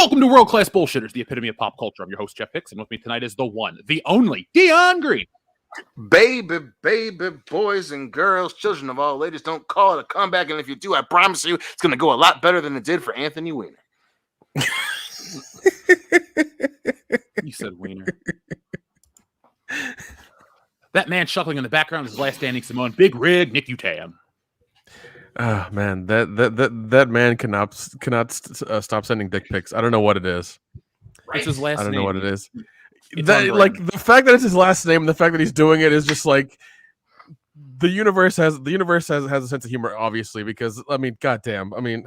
Welcome to World Class Bullshitters, the epitome of pop culture. I'm your host, Jeff Hicks, and with me tonight is the one, the only, Dion Green. Baby, boys and girls, children of all ages, don't call it a comeback, and if you do, I promise you, it's going to go a lot better than it did for Anthony Weiner. You said Weiner. That man chuckling in the background is Last Standing Simone, Big Rig, Nick Utam. Oh man, that man cannot stop sending dick pics. I don't know what it is. Right. It's his last name. I don't know what it is. Like the fact that it's his last name and the fact that he's doing it is just like the universe has a sense of humor, obviously, because I mean, goddamn, I mean,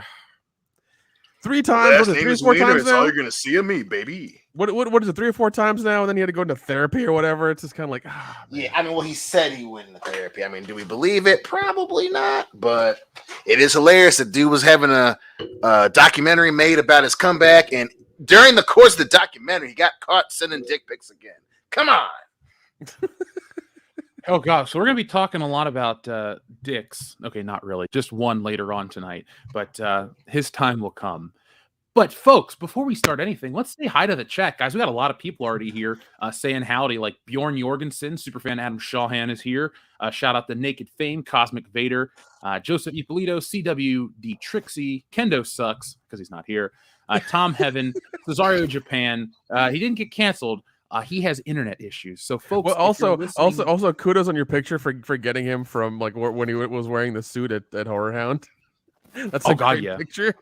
3 times, was it 3 or 4 times now? All you're gonna see of me, baby. What is it, 3 or 4 times now? And then he had to go into therapy or whatever. It's just kind of like, yeah. I mean, well, he said he went into therapy. I mean, do we believe it? Probably not. But it is hilarious. The dude was having a documentary made about his comeback, and during the course of the documentary, he got caught sending dick pics again. Come on. Oh gosh, so we're gonna be talking a lot about dicks. Okay, not really, just one later on tonight, but his time will come. But folks, before we start anything, let's say hi to the chat, guys. We got a lot of people already here saying howdy, like Bjorn Jorgensen, superfan Adam Shawhan is here. Shout out to Naked Fame, Cosmic Vader, Joseph Ippolito, CWD Trixie, Kendo sucks because he's not here. Tom Heaven, Cesario Japan. He didn't get canceled. He has internet issues. So, folks, well, also, kudos on your picture for getting him from like when he was wearing the suit at Horror Hound. That's a great picture.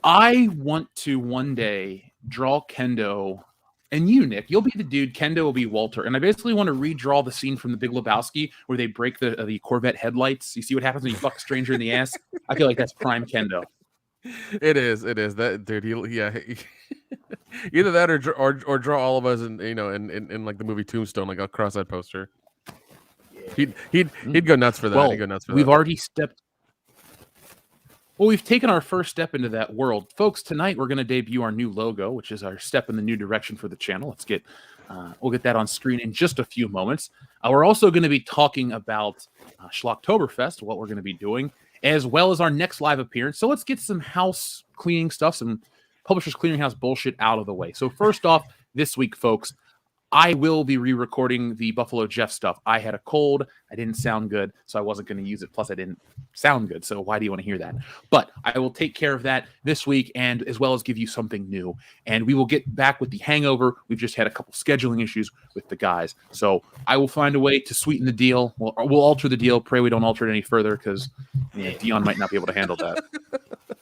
I want to one day draw Kendo, and you, Nick, you'll be the dude. Kendo will be Walter, and I basically want to redraw the scene from The Big Lebowski where they break the Corvette headlights. You see what happens when you fuck a stranger in the ass? I feel like that's prime Kendo. It is that dude. Either that or draw all of us in like the movie Tombstone, like across that poster. He'd go nuts for that. Well, already stepped. Well, we've taken our first step into that world, folks. Tonight we're going to debut our new logo, which is our step in the new direction for the channel. We'll get that on screen in just a few moments. We're also going to be talking about Schlocktoberfest, what we're going to be doing, as well as our next live appearance. So let's get some house cleaning stuff, some Publishers Clearinghouse bullshit out of the way. So first off, this week, folks, I will be re-recording the Buffalo Jeff stuff. I had a cold. I didn't sound good, so I wasn't going to use it. Plus, I didn't sound good, so why do you want to hear that? But I will take care of that this week, and as well as give you something new. And we will get back with the hangover. We've just had a couple scheduling issues with the guys. So I will find a way to sweeten the deal. We'll alter the deal. Pray we don't alter it any further, because Dion might not be able to handle that. It's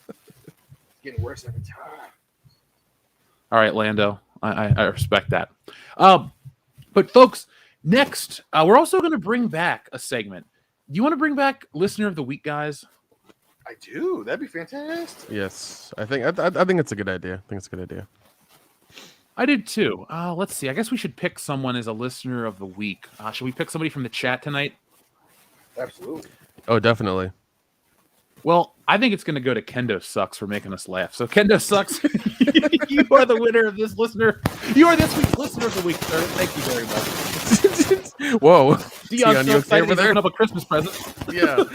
getting worse every time. All right, Lando. I respect that. But folks, next, we're also going to bring back a segment. Do you want to bring back Listener of the Week, guys? I do. That'd be fantastic. Yes, I think it's a good idea. I did too. Let's see. I guess we should pick someone as a Listener of the Week. Should we pick somebody from the chat tonight? Absolutely. Oh, definitely. Well, I think it's going to go to Kendo Sucks for making us laugh. So, Kendo Sucks, you are the winner of this listener. You are this week's Listener of the Week, sir. Thank you very much. Whoa. Dion's so excited he's opening up a Christmas present. Yeah,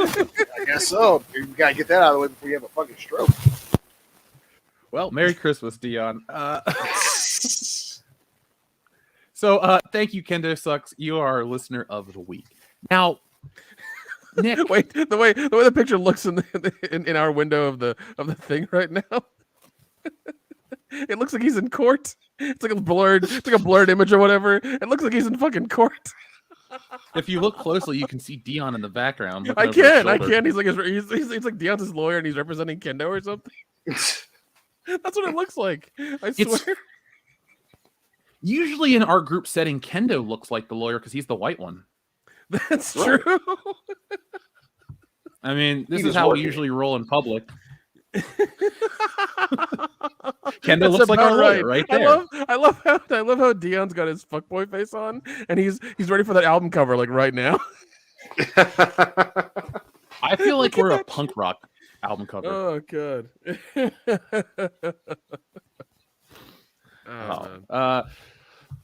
I guess so. You got to get that out of the way before you have a fucking stroke. Well, Merry Christmas, Dion. So, thank you, Kendo Sucks. You are our Listener of the Week. Now, Nick, wait, the way the picture looks in our window of the thing right now, it looks like he's in court. It's like a blurred image or whatever. It looks like he's in fucking court. If you look closely, you can see Dion in the background. I can. He's like Dion's his lawyer, and he's representing Kendo or something. That's what it looks like. I swear. Usually in our group setting, Kendo looks like the lawyer because he's the white one. That's true. I mean, this is how we usually roll in public. Kendall looks like our lawyer right there. I love how Dion's got his fuckboy face on, and he's ready for that album cover like right now. I feel like we're a punk rock album cover. Oh god.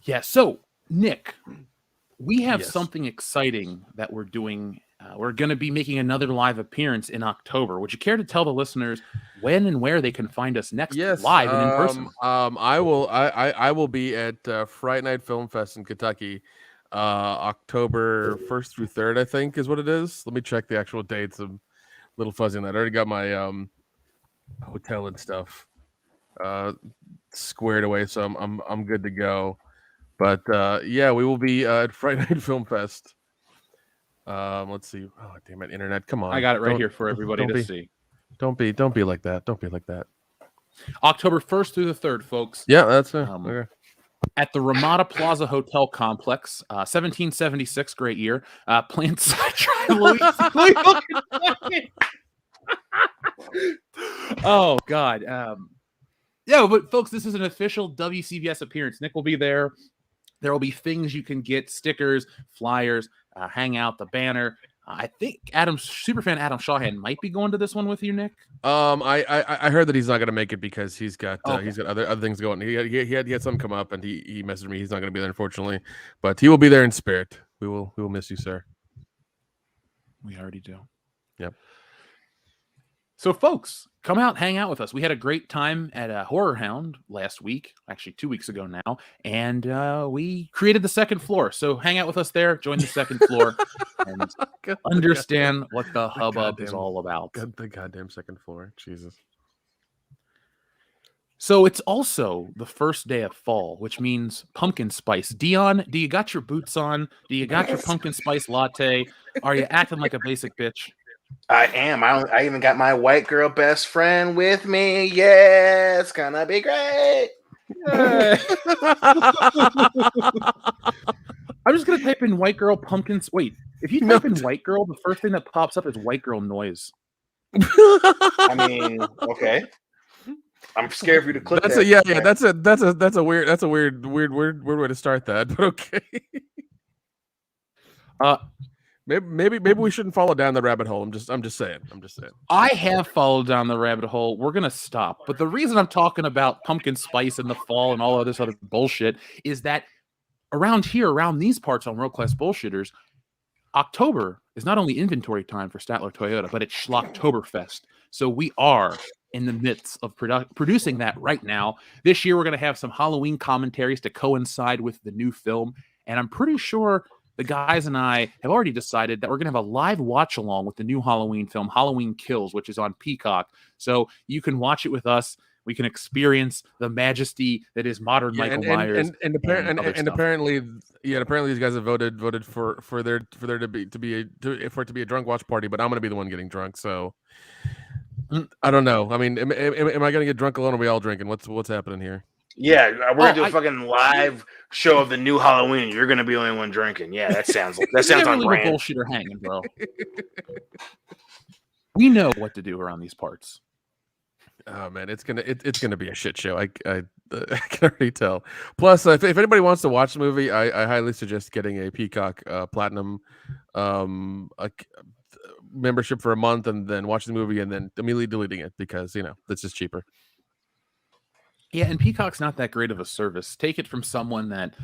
Yeah. So Nick, we have something exciting that we're doing. We're going to be making another live appearance in October. Would you care to tell the listeners when and where they can find us next Yes, live and in person. I will be at Fright Night Film Fest in Kentucky, October 1st through 3rd, I think is what it is. Let me check the actual dates. I'm a little fuzzy on that. I already got my hotel and stuff squared away, so I'm good to go. But yeah, we will be at Fright Night Film Fest. Let's see. Oh damn it, internet! Come on, I got it right here for everybody to see. Don't be like that. Don't be like that. October 1st through the 3rd, folks. Yeah, that's it. Okay. At the Ramada Plaza Hotel Complex, 1776, great year. Plant Side Drive, Oh God. Yeah, but folks, this is an official WCBS appearance. Nick will be there. There will be things you can get: stickers, flyers, hangout, the banner. I think superfan Adam Shawhan might be going to this one with you, Nick. I heard that he's not going to make it because he's got Okay. he's got other things going. He had something come up, and he messaged me. He's not going to be there, unfortunately, but he will be there in spirit. We will miss you, sir. We already do. Yep. So, folks, come out, hang out with us. We had a great time at Horror Hound last week, actually 2 weeks ago now, and we created the second floor. So hang out with us there, join the second floor, and understand what the hubbub is all about. The goddamn second floor. Jesus. So it's also the first day of fall, which means pumpkin spice. Dion, do you got your boots on? Do you got your pumpkin spice latte? Are you acting like a basic bitch? I am. I even got my white girl best friend with me. Yeah, it's gonna be great. I'm just gonna type in white girl pumpkins. Wait, if you type in white girl, the first thing that pops up is white girl noise. I mean, okay. I'm scared for you to click. That's a weird way to start that, but okay. Maybe we shouldn't follow down the rabbit hole. I'm just saying. I have followed down the rabbit hole. We're gonna stop. But the reason I'm talking about pumpkin spice in the fall and all of this other bullshit is that around these parts on World Class Bullshitters, October is not only inventory time for Statler Toyota, but it's Schlocktoberfest. So we are in the midst of producing that right now. This year, we're going to have some Halloween commentaries to coincide with the new film. And I'm pretty sure the guys and I have already decided that we're going to have a live watch along with the new Halloween film, Halloween Kills, which is on Peacock. So you can watch it with us. We can experience the majesty that is modern Michael Myers. And apparently these guys have voted for it to be a drunk watch party. But I'm going to be the one getting drunk. So I don't know. I mean, am I going to get drunk alone? Or are we all drinking? What's happening here? Yeah, we're gonna do a fucking live show of the new Halloween. You're gonna be the only one drinking. Yeah, that sounds on brand. Bullshitter hanging, bro. We know what to do around these parts. Oh man, it's gonna be a shit show. I can already tell. Plus, if anybody wants to watch the movie, I highly suggest getting a Peacock Platinum membership for a month, and then watch the movie, and then immediately deleting it because that's just cheaper. Yeah, and Peacock's not that great of a service. Take it from someone that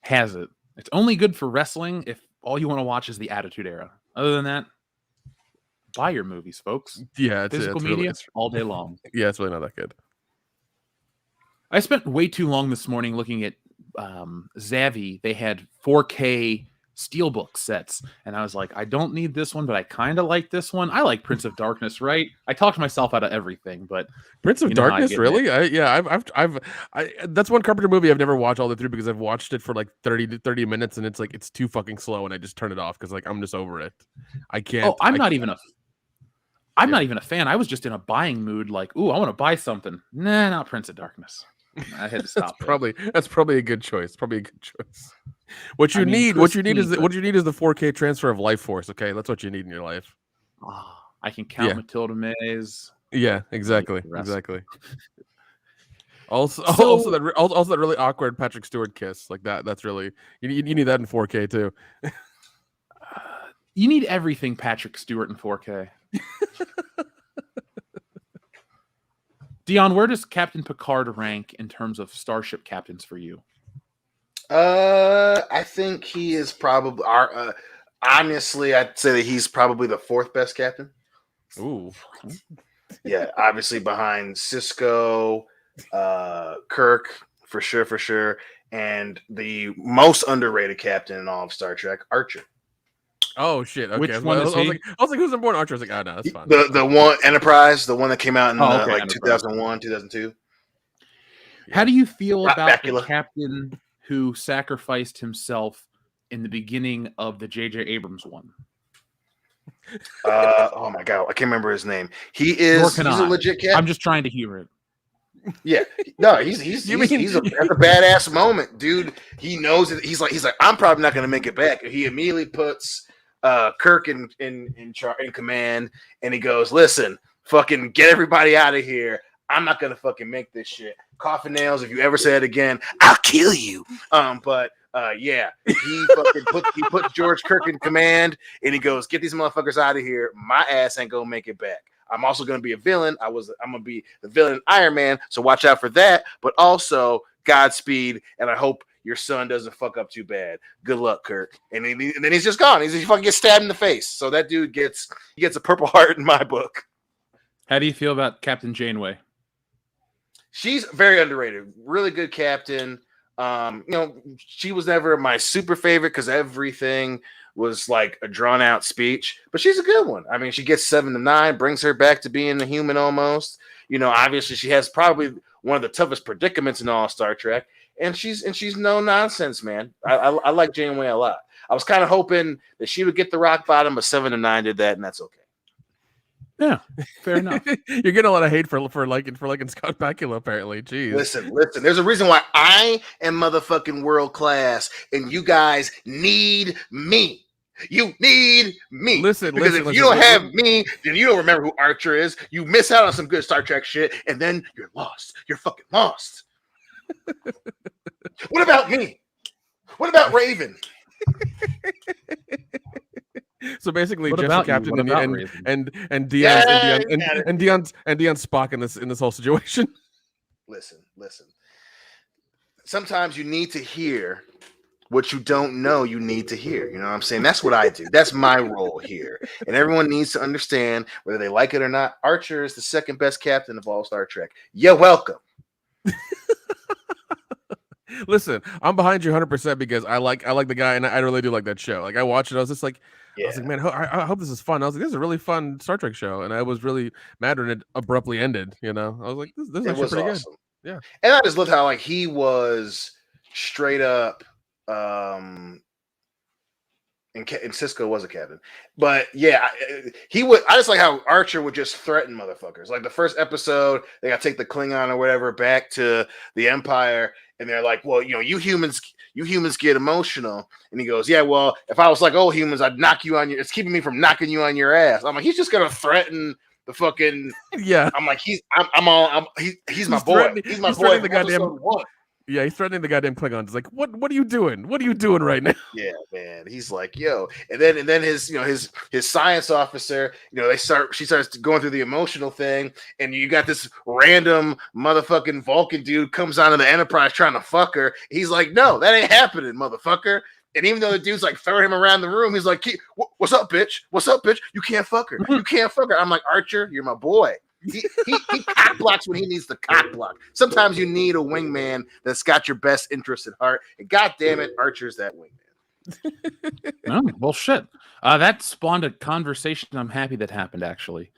has it. It's only good for wrestling if all you want to watch is the Attitude Era. Other than that, buy your movies, folks. Yeah, physical media all day long. Yeah, it's really not that good. I spent way too long this morning looking at Zavvi. They had 4K Steelbook sets, and I was like, I don't need this one, but I kind of like this one. I like Prince of Darkness, right? I talked myself out of everything, but Prince of Darkness, really? I've that's one Carpenter movie I've never watched all the way through because I've watched it for like 30 minutes, and it's too fucking slow, and I just turn it off because I'm just over it. I can't. Oh, I'm not even a fan. I was just in a buying mood, like, ooh, I want to buy something. Nah, not Prince of Darkness. I had to stop. That's probably a good choice. What you need is the 4K transfer of Life Force. Okay, that's what you need in your life. I can count Matilda Mays. Yeah, exactly. Also that really awkward Patrick Stewart kiss like that. That's really you need that in 4K too. You need everything Patrick Stewart in 4K. Dion, where does Captain Picard rank in terms of Starship captains for you? I think he is probably honestly, I'd say that he's probably the fourth best captain. Ooh. Yeah, obviously behind Cisco, Kirk, for sure, and the most underrated captain in all of Star Trek, Archer. Oh shit! Okay, Which one is I was he? like, who's number one? Archer. I was like, oh no, that's fine. The one Enterprise, the one that came out in Okay, like Enterprise. 2001, 2002. How do you feel about the Bakula. captain who sacrificed himself in the beginning of the J.J. Abrams one? Oh my god, I can't remember his name. He's a legit captain. I'm just trying to hear it. Yeah, no, he's that's a badass moment, dude. He knows it. He's like, I'm probably not gonna make it back. He immediately puts Kirk in command, and he goes, "Listen, fucking get everybody out of here. I'm not gonna fucking make this shit. Coffin nails. If you ever say it again, I'll kill you." Yeah, he puts George Kirk in command, and he goes, "Get these motherfuckers out of here. My ass ain't gonna make it back. I'm also gonna be a villain. I'm gonna be the villain Iron Man. So watch out for that. But also Godspeed, and I hope your son doesn't fuck up too bad. Good luck, Kirk." And then he's just gone. He fucking gets stabbed in the face. So that dude gets a Purple Heart in my book. How do you feel about Captain Janeway? She's very underrated. Really good captain. She was never my super favorite because everything was like a drawn out speech, but she's a good one. I mean, she gets 7 to 9, brings her back to being a human almost. Obviously she has probably one of the toughest predicaments in all Star Trek, and she's no nonsense, man. I like Janeway a lot. I was kind of hoping that she would get the rock bottom, but 7 to 9 did that, and that's okay. Yeah, fair enough. You're getting a lot of hate for liking Scott Bakula, apparently. Jeez. Listen. There's a reason why I am motherfucking world class, and you guys need me. You need me. Because if you don't have me, then you don't remember who Archer is. You miss out on some good Star Trek shit, and then you're lost. You're fucking lost. What about me? What about Raven? So basically, what Jeff's the captain and Dion's Spock in this whole situation. Listen. Sometimes you need to hear what you don't know you need to hear. You know what I'm saying? That's what I do. That's my role here. And everyone needs to understand, whether they like it or not, Archer is the second best captain of all Star Trek. You're welcome. Listen, I'm behind you 100% because I like the guy, and I really do like that show. Like, I watched it, I was just like, yeah. I was like, man, I hope this is fun. I was like, this is a really fun Star Trek show, and I was really mad when it abruptly ended. I was like, this is actually pretty awesome. Good. Yeah, and I just loved how like he was straight up. And Cisco was a captain, but yeah, he would. I just like how Archer would just threaten motherfuckers. Like the first episode, they got to take the Klingon or whatever back to the Empire, and they're like, "Well, you humans get emotional." And he goes, "Yeah, well, if I was like, oh, humans, I'd knock you on your. It's keeping me from knocking you on your ass." I'm like, he's just gonna threaten the fucking. Yeah. I'm like, he's my boy. He's my boy. The goddamn one. Yeah, he's threatening the goddamn Klingons. It's like, what are you doing? What are you doing right now? Yeah, man. He's like, yo. And then his science officer, she starts going through the emotional thing, and you got this random motherfucking Vulcan dude comes onto the Enterprise trying to fuck her. He's like, no, that ain't happening, motherfucker. And even though the dude's like throwing him around the room, he's like, what's up, bitch? What's up, bitch? You can't fuck her. You can't fuck her. I'm like, Archer, you're my boy. He cock blocks when he needs to cock block. Sometimes you need a wingman that's got your best interest at heart. And God damn it, Archer's that wingman. Oh, well, shit. That spawned a conversation I'm happy that happened, actually.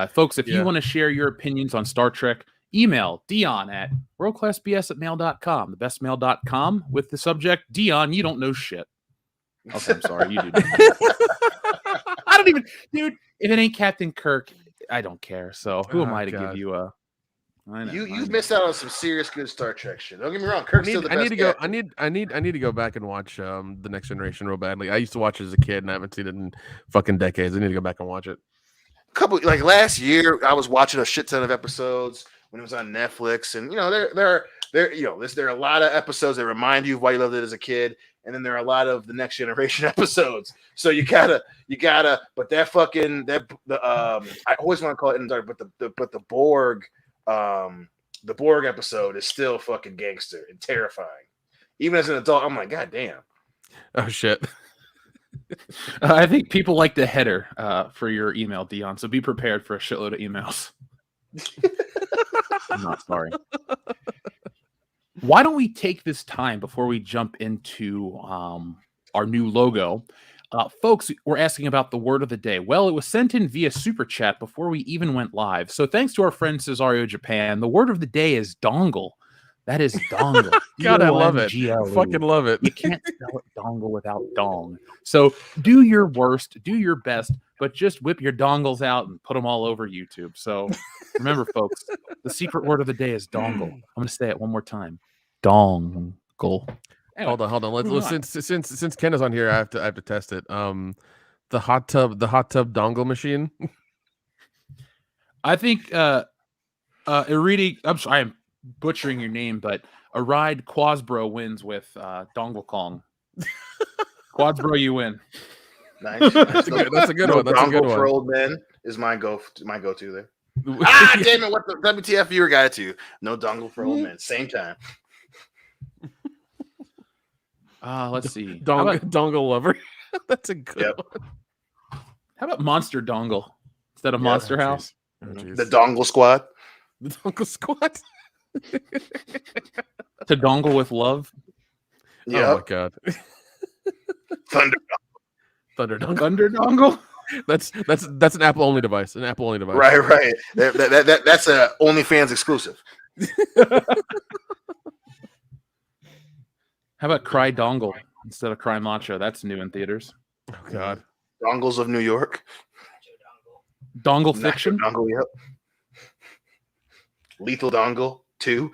Folks, if you want to share your opinions on Star Trek, email Dion at worldclassbs@mail.com, thebestmail.com, with the subject, Dion, you don't know shit. Okay, I'm sorry, you do. I don't even, dude, if it ain't Captain Kirk, I don't care. So who am I to give you a? You've missed out on some serious good Star Trek shit. Don't get me wrong. Kirk's still the best. I need to go back and watch the Next Generation real badly. I used to watch it as a kid, and I haven't seen it in fucking decades. I need to go back and watch it. Last year, I was watching a shit ton of episodes when it was on Netflix, and there are a lot of episodes that remind you of why you loved it as a kid. And then there are a lot of the Next Generation episodes. So you gotta, but I always want to call it in the dark, but the Borg episode is still fucking gangster and terrifying. Even as an adult, I'm like, God damn. Oh shit. I think people like the header for your email, Dion. So be prepared for a shitload of emails. I'm not sorry. Why don't we take this time before we jump into our new logo? Folks were asking about the word of the day. Well, it was sent in via Super Chat before we even went live. So thanks to our friend Cesario Japan, the word of the day is dongle. That is dongle. God, I love it. D-O-N-G-L-E. Fucking love it. You can't spell it dongle without dong. So do your worst, do your best, but just whip your dongles out and put them all over YouTube. So remember, folks, the secret word of the day is dongle. I'm going to say it one more time. Dongle. Anyway, hold on. Let's since Ken is on here, I have to test it. The hot tub dongle machine. I think Iridi, I'm butchering your name, but a ride Quasbro wins with Dongle Kong. Quasbro, you win. Nice. That's a good one. That's a good dongle one. for old men is my go-to there. Damn it! What the WTF viewer got it to? No dongle for old men. Same time. Let's see. Dongle lover. That's a good one. How about Monster Dongle instead of Monster House? The Dongle Squad. The Dongle Squad. To dongle with love. Yep. Oh my god. Thunder Dongle. That's an Apple only device. Right. That's a OnlyFans exclusive. How about Cry Dongle instead of Cry Macho? That's new in theaters. Oh god. Dongles of New York. Dongle Fiction. Dongle, yep. Lethal Dongle 2.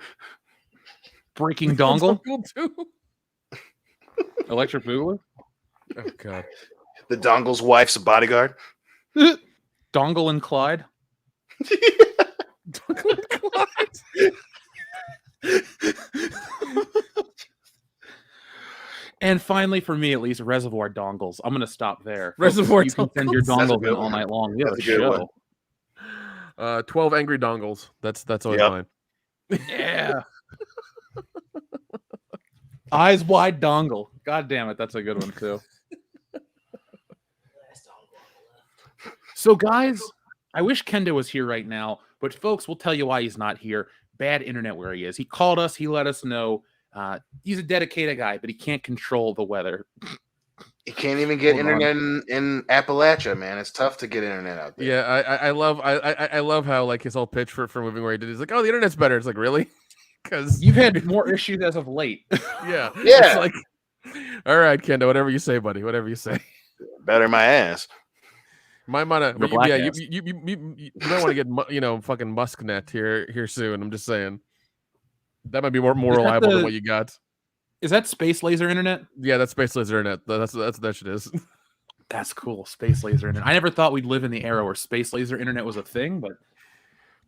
Breaking Dongle. 2. Electric Boogaloo. Oh god. The Dongle's wife's bodyguard. Dongle and Clyde. Dongle and Clyde. And finally, for me at least, Reservoir Dongles. I'm going to stop there. Reservoir You can send your dongles in all night long. We have That's a a good show. 12 angry dongles. That's always mine. Yeah. Eyes wide dongle. God damn it, that's a good one too. So guys, I wish Kendo was here right now, but folks, we'll tell you why he's not here. Bad internet where he is. He called us. He let us know. He's a dedicated guy, but he can't control the weather. You can't even get internet in Appalachia, man. It's tough to get internet out there. Yeah, I love how like his whole pitch for moving where he did. He's like, oh, the internet's better. It's like, really? Because you've had more issues as of late. Yeah. It's like, all right, Kendo, whatever you say, buddy. Whatever you say. Better my ass. You might want to get fucking Musknet here soon. I'm just saying that might be more reliable than what you got. Is that space laser internet? Yeah, that's space laser internet. That's that shit is. That's cool. Space laser internet. I never thought we'd live in the era where space laser internet was a thing, but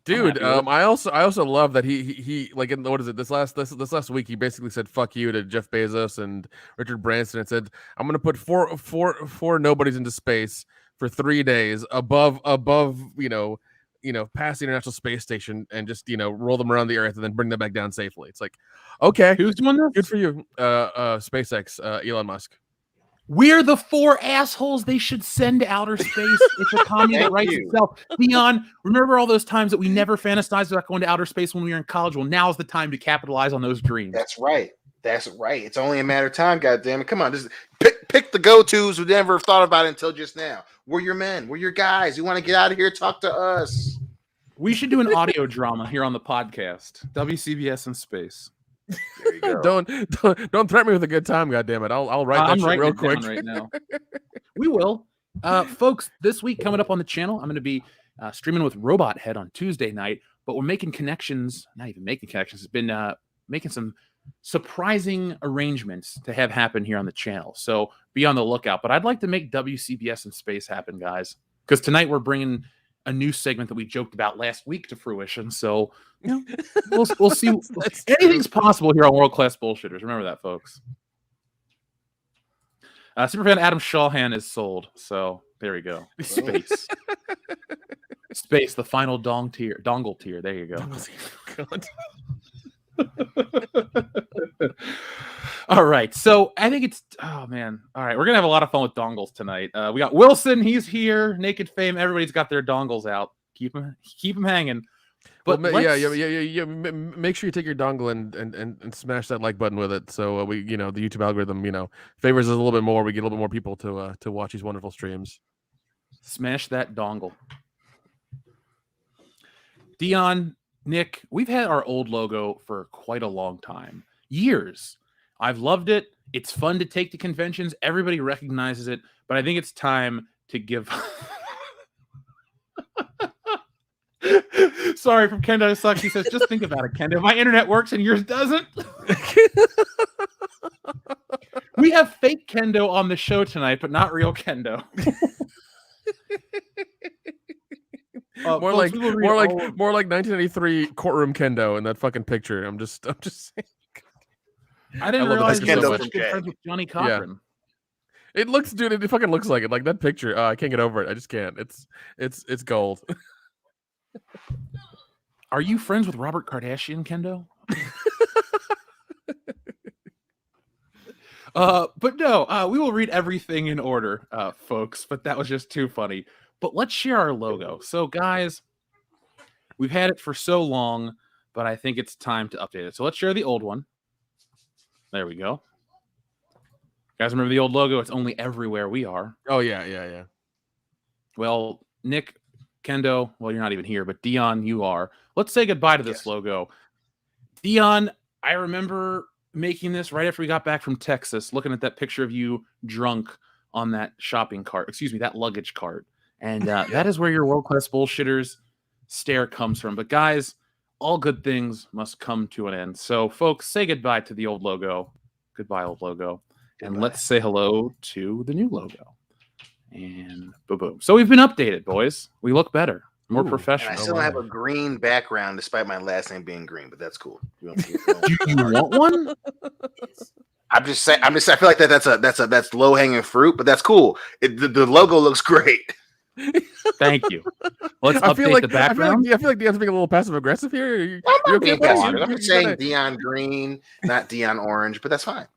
dude, I also love that he like in what is it this last week he basically said fuck you to Jeff Bezos and Richard Branson and said I'm gonna put four nobodies into space for 3 days above past the International Space Station and just roll them around the Earth and then bring them back down safely. It's like, okay, who's doing this? Good for you, SpaceX, Elon Musk. We're the 4 assholes they should send to outer space. It's a commune that writes itself. Dion, remember all those times that we never fantasized about going to outer space when we were in college? Well, now's the time to capitalize on those dreams. That's right. It's only a matter of time, goddammit. Come on, just pick the go-tos who never thought about it until just now. We're your men. We're your guys. You want to get out of here? Talk to us. We should do an audio drama here on the podcast. WCBS in space. There you go. Don't threaten me with a good time, goddammit. I'll write that shit real quick right now. We will, folks. This week coming up on the channel, I'm going to be streaming with Robot Head on Tuesday night. But we're making connections. Not even making connections. It's been making some surprising arrangements to have happen here on the channel. So be on the lookout. But I'd like to make WCBS in space happen, guys, because tonight we're bringing a new segment that we joked about last week to fruition. So we'll see. Anything's possible here on World Class Bullshitters. Remember that, folks. Superfan Adam Shawhan is sold. So there we go. Space. Space, the final dongle tier. There you go. All right. So I think oh man. All right. We're going to have a lot of fun with dongles tonight. We got Wilson. He's here. Naked Fame. Everybody's got their dongles out. Keep them hanging. But Make sure you take your dongle and smash that like button with it. So the YouTube algorithm, favors us a little bit more. We get a little bit more people to watch these wonderful streams. Smash that dongle. Dion, Nick, we've had our old logo for quite a long time. Years. I've loved it. It's fun to take to conventions. Everybody recognizes it. But I think it's time to give... Sorry, from Kendo Sucks. He says, just think about it, Kendo. My internet works and yours doesn't. We have fake Kendo on the show tonight, but not real Kendo. More like 1983 courtroom Kendo in that fucking picture. I'm just saying. I didn't realize Kendo was good friends with Johnny Cochran. Yeah. It looks, dude. It fucking looks like it. Like that picture. I can't get over it. I just can't. It's gold. Are you friends with Robert Kardashian, Kendo? But no, we will read everything in order, folks. But that was just too funny. But let's share our logo. So, guys, we've had it for so long, but I think it's time to update it. So let's share the old one. There we go. Guys, remember the old logo? It's only everywhere we are. Oh, yeah. Well, Nick, Kendo, well, you're not even here, but Dion, you are. Let's say goodbye to this logo. Dion, I remember making this right after we got back from Texas, looking at that picture of you drunk on that shopping cart. Excuse me, that luggage cart. And that is where your world-class bullshitters stare comes from. But guys, all good things must come to an end. So, folks, say goodbye to the old logo. Goodbye, old logo. And let's say hello to the new logo. And boom. So we've been updated, boys. We look better, more professional. I still have a green background, despite my last name being green, but that's cool. Do you want one? I'm just saying. I feel like that's low hanging fruit, but that's cool. The logo looks great. Thank you. Let's update the background. I feel like Dion's being a little passive aggressive here. I'm being passive. I'm saying Dion Green, not Dion Orange, but that's fine.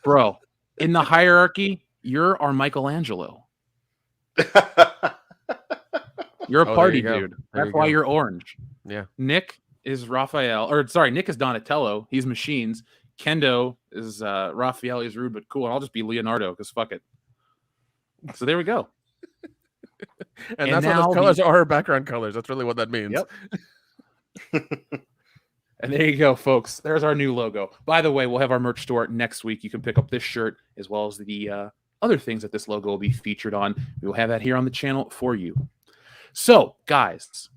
Bro, in the hierarchy, you're our Michelangelo. You're a party dude. That's why you're orange. Yeah. Nick is Nick is Donatello. He's machines. Kendo is Raphael. He's rude but cool. And I'll just be Leonardo because fuck it. So there we go. and that's what those colors are, background colors. That's really what that means. Yep. And there you go, folks. There's our new logo. By the way, we'll have our merch store next week. You can pick up this shirt as well as the other things that this logo will be featured on. We will have that here on the channel for you. So, guys,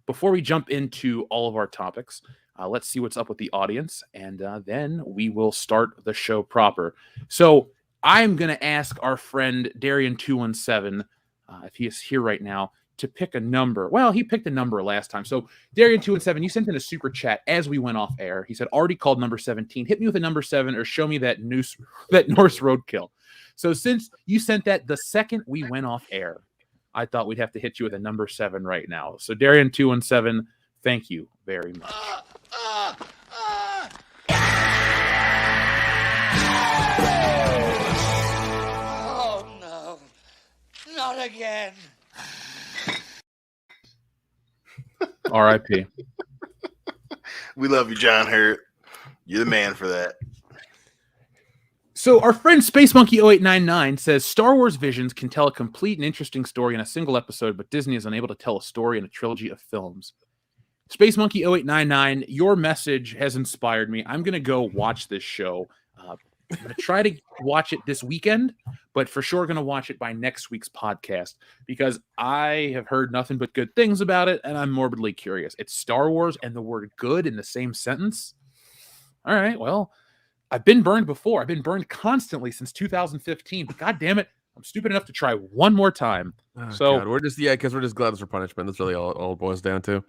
before we jump into all of our topics, let's see what's up with the audience, and then we will start the show proper. So, I'm going to ask our friend Darian217, if he is here right now, to pick a number. Well, he picked a number last time. So, Darian217, you sent in a super chat as we went off air. He said, already called number 17. Hit me with a number 7 or show me that Norse roadkill. So, since you sent that the second we went off air, I thought we'd have to hit you with a number 7 right now. So, Darian217, thank you very much. Oh, no. Not again. R.I.P. We love you, John Hurt. You're the man for that. So our friend Space Monkey 0899 says Star Wars Visions can tell a complete and interesting story in a single episode, but Disney is unable to tell a story in a trilogy of films. Space Monkey 0899, your message has inspired me. I'm going to go watch this show. I'm going to try to watch it this weekend, but for sure going to watch it by next week's podcast because I have heard nothing but good things about it, and I'm morbidly curious. It's Star Wars and the word good in the same sentence. All right, well, I've been burned before. I've been burned constantly since 2015, but God damn it, I'm stupid enough to try one more time. So God, we're just glad for punishment. That's really all it boils down to.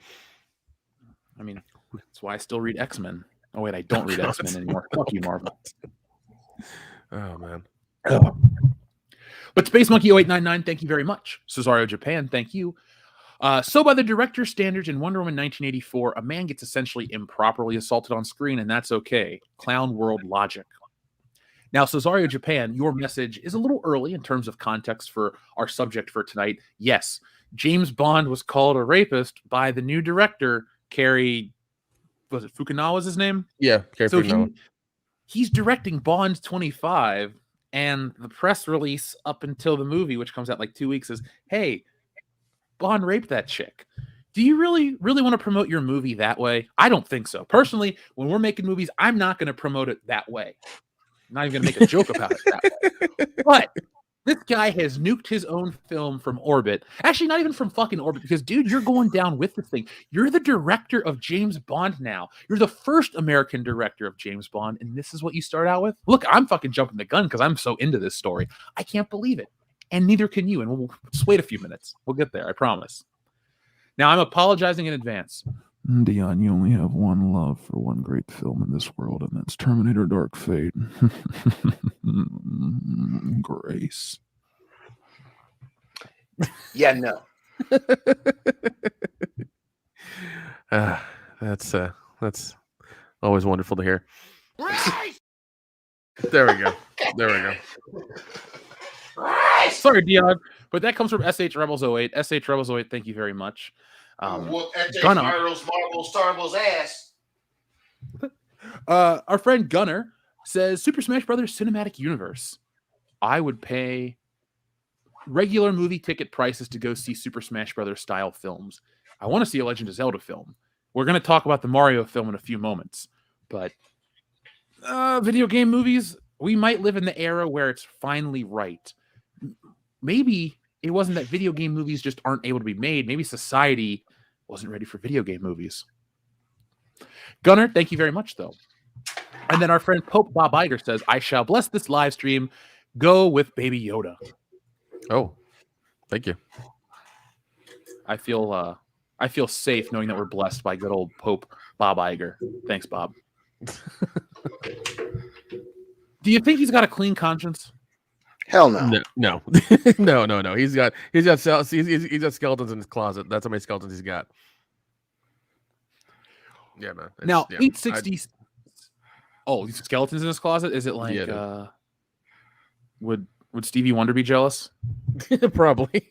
I mean, that's why I still read X-Men. Oh, wait, I don't read X-Men anymore. Fuck you, Marvel. Oh, man. But Space Monkey 0899, thank you very much. Cesario Japan, thank you. So by the director's standards in Wonder Woman 1984, a man gets essentially improperly assaulted on screen, and that's okay. Clown world logic. Now, Cesario Japan, your message is a little early in terms of context for our subject for tonight. Yes, James Bond was called a rapist by the new director, Cary. Was it Fukunawa's his name? Yeah, Cary Fukunawa. He's directing Bond 25, and the press release up until the movie, which comes out like 2 weeks, is, hey, Bond raped that chick. Do you really want to promote your movie that way? I don't think so. Personally, when we're making movies, I'm not going to promote it that way. I'm not even going to make a joke about it that way. But this guy has nuked his own film from orbit. Actually, not even from fucking orbit, because, dude, you're going down with this thing. You're the director of James Bond now. You're the first American director of James Bond, and this is what you start out with? Look, I'm fucking jumping the gun because I'm so into this story. I can't believe it. And neither can you. And we'll just wait a few minutes. We'll get there, I promise. Now, I'm apologizing in advance. Dion, you only have one love for one great film in this world, and that's Terminator Dark Fate. Grace. Yeah, no. That's always wonderful to hear. There we go. Sorry, Dion, but that comes from SH Rebels 08. SH Rebels 08, thank you very much. Gunner. Marbles, Starbles ass. Our friend Gunner says Super Smash Brothers Cinematic Universe. I would pay regular movie ticket prices to go see Super Smash Brothers style films. I want to see a Legend of Zelda film. We're going to talk about the Mario film in a few moments, but video game movies, we might live in the era where it's finally right. Maybe it wasn't that video game movies just aren't able to be made. Maybe society wasn't ready for video game movies. Gunnar, thank you very much, though. And then our friend Pope Bob Iger says, I shall bless this live stream. Go with Baby Yoda. Oh, thank you. I feel safe knowing that we're blessed by good old Pope Bob Iger. Thanks, Bob. Do you think he's got a clean conscience? Hell no. No. No. He's got skeletons in his closet. That's how many skeletons he's got. Yeah, man. Now, 860. Oh, skeletons in his closet? Is it like would Stevie Wonder be jealous? Probably.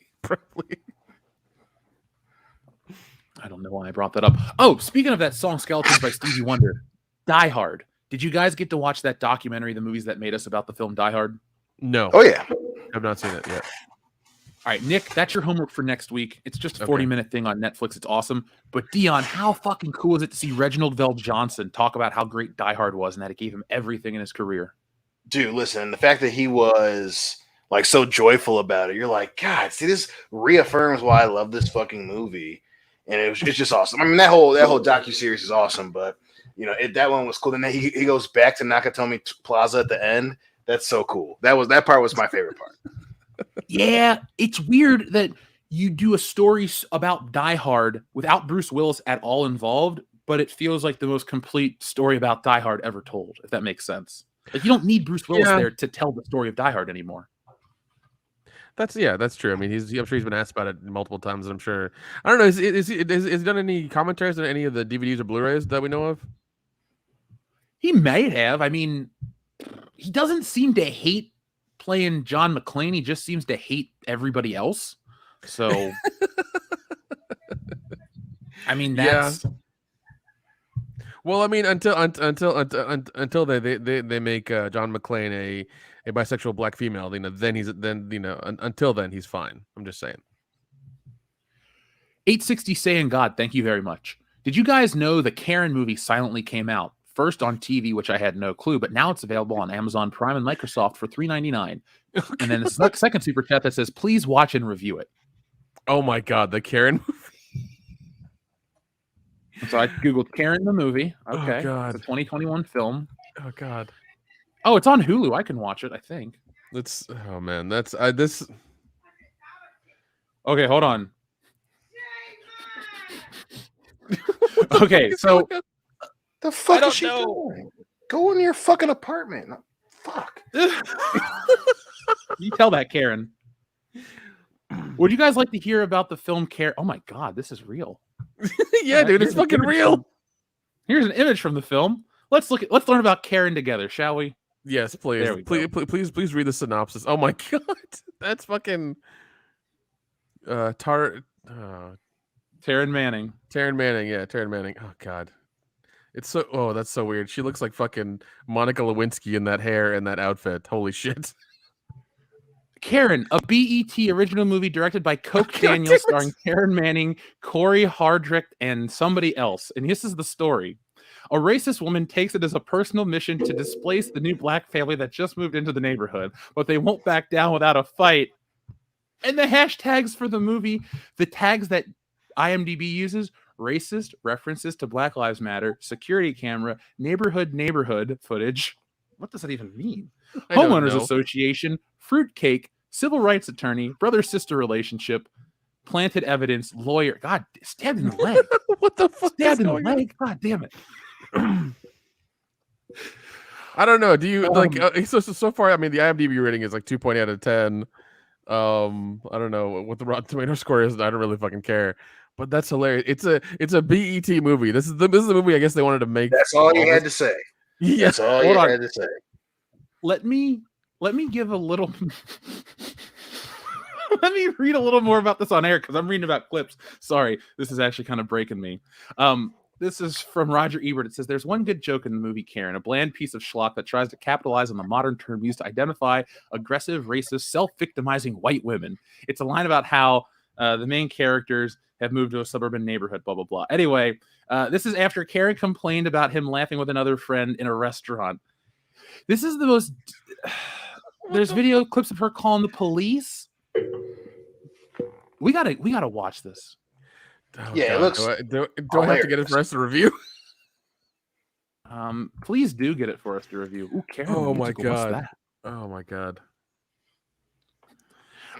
I don't know why I brought that up. Oh, speaking of that song Skeletons by Stevie Wonder, Die Hard. Did you guys get to watch that documentary, The Movies That Made Us, about the film Die Hard? No. Oh, yeah. I've not seen it yet. All right, Nick, that's your homework for next week. It's just a 40-minute thing on Netflix. It's awesome. But Dion, how fucking cool is it to see Reginald VelJohnson talk about how great Die Hard was and that it gave him everything in his career? Dude, listen, the fact that he was like so joyful about it, you're like, God, see, this reaffirms why I love this fucking movie. And it's just awesome. I mean, that whole docuseries is awesome, but you know, that one was cool. And then he goes back to Nakatomi Plaza at the end. That's so cool. That part was my favorite part. Yeah, it's weird that you do a story about Die Hard without Bruce Willis at all involved, but it feels like the most complete story about Die Hard ever told, if that makes sense. Like, you don't need Bruce Willis there to tell the story of Die Hard anymore. That's true. I mean, I'm sure he's been asked about it multiple times. And I'm sure. I don't know. Has he done any commentaries on any of the DVDs or Blu-rays that we know of? He may have. I mean, he doesn't seem to hate playing John McClane. He just seems to hate everybody else. So, I mean, that's. Yeah. Well, I mean, until they make John McClane a bisexual black female, until then he's fine. I'm just saying. 860 saying God, thank you very much. Did you guys know the Karen movie silently came out first on TV, which I had no clue, but now it's available on Amazon Prime and Microsoft for $3.99. And then the second super chat that says, please watch and review it. Oh my God, the Karen movie. So I googled Karen the movie. Okay, oh God. It's a 2021 film. Oh God. Oh, it's on Hulu. I can watch it, I think. This. Okay, hold on. Okay, so the fuck is she doing? Go in your fucking apartment. Fuck. You tell that, Karen. Would you guys like to hear about the film Karen? Oh my God, this is real. Yeah, dude, it's fucking real. Here's an image from the film. Let's learn about Karen together, shall we? Yes, please. There we Please read the synopsis. Oh my god, that's fucking Taron Manning. Taron Manning. Yeah, Taron Manning. Oh god, it's so. Oh, that's so weird. She looks like fucking Monica Lewinsky in that hair and that outfit. Holy shit. Karen, a BET original movie directed by Coke Daniel, starring Karen Manning, Corey Hardrick, and somebody else. And this is the story. A racist woman takes it as a personal mission to displace the new black family that just moved into the neighborhood, but they won't back down without a fight. And the hashtags for the movie, the tags that IMDb uses: racist, references to Black Lives Matter, security camera, neighborhood footage. What does that even mean? Homeowners Association, fruitcake, civil rights attorney, brother-sister relationship, planted evidence, lawyer. God, stabbed in the leg. What the fuck? Stabbed in the leg? God damn it. I don't know. Do you like so far? I mean, the IMDb rating is like 2.8 out of 10. I don't know what the Rotten Tomato score is. I don't really fucking care. But that's hilarious. It's a BET movie. This is the movie I guess they wanted to make. That's all you had to say. Yeah. That's all you had to say. Let me give a little. Let me read a little more about this on air because I'm reading about clips. Sorry, this is actually kind of breaking me. This is from Roger Ebert. It says, there's one good joke in the movie Karen, a bland piece of schlock that tries to capitalize on the modern term used to identify aggressive, racist, self-victimizing white women. It's a line about how the main characters have moved to a suburban neighborhood, blah, blah, blah. Anyway, this is after Karen complained about him laughing with another friend in a restaurant. This is the most... There's video clips of her calling the police. We gotta watch this. Oh, yeah, God. it looks. Do I have to get it for us to review? Please do get it for us to review. Ooh, Karen, oh my musical. god! What's that? Oh my god!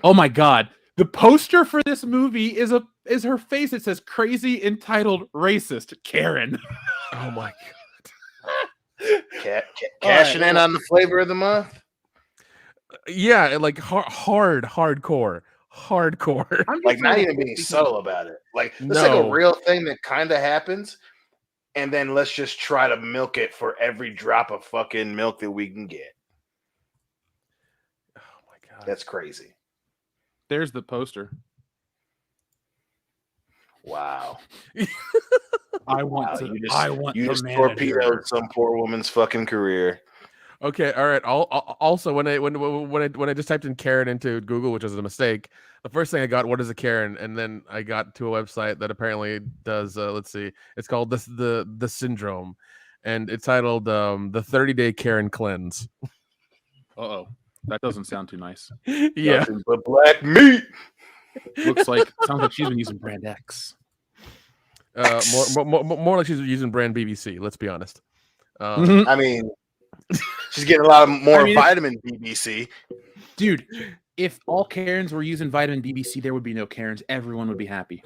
Oh my god! The poster for this movie is her face. It says "crazy entitled racist Karen." Oh my god! Cashing in on the flavor of the month. Yeah, like hardcore. Like not even being subtle about it. Like it's like a real thing that kind of happens, and then let's just try to milk it for every drop of fucking milk that we can get. Oh my god, that's crazy. There's the poster. Wow. I want you just torpedoed some poor woman's fucking career. Okay, all right. Also, when I just typed in Karen into Google, which was a mistake, the first thing I got, what is a Karen? And then I got to a website that apparently does. Let's see, it's called the Syndrome, and it's titled the 30-Day Karen Cleanse. Uh-oh, that doesn't sound too nice. Yeah, nothing but black meat. Sounds like she's been using brand X. More like she's using brand BBC. Let's be honest. I mean. She's getting a lot more vitamin BBC. Dude, if all Karens were using vitamin BBC, there would be no Karens. Everyone would be happy.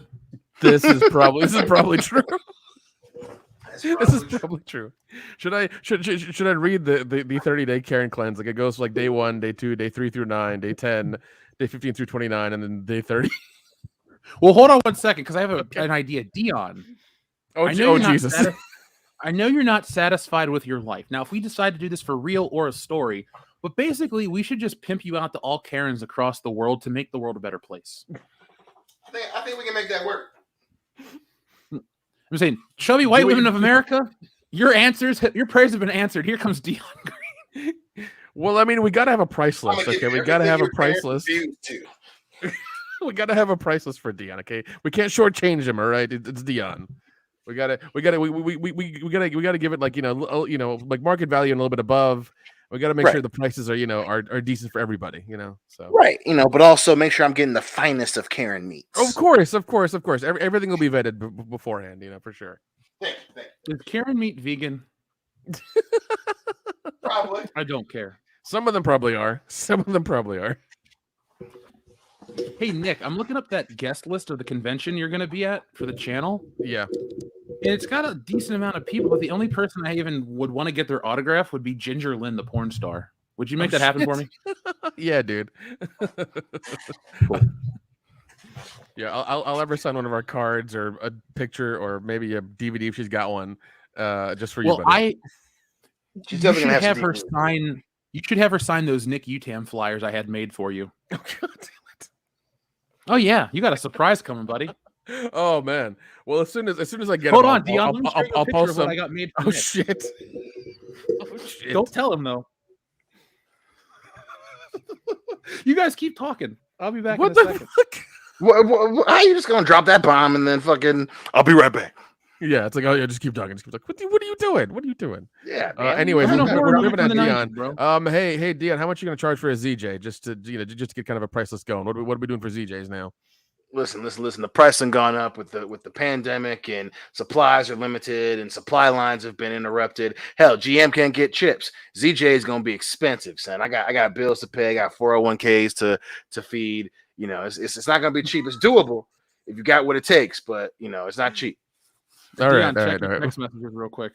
This is probably true. This is probably true. Should I read the 30-day Karen cleanse? Like it goes like day 1, day 2, day 3 through 9, day 10, day 15 through 29, and then day 30. Well, hold on 1 second, because I have an idea. Dion. Oh Jesus. I know you're not satisfied with your life. Now, if we decide to do this for real or a story, but basically we should just pimp you out to all Karens across the world to make the world a better place. I think we can make that work. I'm saying, chubby white women of America, your prayers have been answered. Here comes Dion Green. Well, I mean, we got to have a price list, okay? We got to have a price list. We got to have a price list for Dion, okay? We can't shortchange him, all right? It's Dion. We gotta give it like like market value and a little bit above. We gotta make sure the prices are decent for everybody, So but also make sure I'm getting the finest of Karen meats. Of course. Everything will be vetted beforehand, for sure. Is Karen meat vegan? Probably. I don't care. Some of them probably are. Hey Nick, I'm looking up that guest list of the convention you're going to be at for the channel. Yeah. And it's got a decent amount of people, but the only person I even would want to get their autograph would be Ginger Lynn, the porn star. Would you make that happen for me? Yeah, dude. Yeah, I'll ever sign one of our cards or a picture or maybe a DVD if she's got one, just for you. Well, buddy. She's definitely gonna have her sign You should have her sign those Nick Utam flyers I had made for you. Oh, God damn it. Oh yeah, you got a surprise coming, buddy. Oh man. Well, as soon as I get Hold them, on, Dion. Let me show you a I'll picture post of what some. I got made for Oh Nick. shit. Oh shit. Don't tell him though. You guys keep talking. I'll be back What in a the second. fuck? How are you just gonna drop that bomb and then fucking? I'll be right back. Yeah, it's like, oh yeah, just keep talking. What are you doing? What are you doing? Yeah. Man. Anyways, I'm in a horror we're movie moving on, from the Dion. 90s, bro. Hey Dion, how much are you gonna charge for a ZJ? Just to just to get kind of a price list going. What are we doing for ZJs now? Listen. The price has gone up with the pandemic, and supplies are limited, and supply lines have been interrupted. Hell, GM can't get chips. ZJ is gonna be expensive, son. I got bills to pay. I got 401ks to feed. It's not gonna be cheap. It's doable if you got what it takes, but it's not cheap. All Dion, right. check your text messages real quick.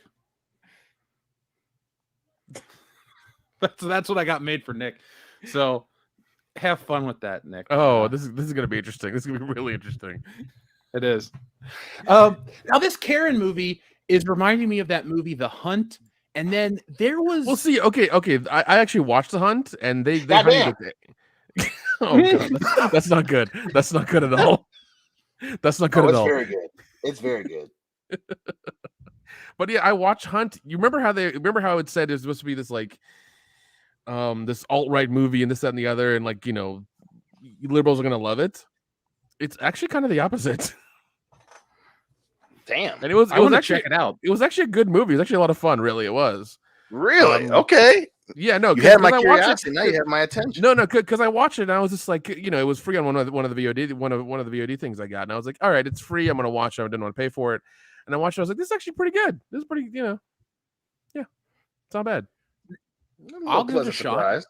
That's what I got made for Nick. So have fun with that, Nick. Oh, this is gonna be interesting. This is gonna be really interesting. It is. Now this Karen movie is reminding me of that movie, The Hunt, and then there was. We'll see. Okay. I actually watched The Hunt, and they Goddamn. Oh god, that's not good. That's not good at all. That's not good at all. It's very good. It's very good. But yeah, I watched Hunt. You remember how it said it was supposed to be this like this alt-right movie and this, that, and the other, and like, liberals are gonna love it. It's actually kind of the opposite. Damn. And it was actually, check it out. It was actually a good movie. It was actually a lot of fun, really. It was. Really? Okay. Yeah, no. You had my curiosity. Now you have my attention. No, because I watched it and I was just like, it was free on one of the VOD things I got, and I was like, all right, it's free. I'm gonna watch it. I didn't want to pay for it, and I watched it. I was like, this is actually pretty good. This is pretty, yeah, it's not bad. I'll give it a shot.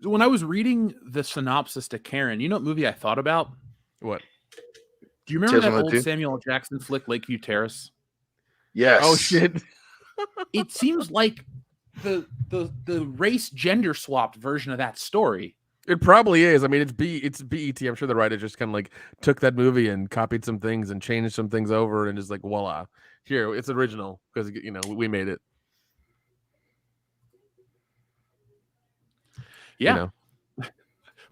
When I was reading the synopsis to Karen, you know what movie I thought about? What? Do you remember that old Samuel L. Jackson flick, Lakeview Terrace? Yes. Oh shit. It seems like the race gender swapped version of that story. It probably is. I mean, it's BET. I'm sure the writer just kind of like took that movie and copied some things and changed some things over and just like, voila, here, it's original because we made it. Yeah.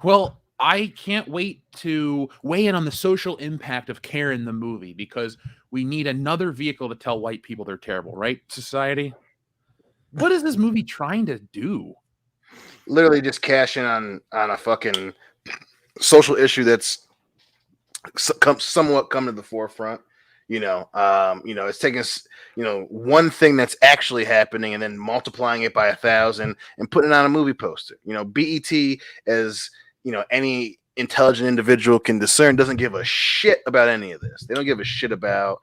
Well, I can't wait to weigh in on the social impact of Karen the movie, because we need another vehicle to tell white people they're terrible, right, society? What is this movie trying to do? Literally just cash in on a fucking social issue that's somewhat come to the forefront. It's taking one thing that's actually happening and then multiplying it by 1,000 and putting it on a movie poster. BET, as any intelligent individual can discern, doesn't give a shit about any of this. They don't give a shit about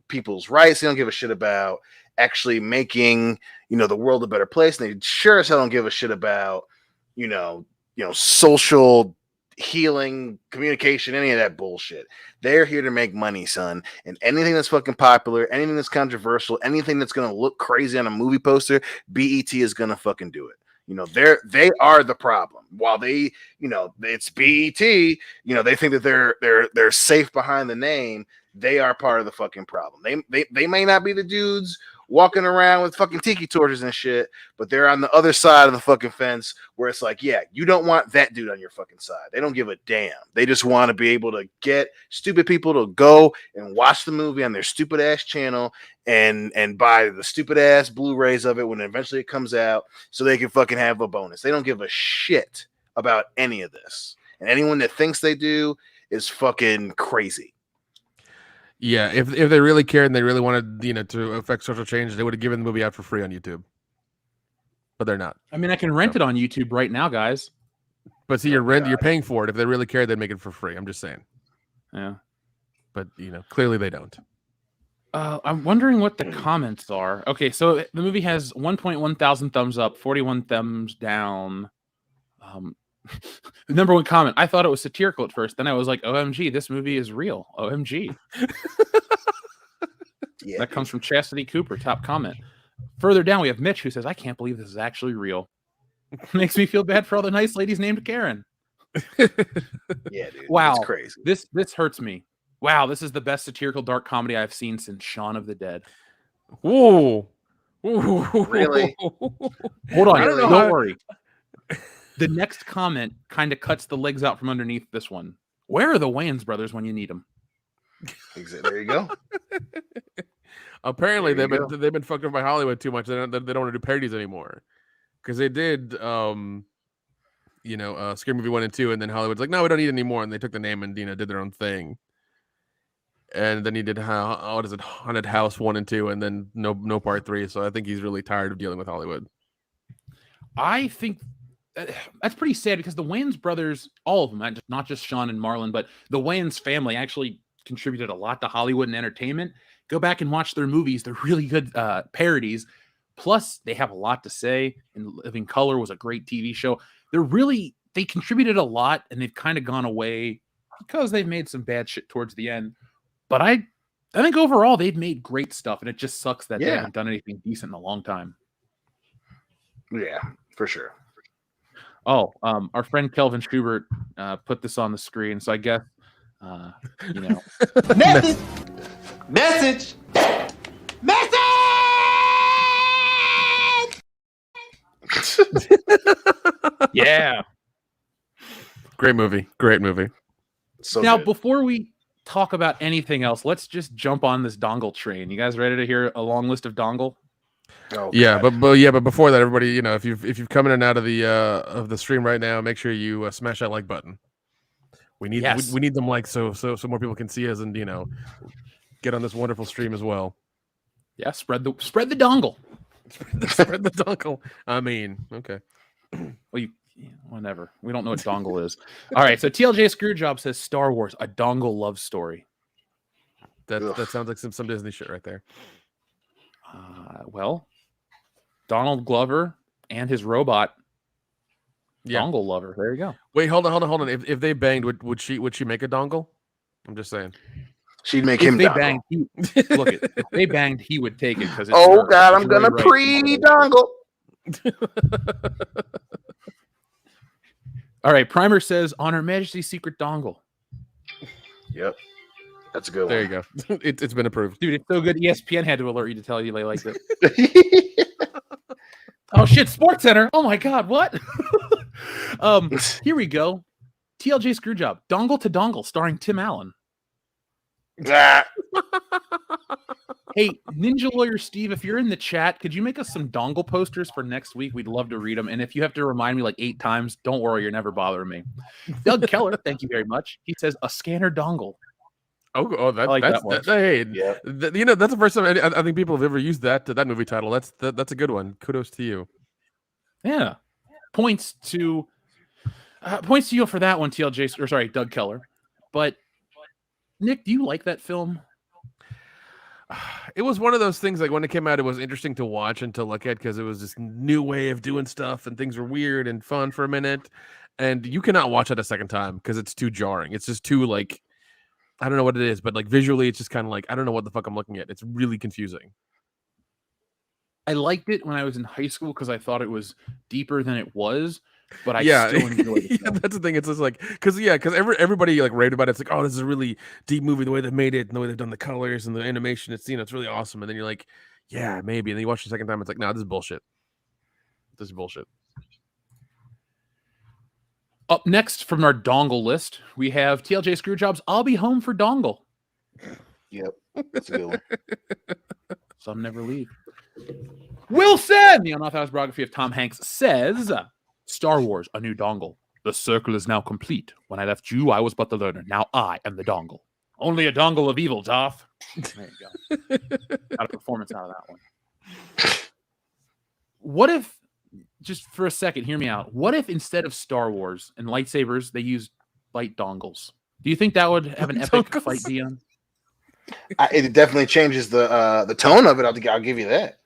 people's rights. They don't give a shit about actually making the world a better place. And they sure as hell don't give a shit about social healing, communication, any of that bullshit. They're here to make money, son. And anything that's fucking popular, anything that's controversial, anything that's gonna look crazy on a movie poster, BET is gonna fucking do it. They are the problem. While they, it's BET, they think that they're safe behind the name. They are part of the fucking problem. They may not be the dudes walking around with fucking tiki torches and shit, but they're on the other side of the fucking fence where it's like, yeah, you don't want that dude on your fucking side. They don't give a damn. They just want to be able to get stupid people to go and watch the movie on their stupid ass channel and buy the stupid ass Blu-rays of it when eventually it comes out so they can fucking have a bonus. They don't give a shit about any of this. And anyone that thinks they do is fucking crazy. Yeah, if they really cared and they really wanted, to affect social change, they would have given the movie out for free on YouTube. But they're not. I mean, I can rent it on YouTube right now, guys. But see, you're paying for it. If they really cared, they'd make it for free. I'm just saying. Yeah. But clearly they don't. I'm wondering what the comments are. Okay, so the movie has 1.1 thousand thumbs up, 41 thumbs down. The number one comment, I thought it was satirical at first. Then I was like, OMG, this movie is real. OMG. Yeah, that comes from Chastity Cooper, top comment. Further down, we have Mitch, who says, I can't believe this is actually real. Makes me feel bad for all the nice ladies named Karen. Yeah, dude. Wow. It's crazy. This hurts me. Wow, this is the best satirical dark comedy I've seen since Shaun of the Dead. Ooh. Really? Hold on. I don't know Don't how- worry. The next comment kind of cuts the legs out from underneath this one. Where are the Wayans brothers when you need them? There you go. Apparently, There you they've been fucked up by Hollywood too much. They don't want to do parodies anymore because they did, Scary Movie 1 and 2, and then Hollywood's like, no, we don't need it anymore, and they took the name and did their own thing. And then he did Haunted House 1 and 2, and then no part 3. So I think he's really tired of dealing with Hollywood. I think that's pretty sad because the Wayans brothers, all of them, not just Sean and Marlon, but the Wayans family actually contributed a lot to Hollywood and entertainment. Go back and watch their movies. They're really good parodies. Plus, they have a lot to say. And Living Color was a great TV show. They contributed a lot, and they've kind of gone away because they've made some bad shit towards the end. But I think overall they've made great stuff, and it just sucks that they haven't done anything decent in a long time. Yeah, for sure. Oh, our friend Kelvin Schubert put this on the screen, so I guess Message. yeah. Great movie. So Now, good. before we talk about anything else, let's just jump on this dongle train. You guys ready to hear a long list of dongle? Oh, Yeah, God. but before that, everybody, if you've come in and out of the stream right now, make sure you smash that like button. We need we need them likes so more people can see us and get on this wonderful stream as well. Yeah, spread the dongle. Spread the dongle. I mean, okay. Well, whatever. We don't know what dongle is. All right, so TLJ Screwjob says Star Wars, a dongle love story. That sounds like some Disney shit right there. Well, Donald Glover and his robot dongle lover. There you go. Wait, hold on. If they banged, would she make a dongle? I'm just saying. She'd make If him they dongle. banged, if they banged, he would take it because. Oh God, I'm gonna pre-dongle. All right, Primer says on Her Majesty's Secret dongle. Yep, that's a good one. There you go. It's been approved, dude. It's so good. ESPN had to alert you to tell you they liked it. Oh shit, Sports Center. Oh my God, what? Here we go. TLJ Screwjob, dongle to dongle, starring Tim Allen. Hey, Ninja Lawyer Steve, if you're in the chat, could you make us some dongle posters for next week? We'd love to read them. And if you have to remind me like 8 times, don't worry, you're never bothering me. Doug Keller, thank you very much. He says a scanner dongle. That's the first time I think people have ever used that movie title. That's a good one. Kudos to you. Yeah, points to you for that one, TLJ. Or sorry, Doug Keller. But Nick, do you like that film? It was one of those things, like when it came out, it was interesting to watch and to look at because it was this new way of doing stuff and things were weird and fun for a minute. And you cannot watch it a second time because it's too jarring. It's just too like, I don't know what it is, but like visually, it's just kind of like, I don't know what the fuck I'm looking at. It's really confusing. I liked it when I was in high school because I thought it was deeper than it was. But I still enjoyed it. Yeah, that's the thing. It's just like because everybody like raved about it. It's like, oh, this is a really deep movie. The way they made it and the way they've done the colors and the animation. It's it's really awesome. And then you're like, yeah, maybe. And then you watch the second time. It's like, no, this is bullshit. This is bullshit. Up next from our dongle list, we have TLJ Screwjob's I'll Be Home for Dongle. Yep, that's a good one. Some never leave. Wilson, the unauthorized biography of Tom Hanks, says Star Wars, a new dongle. The circle is now complete. When I left you, I was but the learner. Now I am the dongle. Only a dongle of evil, Darth. There you go. Got a performance out of that one. What if, just for a second, hear me out. What if instead of Star Wars and lightsabers, they used light dongles? Do you think that would have an epic fight, Dion? It definitely changes the tone of it. I'll give you that.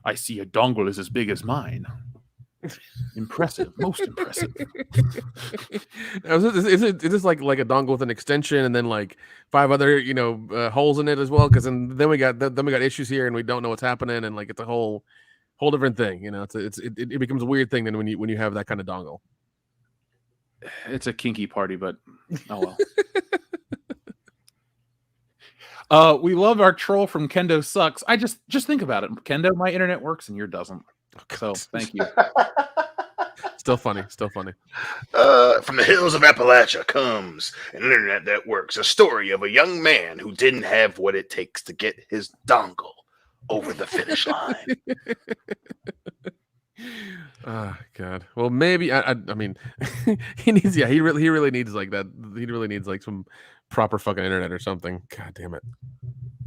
I see a dongle is as big as mine. Impressive, most impressive. Is this like a dongle with an extension and then like 5 other holes in it as well? Because then we got issues here and we don't know what's happening and like it's a whole different thing. It becomes a weird thing then when you have that kind of dongle. It's a kinky party, but oh well. We love our troll from Kendo Sucks. I just think about it. Kendo, my internet works and your doesn't. So thank you. Still funny. From the hills of Appalachia comes an internet that works. A story of a young man who didn't have what it takes to get his dongle over the finish line. Oh God. Well, maybe I mean, he needs. Yeah, he really needs like that. He really needs like some proper fucking internet or something. God damn it.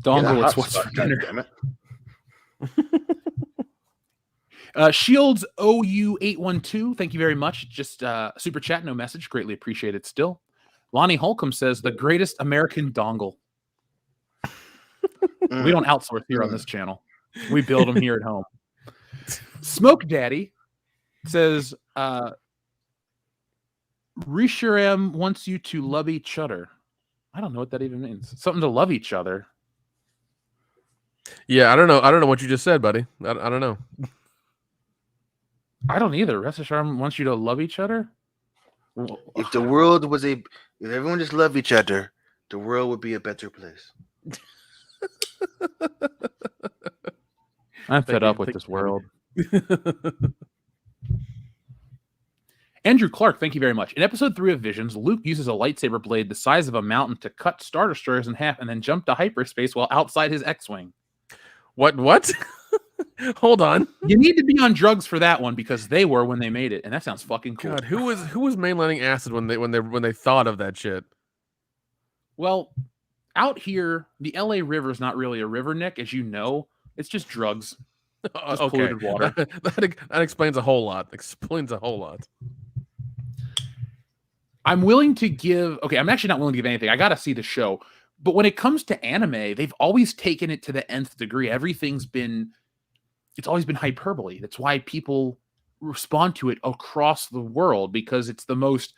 Dongle, it's what's for dinner. Damn it. Shields OU812, thank you very much. Just super chat, no message. Greatly appreciated still. Lonnie Holcomb says the greatest American dongle. We don't outsource here on this channel. We build them here at home. Smoke Daddy says Rishiram wants you to love each other. I don't know what that even means. Something to love each other. Yeah, I don't know what you just said, buddy. I don't know. I don't either. Rest Hashanah wants you to love each other. If the world was if everyone just loved each other, the world would be a better place. I'm fed up with this world. Andrew Clark, thank you very much. In episode 3 of Visions, Luke uses a lightsaber blade the size of a mountain to cut Star Destroyers in half and then jump to hyperspace while outside his X-Wing. What? Hold on. You need to be on drugs for that one because they were when they made it, and that sounds fucking cool. God, who was mainlining acid when they thought of that shit? Well, out here, the LA River is not really a river, Nick, as you know. It's just drugs. Just polluted water. That explains a whole lot. I'm willing to give... Okay, I'm actually not willing to give anything. I got to see the show. But when it comes to anime, they've always taken it to the nth degree. It's always been hyperbole. That's why people respond to it across the world, because it's the most...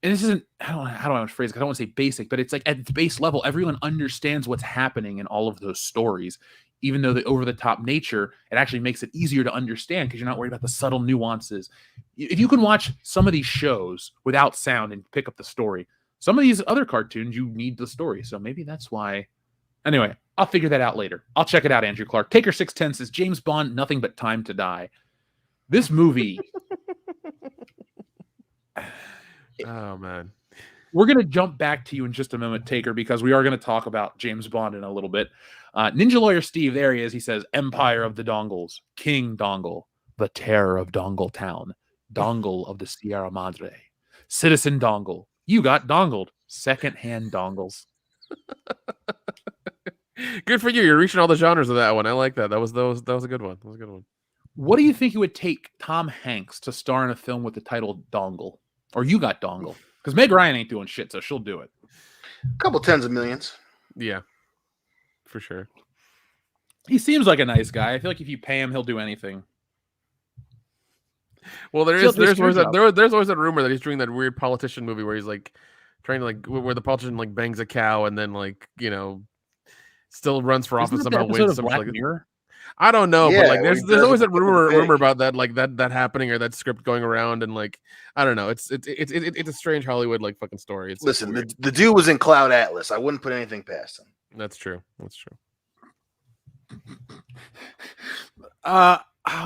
And this isn't... How do I want to phrase it? I don't want to say basic, but it's like at its base level, everyone understands what's happening in all of those stories. Even though the over-the-top nature, it actually makes it easier to understand because you're not worried about the subtle nuances. If you can watch some of these shows without sound and pick up the story, some of these other cartoons, you need the story. So maybe that's why. Anyway, I'll figure that out later. I'll check it out, Andrew Clark. Taker610 says, James Bond, nothing but time to die. This movie... Oh, man. We're going to jump back to you in just a moment, Taker, because we are going to talk about James Bond in a little bit. Ninja Lawyer Steve, there he is. He says, Empire of the Dongles, King Dongle, the terror of Dongle Town, Dongle of the Sierra Madre, Citizen Dongle, you got dongled, second-hand dongles. Good for you. You're reaching all the genres of that one. I like that. That was a good one. What do you think it would take Tom Hanks to star in a film with the title Dongle? Or You Got Dongle? Because Meg Ryan ain't doing shit, so she'll do it. A couple tens of millions. Yeah, for sure. He seems like a nice guy. I feel like if you pay him, he'll do anything. Well, there's always that rumor that he's doing that weird politician movie where he's like trying to where the politician like bangs a cow and then still runs for office somehow wins something like that. I don't know, but like there's always that rumor about that that happening or that script going around and I don't know. It's a strange Hollywood fucking story. Listen, the dude was in Cloud Atlas. I wouldn't put anything past him. That's true.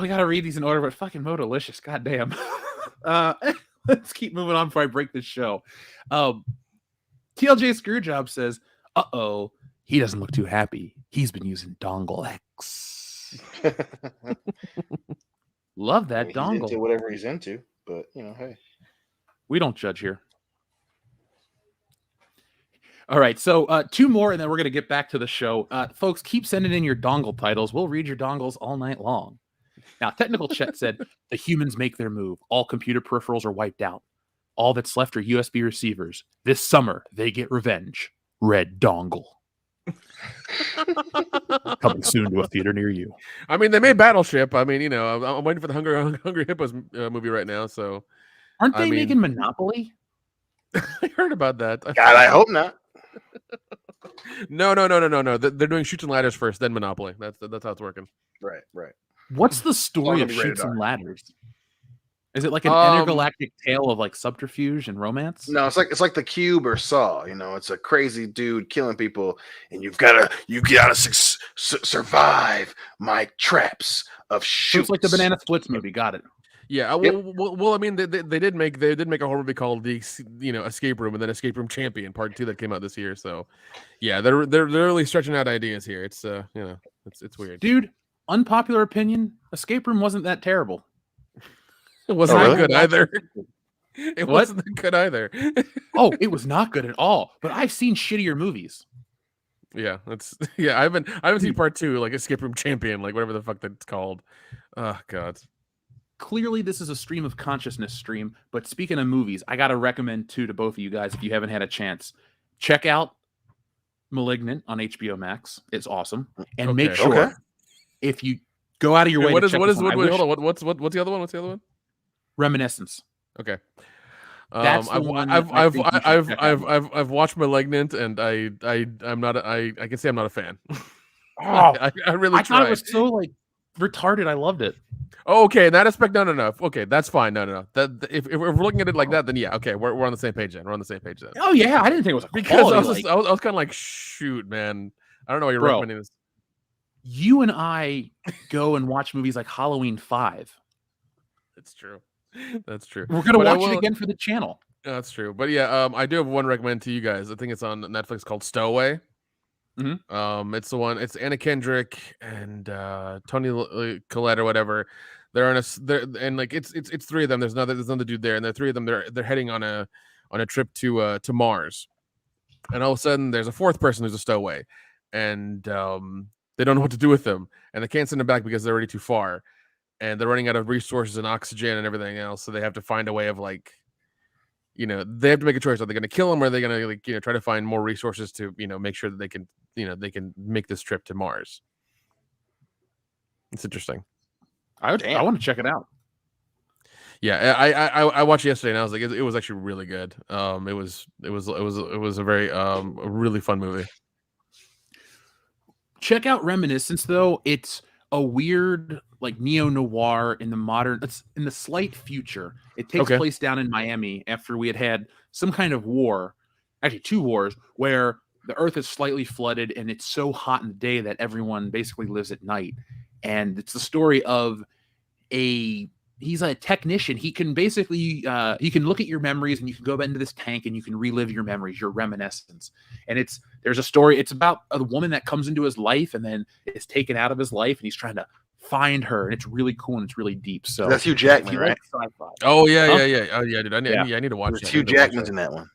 We gotta read these in order, but fucking Modelicious, goddamn. Let's keep moving on before I break this show. TLJ Screwjob says, he doesn't look too happy. He's been using Dongle X. Love that dongle. He's into whatever he's into, but hey, we don't judge here. All right, so 2 more, and then we're gonna get back to the show. Folks, keep sending in your dongle titles. We'll read your dongles all night long. Now, Technical Chet said the humans make their move. All computer peripherals are wiped out. All that's left are USB receivers. This summer, they get revenge. Red Dongle. Coming soon to a theater near you. I mean, they made Battleship. I mean, I'm waiting for the Hungry Hippos movie right now. So, aren't they making Monopoly? I heard about that. God, I hope not. No. They're doing Chutes and Ladders first, then Monopoly. That's how it's working. Right. What's the story of Chutes and Ladders? Is it like an intergalactic tale of like subterfuge and romance? No, it's like the Cube or Saw. You know, it's a crazy dude killing people, and you gotta survive my traps of shoots. So it's like the Banana Splits movie. Got it. Yeah, well, I mean, they did make a horror movie called the Escape Room, and then Escape Room Champion Part 2 that came out this year. So, yeah, they're really stretching out ideas here. It's it's weird, dude. Unpopular opinion: Escape Room wasn't that terrible. It wasn't that good either. It wasn't that good either. Oh, it was not good at all. But I've seen shittier movies. Yeah, I haven't seen Part 2, like Escape Room Champion, like whatever the fuck that's called. Oh God. Clearly, this is a stream of consciousness stream. But speaking of movies, I gotta recommend to both of you guys if you haven't had a chance, check out *Malignant* on HBO Max. It's awesome, and make sure if you go out of your way. Hold on. What's the other one? What's the other one? *Reminiscence*. Okay. That's I've watched *Malignant*, and I'm not I can say I'm not a fan. I really I thought it was so like retarded. I loved it. Oh, okay, in that aspect, no. Okay, that's fine. No. That if we're looking at it like that, then yeah, okay, we're on the same page then. We're on the same page then. Oh yeah, I didn't think it was a because I was kind of like, shoot, man, I don't know why you're recommending this. You and I go and watch movies like Halloween 5. That's true. That's true. We're gonna watch it again for the channel. That's true. But yeah, I do have one recommend to you guys. I think it's on Netflix called Stowaway. Mm-hmm. It's the one. It's Anna Kendrick and Tony Collette or whatever. They're on and like it's three of them. There's another dude there, and the three of them they're heading on a trip to Mars, and all of a sudden there's a fourth person who's a stowaway, and they don't know what to do with them, and they can't send them back because they're already too far, and they're running out of resources and oxygen and everything else. So they have to find a way of like, they have to make a choice. Are they going to kill them, or are they going to try to find more resources to make sure that they can make this trip to Mars? It's interesting. I want to check it out. Yeah, I watched it yesterday, and I was like, it was actually really good. It was a very a really fun movie. Check out Reminiscence, though. It's a weird like neo-noir in the slight future. It takes place down in Miami after we had some kind of war, actually 2 wars, where the earth is slightly flooded and it's so hot in the day that everyone basically lives at night. And it's the story of he's a technician. He can basically he can look at your memories, and you can go into this tank and you can relive your memories, your reminiscence. And there's a story. It's about a woman that comes into his life and then is taken out of his life, and he's trying to find her. And it's really cool and it's really deep. So that's Hugh Jackman, right? Sci-fi. Oh yeah. Oh yeah, dude. I need to watch. Hugh Jackman's in that one.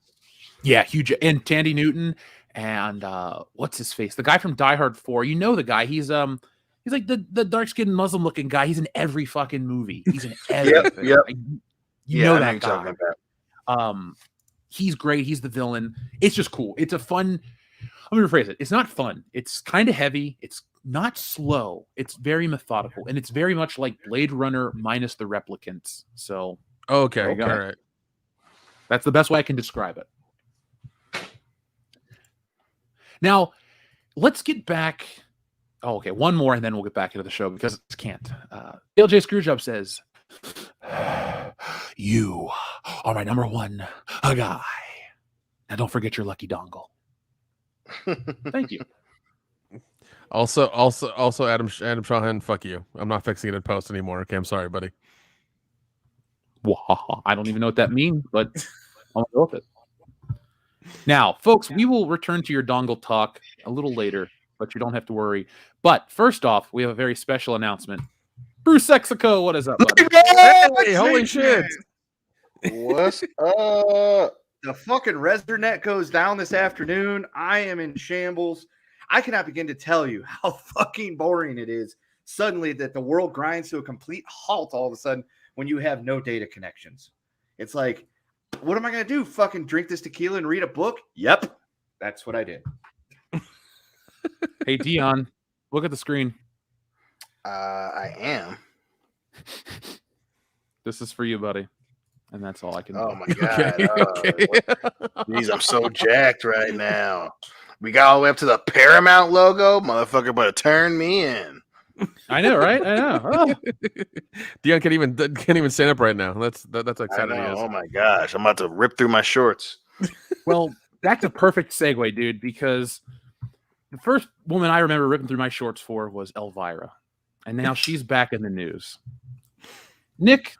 Yeah, and Tandy Newton and what's his face? The guy from Die Hard 4. You know the guy. He's like the dark-skinned Muslim-looking guy. He's in every fucking movie. He's in everything. Yep. You know that guy. He's great. He's the villain. It's just cool. It's a fun. Let me rephrase it. It's not fun. It's kind of heavy. It's not slow. It's very methodical, and it's very much like Blade Runner minus the replicants. So okay, all right. That's the best way I can describe it. Now, let's get back. Oh, okay. One more, and then we'll get back into the show because it can't. LJ Screwjob says, "You are my number one guy. Now, don't forget your lucky dongle." Thank you. Also, Adam Shawhan, fuck you. I'm not fixing it in post anymore. Okay, I'm sorry, buddy. I don't even know what that means, but I'll go with it. Now, folks, we will return to your dongle talk a little later, but you don't have to worry. But first off, we have a very special announcement. Bruce Sexico, what is up, buddy? Hey, holy shit. What's up? The fucking Resernet goes down this afternoon. I am in shambles. I cannot begin to tell you how fucking boring it is suddenly that the world grinds to a complete halt all of a sudden when you have no data connections. It's like, what am I going to do? Fucking drink this tequila and read a book? Yep. That's what I did. Hey, Dion, look at the screen. I am. This is for you, buddy. And that's all I can do. Oh, my God. Okay. Jeez, I'm so jacked right now. We got all the way up to the Paramount logo. Motherfucker better turn me in. I know, right? I know. Oh. Dion can't even stand up right now. That's how I excited he know. is. Oh my gosh, I'm about to rip through my shorts. Well, that's a perfect segue, dude, because the first woman I remember ripping through my shorts for was Elvira. And now she's back in the news. Nick,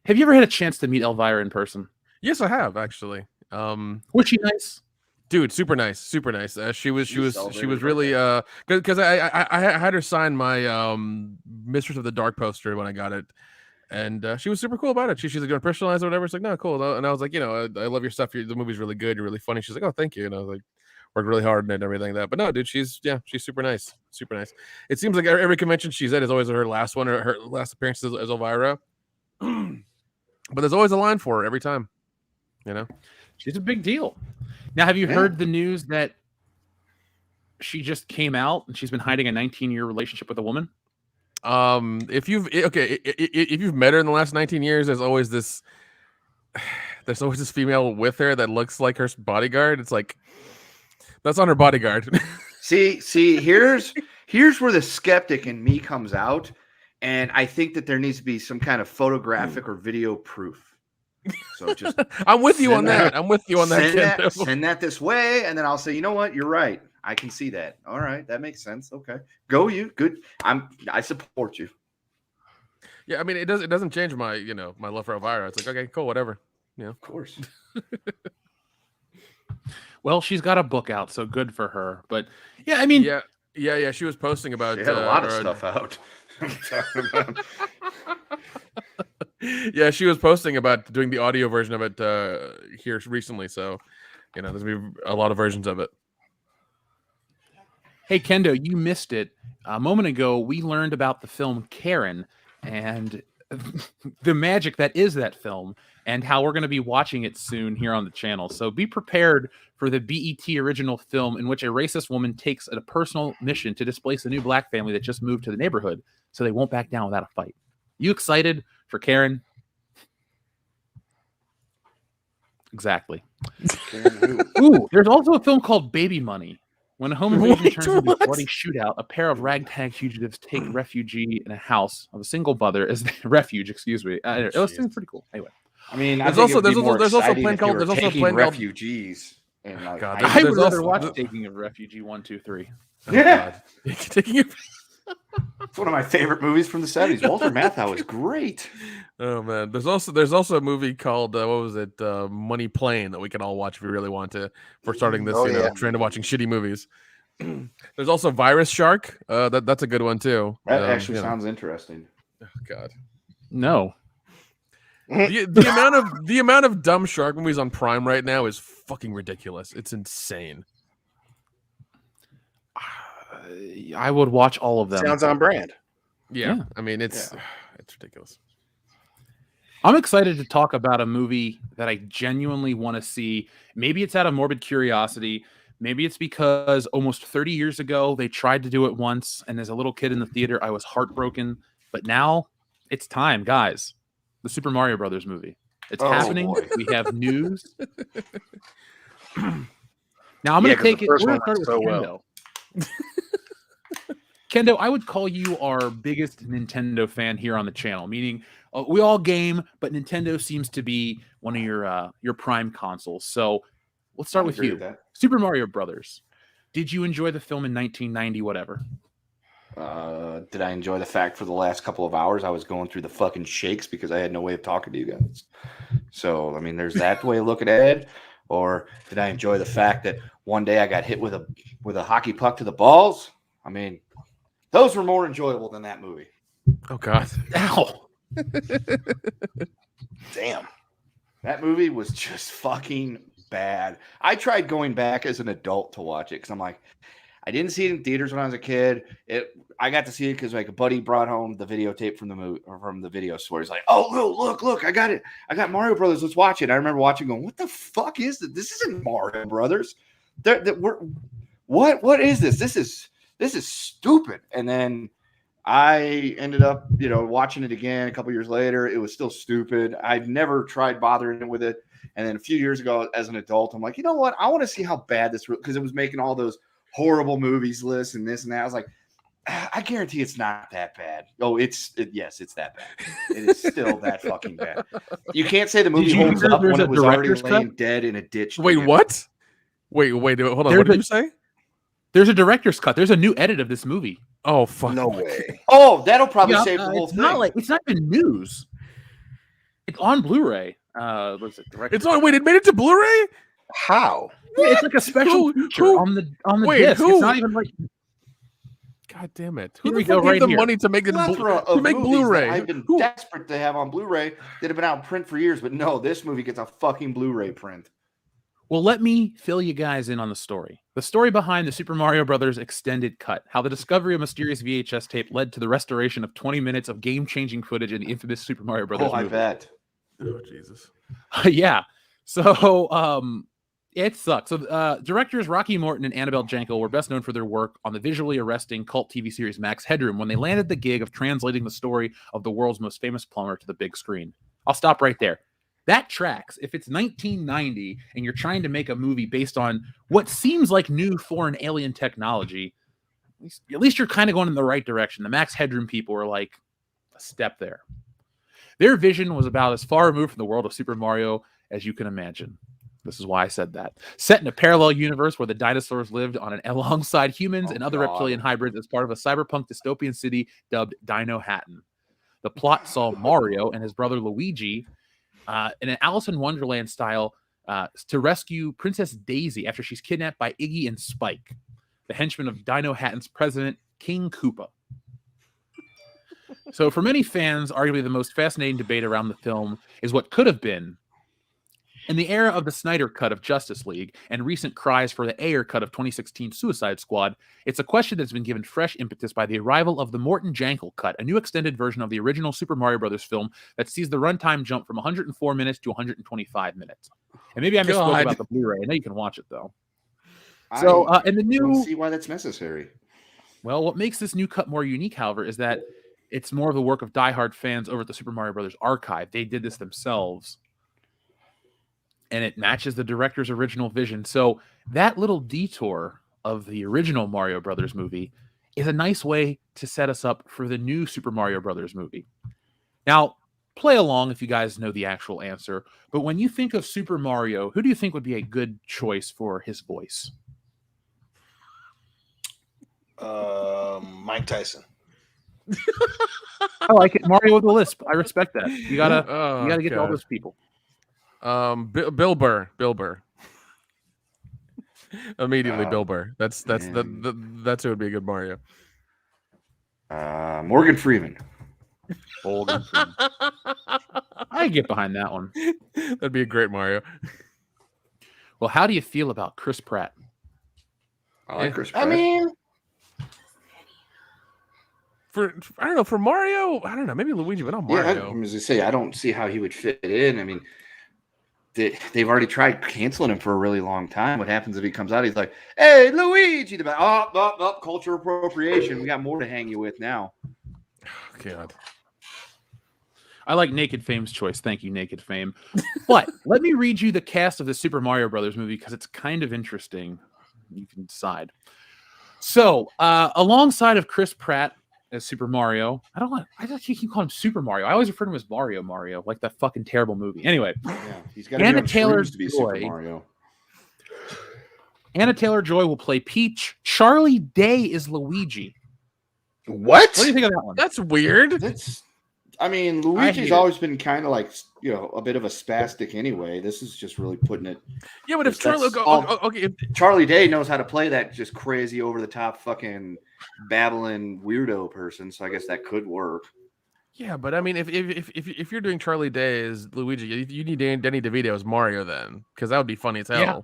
have you ever had a chance to meet Elvira in person? Yes, I have actually. Was she nice? Dude, super nice. She was celebrated really because I had her sign my Mistress of the Dark poster when I got it, and she was super cool about it. She's like, "Do you want to personalize or whatever?" It's like, "No, cool." And I was like, I love your stuff. The movie's really good. You're really funny. She's like, "Oh, thank you." And I was like, worked really hard and everything like that. But no, dude, she's super nice. It seems like every convention she's at is always her last one or her last appearance as Elvira. But there's always a line for her every time. She's a big deal. Now, have you heard the news that she just came out and she's been hiding a 19-year relationship with a woman? If you've met her in the last 19 years, there's always this female with her that looks like her bodyguard. It's like, that's on her bodyguard. See, here's where the skeptic in me comes out, and I think that there needs to be some kind of photographic or video proof. So just I'm with you on that. I'm with you on that. Send that this way, and then I'll say, you know what, you're right. I can see that. All right, that makes sense. Okay, go you. Good. I support you. Yeah, I mean, it doesn't change my my love for Elvira. It's like, okay, cool, whatever. Of course. Well, she's got a book out, so good for her. But yeah, I mean, yeah. She was posting about she had a lot of stuff out. I'm talking about. Yeah, she was posting about doing the audio version of it here recently. So, there's gonna be a lot of versions of it. Hey, Kendo, you missed it. A moment ago, we learned about the film Karen and the magic that is that film and how we're going to be watching it soon here on the channel. So be prepared for the BET original film in which a racist woman takes a personal mission to displace a new black family that just moved to the neighborhood so they won't back down without a fight. You excited for Karen? Exactly. Ooh, there's also a film called Baby Money. When a home invasion turns into a bloody shootout, a pair of ragtag fugitives take refuge in a house of a single mother as refuge. Excuse me. It was pretty cool. Anyway, I mean, there's also a plan called refugees. And like, God, I would rather watch Taking a Refugee 1, 2, 3. Yeah, Taking it. It's one of my favorite movies from the 70s. Walter Matthau is great. Oh man, there's also a movie called what was it, Money Plane, that we can all watch if we really want to. For starting this trend of watching shitty movies. There's also Virus Shark. That's a good one too. That actually sounds interesting. Oh God, no. The amount of dumb shark movies on Prime right now is fucking ridiculous. It's insane. I would watch all of them. Sounds on brand. Yeah. I mean, it's ridiculous. I'm excited to talk about a movie that I genuinely want to see. Maybe it's out of morbid curiosity. Maybe it's because almost 30 years ago, they tried to do it once. And as a little kid in the theater, I was heartbroken. But now it's time, guys. The Super Mario Brothers movie. It's happening. Boy. We have news. Now I'm going to take it. We're going to start with Kendo. Kendo, I would call you our biggest Nintendo fan here on the channel, meaning we all game, but Nintendo seems to be one of your prime consoles. So let's start with you. Super Mario Brothers. Did you enjoy the film in 1990, whatever? Did I enjoy the fact for the last couple of hours I was going through the fucking shakes because I had no way of talking to you guys? So, I mean, there's that way of looking at it. Or did I enjoy the fact that one day I got hit with a hockey puck to the balls? I mean, those were more enjoyable than that movie. Oh God! Ow! Damn. That movie was just fucking bad. I tried going back as an adult to watch it because I'm like, I didn't see it in theaters when I was a kid. I got to see it because like a buddy brought home the videotape from the movie or from the video store. He's like, "Oh, look! I got it! I got Mario Brothers. Let's watch it." I remember watching, going, "What the fuck is this? This isn't Mario Brothers. What is this? This is stupid." And then I ended up, watching it again a couple years later. It was still stupid. I've never tried bothering with it. And then a few years ago, as an adult, I'm like, you know what? I want to see how bad this, because it was making all those horrible movies lists and this and that. I was like, I guarantee it's not that bad. Oh, yes, it's that bad. It is still that fucking bad. You can't say the movie holds up when it was already laying dead in a ditch. Wait, what? Wait, hold on. What did you say? There's a director's cut. There's a new edit of this movie. Oh, fuck. No way. Oh, that'll probably save the whole thing. It's not even news. It's on Blu-ray. What's it? It's on. Wait, it made it to Blu-ray? How? Yeah, it's like a special feature on the disc. It's not even like. God damn it! Here Who we the go, fuck gave right the here. money to make Blu-ray? I've been desperate to have on Blu-ray that have been out in print for years, but no, this movie gets a fucking Blu-ray print. Well, let me fill you guys in on the story. The story behind the Super Mario Brothers extended cut. How the discovery of mysterious VHS tape led to the restoration of 20 minutes of game-changing footage in the infamous Super Mario Brothers movie. I bet. Oh, Jesus. Yeah. So, it sucks. So, directors Rocky Morton and Annabelle Jankel were best known for their work on the visually arresting cult TV series Max Headroom when they landed the gig of translating the story of the world's most famous plumber to the big screen. I'll stop right there. That tracks. If it's 1990 and you're trying to make a movie based on what seems like new foreign alien technology, at least you're kind of going in the right direction. The Max Headroom people were like a step there. Their vision was about as far removed from the world of Super Mario as you can imagine. This is why I said that. Set in a parallel universe where the dinosaurs lived alongside humans and other reptilian hybrids as part of a cyberpunk dystopian city dubbed Dino Hatton. The plot saw Mario and his brother Luigi in an Alice in Wonderland style to rescue Princess Daisy after she's kidnapped by Iggy and Spike, the henchmen of Dino Hatton's president, King Koopa. So for many fans, arguably the most fascinating debate around the film is what could have been. In the era of the Snyder cut of Justice League and recent cries for the Ayer cut of 2016 Suicide Squad, it's a question that's been given fresh impetus by the arrival of the Morton-Jankel cut, a new extended version of the original Super Mario Brothers film that sees the runtime jump from 104 minutes to 125 minutes. And maybe I misspoke about the Blu-ray. I know you can watch it, though. So, and the new... I don't see why that's necessary. Well, what makes this new cut more unique, however, is that it's more of the work of diehard fans over at the Super Mario Brothers archive. They did this themselves. And it matches the director's original vision. So that little detour of the original Mario Brothers movie is a nice way to set us up for the new Super Mario Brothers movie. Now, play along if you guys know the actual answer. But when you think of Super Mario, who do you think would be a good choice for his voice? Mike Tyson. I like it. Mario with a lisp. I respect that. You gotta get to all those people. Bill Burr. Immediately, Bill Burr. That's who would be a good Mario. Morgan Freeman. I get behind that one. That'd be a great Mario. Well, how do you feel about Chris Pratt? I like Chris Pratt. I mean, I don't know, for Mario, I don't know, maybe Luigi, but not Mario. Yeah, as I say, I don't see how he would fit in. I mean, they've already tried canceling him for a really long time. What happens if he comes out? He's like, "Hey, Luigi!" They're like, cultural appropriation. We got more to hang you with now. Oh, God. I like Naked Fame's choice. Thank you, Naked Fame. But let me read you the cast of the Super Mario Brothers movie because it's kind of interesting. You can decide. So, alongside of Chris Pratt as Super Mario, I just keep calling him Super Mario. I always refer to him as Mario, like that fucking terrible movie. Anyway, he's got Anna Taylor-Joy to be Super Mario. Anna Taylor-Joy will play Peach. Charlie Day is Luigi. What do you think of that one? That's weird. Luigi's always been kind of like, a bit of a spastic anyway. This is just really putting it. Yeah, but if Charlie, if Charlie Day knows how to play that just crazy over the top fucking babbling weirdo person, so I guess that could work. Yeah, but I mean, if you're doing Charlie Day as Luigi, you need Danny DeVito as Mario then, because that would be funny as hell. Yeah.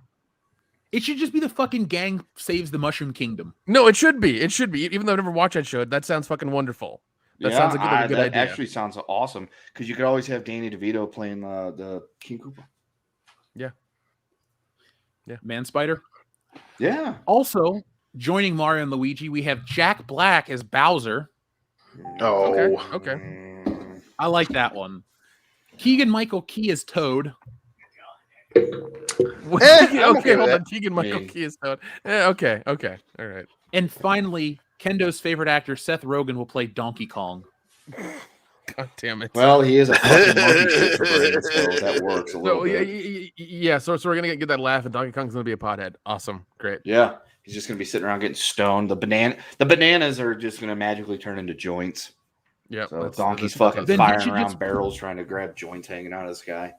It should just be the fucking gang saves the Mushroom Kingdom. No, it should be. It should be. Even though I've never watched that show, that sounds fucking wonderful. That sounds like a good idea. Actually sounds awesome because you could always have Danny DeVito playing the King Koopa. Yeah. Man Spider. Yeah. Also joining Mario and Luigi, we have Jack Black as Bowser. Oh, okay. I like that one. Keegan-Michael Key as Toad. Okay, hold on. Keegan-Michael Key is Toad. Okay, all right. And finally, Kendo's favorite actor, Seth Rogen, will play Donkey Kong. God damn it. Well, he is a fucking monkey shit for brain, so that works a little So bit. yeah, so we're gonna get that laugh, and Donkey Kong's gonna be a pothead. Awesome, great. Yeah, he's just gonna be sitting around getting stoned. The bananas are just gonna magically turn into joints. Yeah, So Donkey's fucking Then firing did you around just- barrels trying to grab joints hanging out of the sky.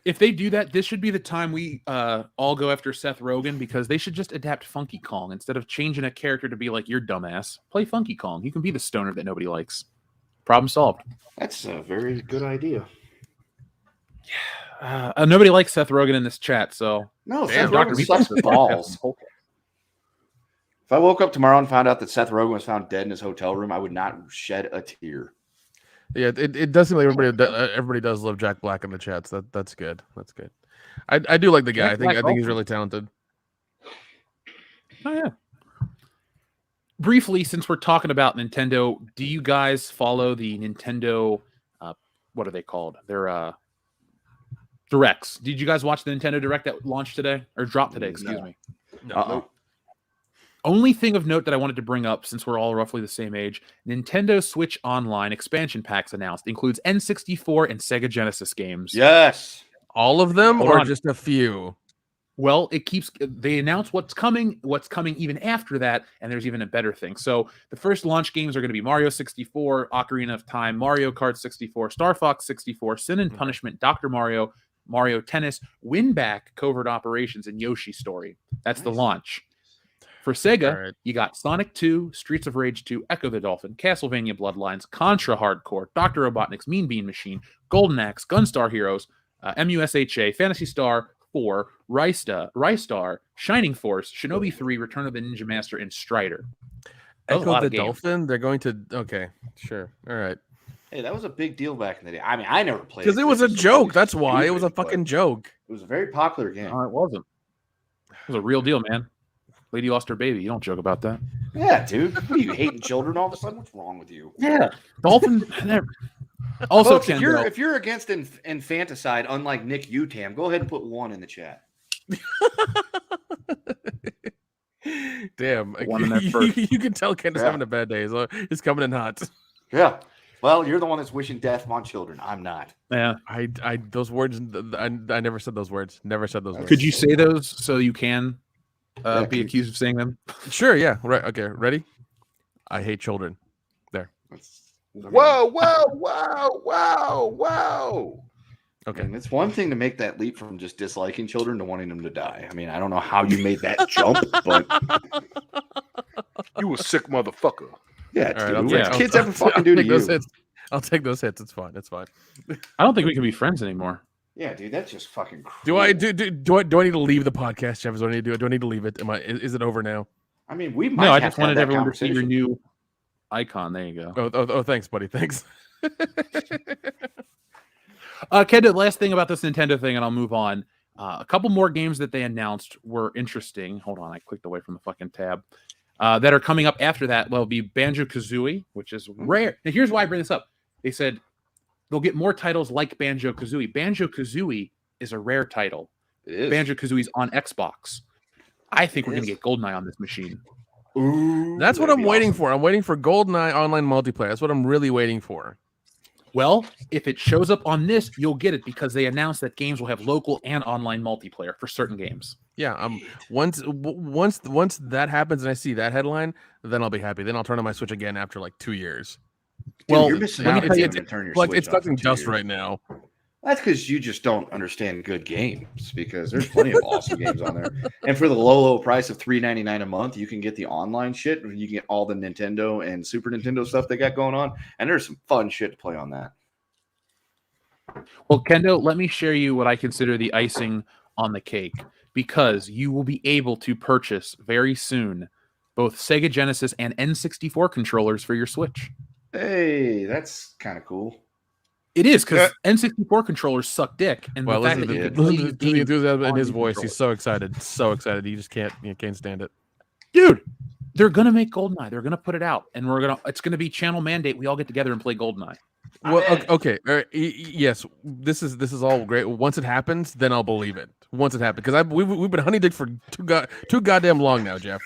If they do that, this should be the time we all go after Seth Rogen, because they should just adapt Funky Kong instead of changing a character to be like your dumbass. Play Funky Kong. You can be the stoner that nobody likes. Problem solved. That's a very good idea. Nobody likes Seth Rogen in this chat, so No, Damn, Seth Dr. Rogen Meat sucks Buster balls. If I woke up tomorrow and found out that Seth Rogen was found dead in his hotel room, I would not shed a tear. Yeah, it does seem like everybody does love Jack Black in the chats. That's good. That's good. I do like the guy. Jack Black I think he's also. really talented. Oh yeah. Briefly, since we're talking about Nintendo, do you guys follow the Nintendo? What are they called? They're directs. Did you guys watch the Nintendo Direct that launched today or dropped today? Excuse me. Only thing of note that I wanted to bring up, since we're all roughly the same age, Nintendo Switch Online expansion packs announced includes N64 and Sega Genesis games. Yes. All of them, Hold or on. just a few? Well, they announce what's coming even after that, and there's even a better thing. So the first launch games are going to be Mario 64, Ocarina of Time, Mario Kart 64, Star Fox 64, Sin and Punishment, Dr. Mario, Mario Tennis, Winback, Covert Operations, and Yoshi Story. That's the launch. For Sega, Right. you got Sonic 2, Streets of Rage 2, Echo the Dolphin, Castlevania Bloodlines, Contra Hardcore, Dr. Robotnik's Mean Bean Machine, Golden Axe, Gunstar Heroes, MUSHA, Phantasy Star 4, Rystar, Shining Force, Shinobi 3, Return of the Ninja Master, and Strider. That was a Echo lot the of games. Dolphin. They're going to. Okay, sure. All right. Hey, that was a big deal back in the day. I mean, I never played Because it was a joke. That's why it was a fucking joke. It was a very popular game. No, it wasn't. It was a real deal, man. Lady lost her baby. You don't joke about that. Yeah, dude. What are you hating children all of a sudden? What's wrong with you? Yeah. Dolphin. Also, Folks, Kendo, if you're against infanticide, unlike Nick Utam, go ahead and put 1 in the chat. Damn. One in there first. You can tell Ken is Yeah. having a bad day. So he's coming in hot. Yeah. Well, you're the one that's wishing death on children. I'm not. yeah. I those words. I never said those words. Never said those words. Could you say those so you can Yeah, be accused of saying them? Sure. Yeah. Right. Okay. Ready? I hate children. There. Whoa, whoa, whoa, whoa, whoa. Okay. And it's one thing to make that leap from just disliking children to wanting them to die. I mean, I don't know how you made that jump, but You a sick motherfucker. yeah, All right, dude. yeah. Kids ever fucking do to take those you? hits. I'll take those hits. It's fine. It's fine. I don't think we can be friends anymore. Yeah, dude, that's just fucking Do cruel. I do I need to leave the podcast, Jeff? Is what I need to do? Do I need to leave it? Is it over now? I mean, we might No, I have just to have wanted that everyone to see your conversation. new icon. There you go. Oh, thanks, buddy. Thanks. Kendo, last thing about this Nintendo thing, and I'll move on. A couple more games that they announced were interesting. Hold on, I clicked away from the fucking tab. That are coming up after that will be Banjo-Kazooie, which is rare. Now, here's why I bring this up. They said they'll get more titles like Banjo-Kazooie. Banjo-Kazooie is a rare title. It is. Banjo-Kazooie's on Xbox. I think we're It going to is. get GoldenEye on this machine. Ooh, That's what that'd I'm be waiting awesome. for. I'm waiting for GoldenEye online multiplayer. That's what I'm really waiting for. Well, if it shows up on this, you'll get it because they announced that games will have local and online multiplayer for certain games. Yeah. Once that happens and I see that headline, then I'll be happy. Then I'll turn on my Switch again after like 2 years. Dude, Well, you're missing let me out. tell you, if you haven't turned your Like Switch it's off collecting in 2 dust years. right now. That's because you just don't understand good games, because there's plenty of awesome games on there. And for the low price of $3.99 a month, you can get the online shit. You can get all the Nintendo and Super Nintendo stuff they got going on. And there's some fun shit to play on that. Well, Kendo, let me share you what I consider the icing on the cake, because you will be able to purchase very soon both Sega Genesis and N64 controllers for your Switch. Hey, that's kind of cool. It is, because N64 controllers suck dick, and Well, the fact listen that you to can play the these games enthusiasm in on his these voice. controllers. He's so excited. So excited. You just can't stand it. Dude, they're gonna make GoldenEye. They're gonna put it out, and it's gonna be channel mandate. We all get together and play GoldenEye. Well, okay. All right. Yes, this is all great. Once it happens, then I'll believe it. Once it happens, because we've been honeydicked for too goddamn long now, Jeff.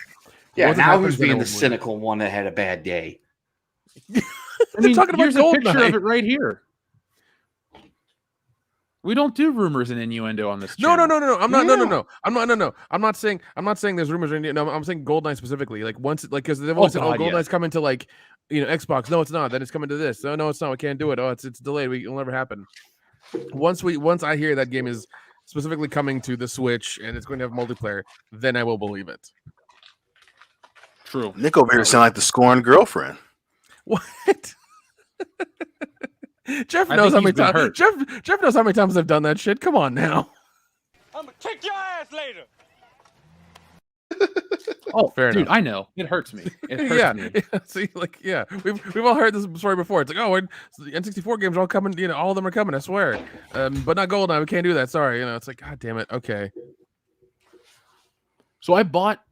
Yeah, Once it now happens, who's then I being will the believe it. cynical one that had a bad day? I mean, talking about here's a picture Goldeneye. of it right here. We don't do rumors and innuendo on this No. channel. I'm not. Yeah. No. I'm not saying there's rumors or anything. No, I'm saying Goldeneye specifically. Like once, like because they've always said, God, Goldeneye's yeah. coming to like, Xbox. No, it's not. Then it's coming to this. No, it's not. We can't do it. Oh, it's delayed. It'll never happen. Once I hear that game is specifically coming to the Switch and it's going to have multiplayer, then I will believe it. True. Nick over here sound like the scorned girlfriend. What? Jeff I knows think how he's many been times. hurt. Jeff knows how many times I've done that shit. Come on now. I'm gonna kick your ass later. Oh, Fair dude, enough. I know. It hurts me. It hurts me. Yeah. See, like, yeah, we've all heard this story before. It's like, oh, the N64 games are all coming. All of them are coming. I swear, but not GoldenEye. We can't do that. Sorry. It's like, God damn it. Okay. So I bought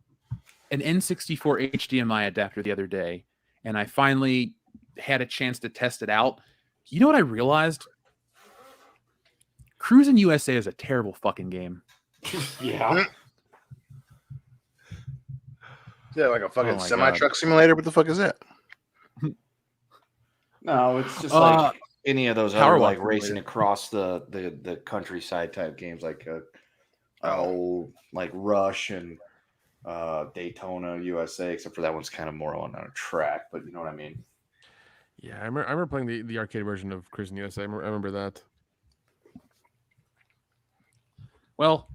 an N64 HDMI adapter the other day, and I finally had a chance to test it out. You know what I realized? Cruising USA is a terrible fucking game. Yeah. Yeah, like a fucking Oh my semi-truck simulator. What the fuck is that? No, it's just like any of those Power other Walk like racing Simulator. across the countryside type games, like like Rush and Daytona USA, except for that one's kind of more on a track, but you know what I mean. Yeah, I remember playing the arcade version of Cruising USA. I remember that. Well,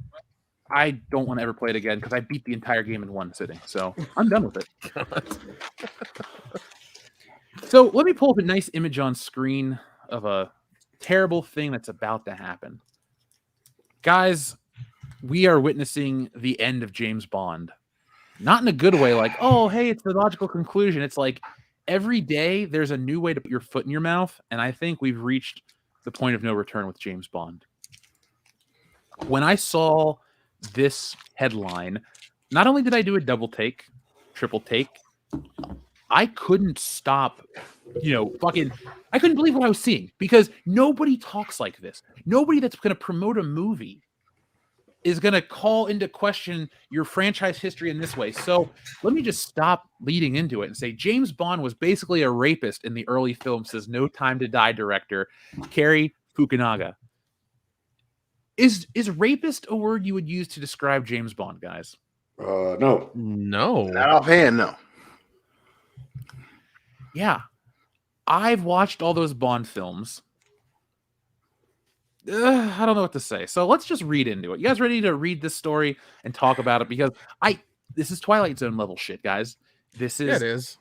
I don't want to ever play it again because I beat the entire game in one sitting. So I'm done with it. So let me pull up a nice image on screen of a terrible thing that's about to happen. Guys, we are witnessing the end of James Bond. Not in a good way, like, oh, hey, it's the logical conclusion. It's like every day there's a new way to put your foot in your mouth, and I think we've reached the point of no return with James Bond. When I saw this headline, not only did I do a double take, triple take, I couldn't stop, I couldn't believe what I was seeing because nobody talks like this. Nobody that's going to promote a movie is going to call into question your franchise history in this way. So let me just stop leading into it and say James Bond was basically a rapist in the early film, says No Time to Die director Cary Fukunaga. Is rapist a word you would use to describe James Bond, guys? No. Not offhand, no. Yeah. I've watched all those Bond films. I don't know what to say. So let's just read into it. You guys ready to read this story and talk about it? Because this is Twilight Zone level shit, guys. This is... Yeah, it is.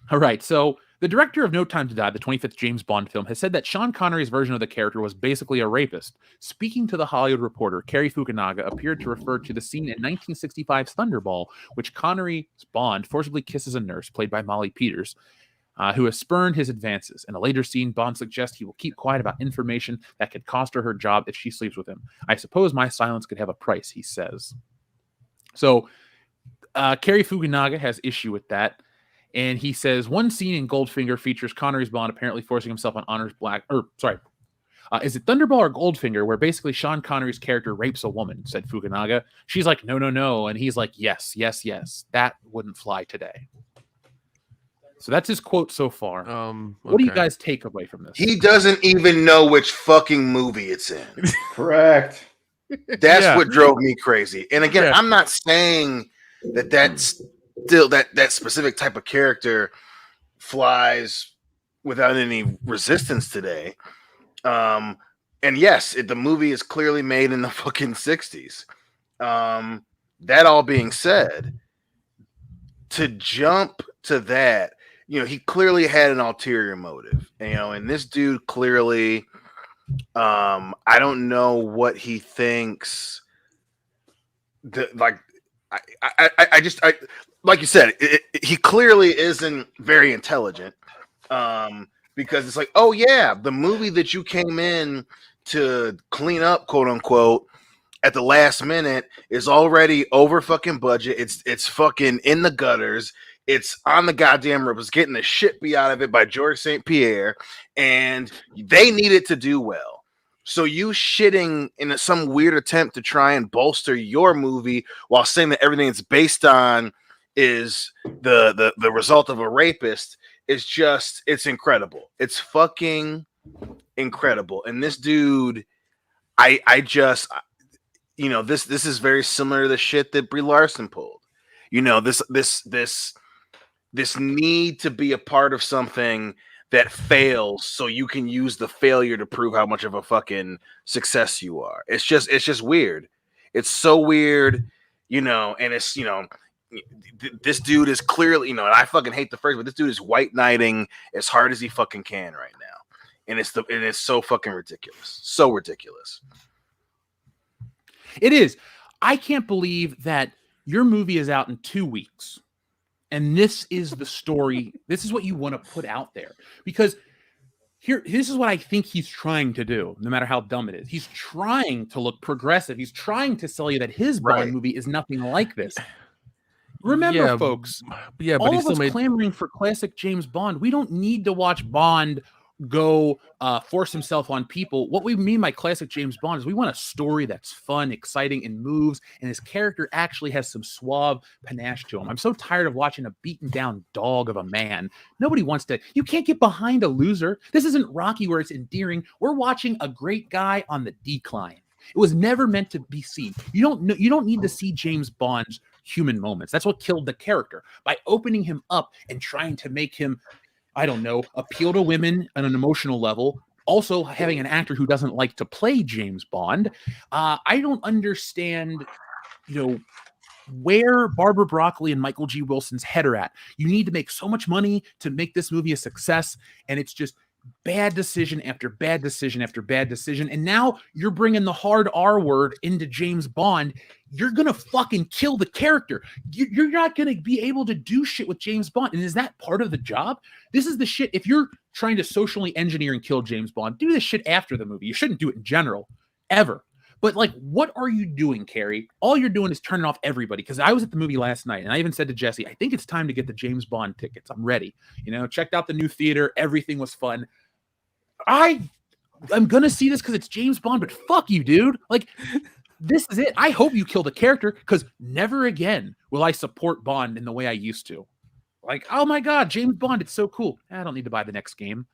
All right, so the director of No Time to Die, the 25th James Bond film, has said that Sean Connery's version of the character was basically a rapist. Speaking to The Hollywood Reporter, Cary Fukunaga appeared to refer to the scene in 1965's Thunderball, which Connery's Bond forcibly kisses a nurse, played by Molly Peters, who has spurned his advances. In a later scene, Bond suggests he will keep quiet about information that could cost her job if she sleeps with him. I suppose my silence could have a price, he says. So, Cary Fukunaga has issue with that. And he says, one scene in Goldfinger features Connery's Bond apparently forcing himself on Honor's is it Thunderball or Goldfinger, where basically Sean Connery's character rapes a woman, said Fukunaga. She's like, no. And he's like, yes. That wouldn't fly today. So that's his quote so far. Okay. What do you guys take away from this? He doesn't even know which fucking movie it's in. Correct. That's what drove me crazy. And again, I'm not saying that's still that specific type of character flies without any resistance today. And yes, the movie is clearly made in the fucking 60s. That all being said, to jump to that, he clearly had an ulterior motive, and this dude clearly, I don't know what he thinks. Like you said, he clearly isn't very intelligent, because it's like, oh yeah, the movie that you came in to clean up, quote unquote, at the last minute is already over fucking budget. It's fucking in the gutters. It's on the goddamn roof. It's getting the shit beat out of it by George St. Pierre, and they need it to do well. So you shitting in some weird attempt to try and bolster your movie while saying that everything it's based on is the result of a rapist is just, it's incredible. It's fucking incredible. And this dude, I just, you know, this is very similar to the shit that Brie Larson pulled. You know, this need to be a part of something that fails so you can use the failure to prove how much of a fucking success you are. It's just weird. It's so weird, you know, and it's, you know, this dude is clearly, you know, and I fucking hate the phrase, but this dude is white knighting as hard as he fucking can right now. And it's so fucking ridiculous. So ridiculous. It is. I can't believe that your movie is out in 2 weeks. And this is the story. This is what you want to put out there. Because this is what I think he's trying to do, no matter how dumb it is. He's trying to look progressive. He's trying to sell you that his Bond movie is nothing like this. Remember, folks, but all of us clamoring for classic James Bond. We don't need to watch Bond go force himself on people. What we mean by classic James Bond is we want a story that's fun, exciting, and moves, and his character actually has some suave panache to him. I'm so tired of watching a beaten down dog of a man. Nobody wants to. You can't get behind a loser. This isn't Rocky where it's endearing. We're watching a great guy on the decline. It was never meant to be seen. You don't need to see James Bond's human moments. That's what killed the character. By opening him up and trying to make him, I don't know, appeal to women on an emotional level. Also, having an actor who doesn't like to play James Bond. I don't understand, you know, where Barbara Broccoli and Michael G. Wilson's head are at. You need to make so much money to make this movie a success, and it's just bad decision after bad decision after bad decision. And now you're bringing the hard R word into James Bond. You're going to fucking kill the character. You're not going to be able to do shit with James Bond. And is that part of the job? This is the shit. If you're trying to socially engineer and kill James Bond, do this shit after the movie. You shouldn't do it in general, ever. But like, what are you doing, Carrie? All you're doing is turning off everybody. Because I was at the movie last night, and I even said to Jesse, I think it's time to get the James Bond tickets. I'm ready. You know, checked out the new theater. Everything was fun. I'm going to see this because it's James Bond, but fuck you, dude. Like, this is it. I hope you kill the character, because never again will I support Bond in the way I used to. Like, oh my God, James Bond, it's so cool. I don't need to buy the next game.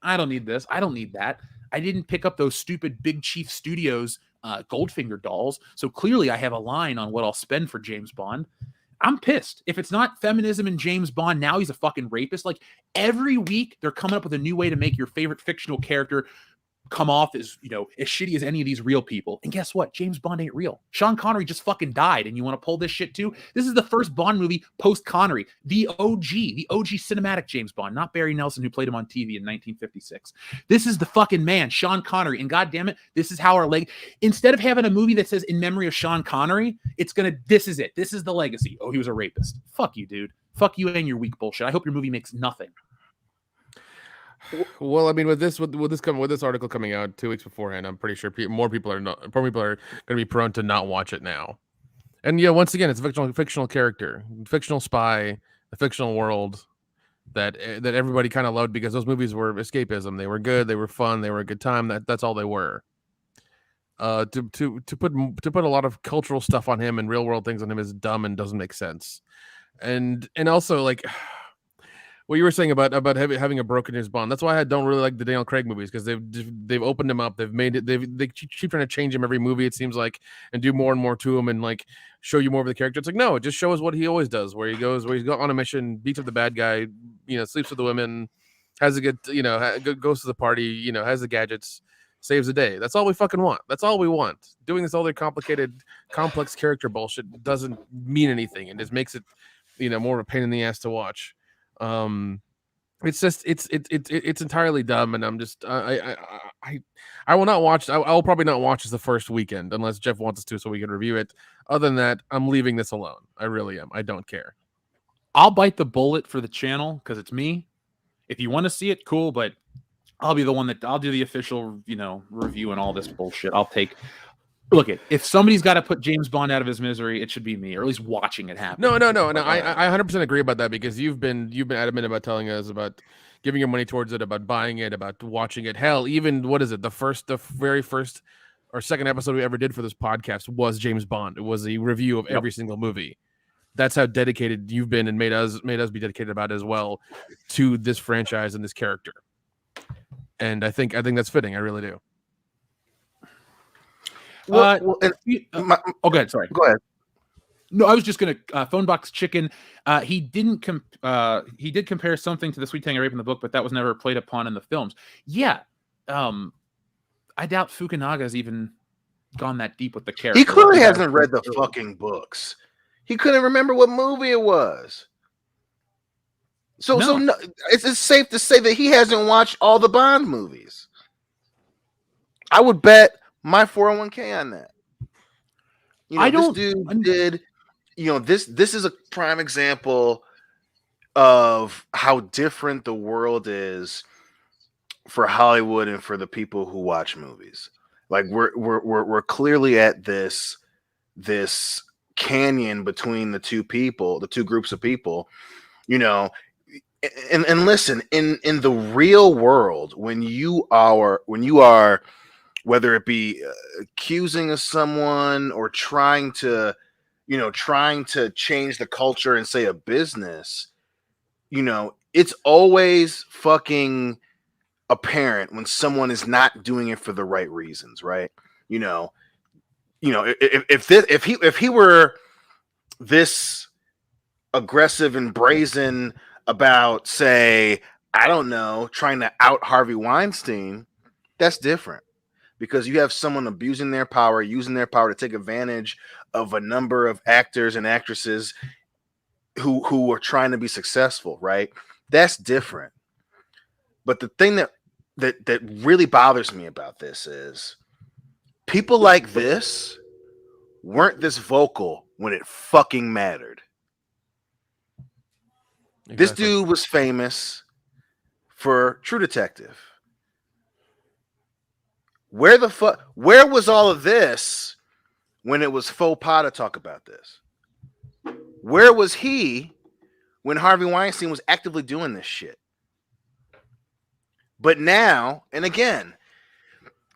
I don't need this. I don't need that. I didn't pick up those stupid Big Chief Studios Goldfinger dolls. So clearly I have a line on what I'll spend for James Bond. I'm pissed. If it's not feminism in James Bond, now he's a fucking rapist. Like, every week they're coming up with a new way to make your favorite fictional character come off as, you know, as shitty as any of these real people. And guess what? James Bond ain't real. Sean Connery just fucking died, and you want to pull this shit too? This is the first Bond movie post Connery, the OG cinematic James Bond, not Barry Nelson, who played him on TV in 1956. This is the fucking man, Sean Connery, and goddamn it, this is how our instead of having a movie that says in memory of Sean Connery, this is it. This is the legacy. Oh, he was a rapist. Fuck you, dude. Fuck you and your weak bullshit. I hope your movie makes nothing. Well, I mean, with this article coming out 2 weeks beforehand, I'm pretty sure more people are going to be prone to not watch it now. And yeah, once again, it's a fictional character, fictional spy, a fictional world that everybody kind of loved because those movies were escapism. They were good, they were fun, they were a good time. That's all they were. To put a lot of cultural stuff on him and real world things on him is dumb and doesn't make sense. And also, like, what you were saying about having a broken James Bond. That's why I don't really like the Daniel Craig movies, because they've opened him up. They've made it. They keep trying to change him every movie, it seems like, and do more and more to him and like show you more of the character. It's like, no, just show us what he always does, where he's on a mission, beats up the bad guy, you know, sleeps with the women, has a good, you know, goes to the party, you know, has the gadgets, saves the day. That's all we fucking want. That's all we want. Doing this other complicated, complex character bullshit doesn't mean anything, and just makes it, you know, more of a pain in the ass to watch. It's just it's entirely dumb, and I'm just I will not watch. I will probably not watch this the first weekend unless Jeff wants us to, so we can review it. Other than that, I'm leaving this alone. I really am. I don't care. I'll bite the bullet for the channel because it's me. If you want to see it, cool, but I'll be the one I'll do the official, you know, review and all this bullshit. Look, if somebody's got to put James Bond out of his misery, it should be me, or at least watching it happen. No. I 100% agree about that because you've been adamant about telling us about giving your money towards it, about buying it, about watching it. Hell, even what is it? The very first or second episode we ever did for this podcast was James Bond. It was a review of every single movie. That's how dedicated you've been and made us be dedicated about it as well to this franchise and this character. And I think that's fitting. I really do. Go ahead. Sorry. Go ahead. No, I was just gonna phone box chicken. He did compare something to the Sweet Tang Rape in the book, but that was never played upon in the films. Yeah, I doubt Fukunaga's even gone that deep with the character. He clearly hasn't read the fucking books. He couldn't remember what movie it was. So it's safe to say that he hasn't watched all the Bond movies. I would bet my 401k on that. This dude did. This is a prime example of how different the world is for Hollywood and for the people who watch movies. Like we're clearly at this canyon between the two groups of people. And listen, in the real world, when you are whether it be accusing of someone or trying to change the culture and say a business, it's always fucking apparent when someone is not doing it for the right reasons, right? If he were this aggressive and brazen about, say, I don't know, trying to out Harvey Weinstein, that's different. Because you have someone abusing their power, using their power to take advantage of a number of actors and actresses who are trying to be successful, right? That's different. But the thing that really bothers me about this is people like this weren't this vocal when it fucking mattered. Exactly. This dude was famous for True Detective. Where was all of this when it was faux pas to talk about this? Where was he when Harvey Weinstein was actively doing this shit? But now, and again,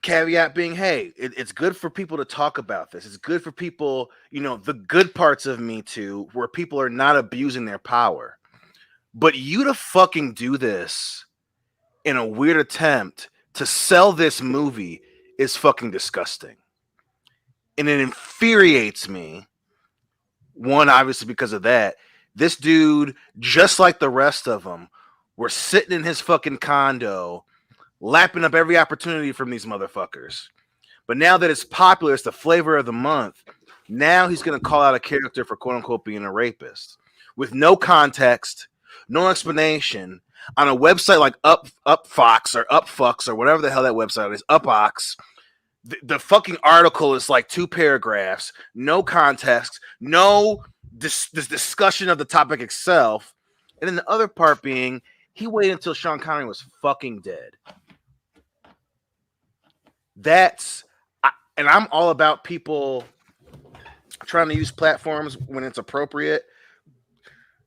caveat being, hey, it's good for people to talk about this. It's good for people, the good parts of Me Too, where people are not abusing their power. But you to fucking do this in a weird attempt to sell this movie is fucking disgusting. And it infuriates me. One, obviously, because of that. This dude, just like the rest of them, were sitting in his fucking condo, lapping up every opportunity from these motherfuckers. But now that it's popular, it's the flavor of the month. Now he's going to call out a character for quote unquote being a rapist with no context, no explanation, on a website like Upfox or Upfucks or whatever the hell that website is, Upox. The fucking article is like 2 paragraphs, no context, no this discussion of the topic itself. And then the other part being, he waited until Sean Connery was fucking dead. And I'm all about people trying to use platforms when it's appropriate.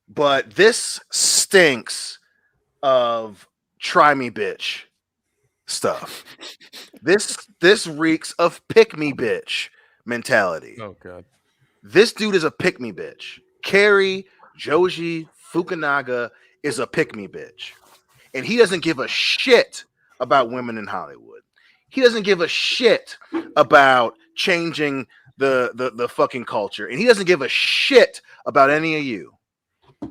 But this stinks of try me bitch stuff. This reeks of pick me bitch mentality. Oh god. This dude is a pick me bitch. Carrie, Joji, Fukunaga is a pick me bitch. And he doesn't give a shit about women in Hollywood. He doesn't give a shit about changing the fucking culture. And he doesn't give a shit about any of you.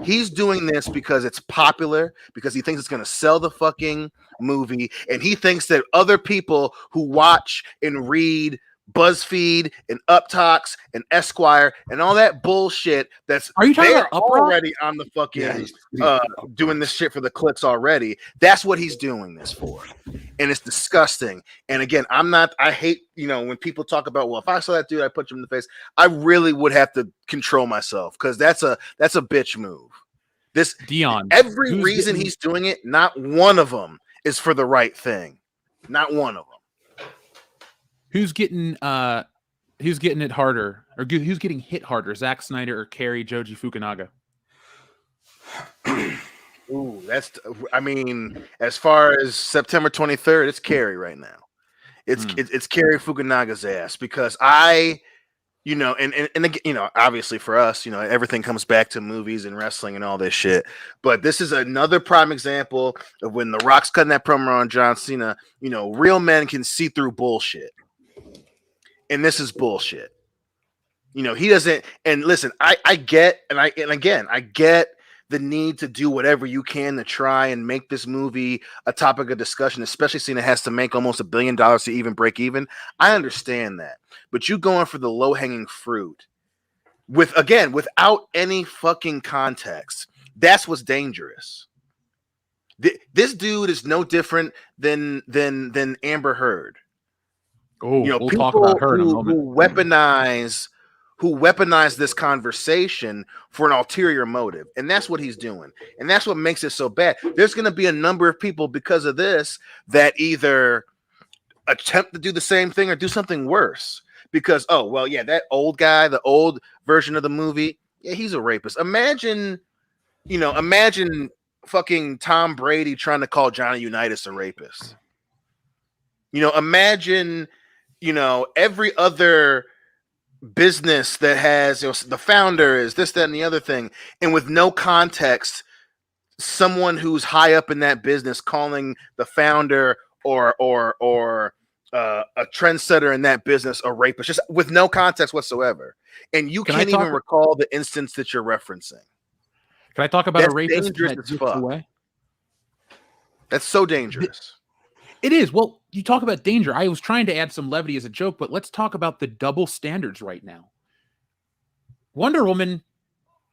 He's doing this because it's popular, because he thinks it's going to sell the fucking movie, and he thinks that other people who watch and read BuzzFeed and Uptalks and Esquire and all that bullshit Are you talking about already on the fucking doing this shit for the clicks already. That's what he's doing this for. And it's disgusting. And again, I hate, when people talk about, well, if I saw that dude, I'd punch him in the face. I really would have to control myself because that's a bitch move. This Dion, every reason he's doing it, not one of them is for the right thing. Not one of them. Who's getting Who's getting it harder, or who's getting hit harder, Zack Snyder or Cary Joji Fukunaga? Ooh, I mean, as far as September 23rd, it's Cary right now. It's Cary Fukunaga's ass, because and again, obviously for us, everything comes back to movies and wrestling and all this shit. But this is another prime example of when The Rock's cutting that promo on John Cena. Real men can see through bullshit, and this is bullshit. He doesn't. And listen, I get, I get the need to do whatever you can to try and make this movie a topic of discussion, especially seeing it has to make almost $1 billion to even break even. I understand that, but you going for the low-hanging fruit without any fucking context. That's what's dangerous. This dude is no different than Amber Heard. Oh, we'll talk about her in a moment. Who weaponize this conversation for an ulterior motive. And that's what he's doing. And that's what makes it so bad. There's going to be a number of people because of this that either attempt to do the same thing or do something worse. Because, that old guy, the old version of the movie, yeah, he's a rapist. Imagine fucking Tom Brady trying to call Johnny Unitas a rapist. Imagine, every other business that has the founder is this, that, and the other thing, and with no context, someone who's high up in that business calling the founder or a trendsetter in that business a rapist, just with no context whatsoever, and you can't even recall the instance that you're referencing. Can I talk about That's a rapist dangerous that as gets fuck. away? That's so dangerous. It is. Well, you talk about danger. I was trying to add some levity as a joke, but let's talk about the double standards right now. Wonder Woman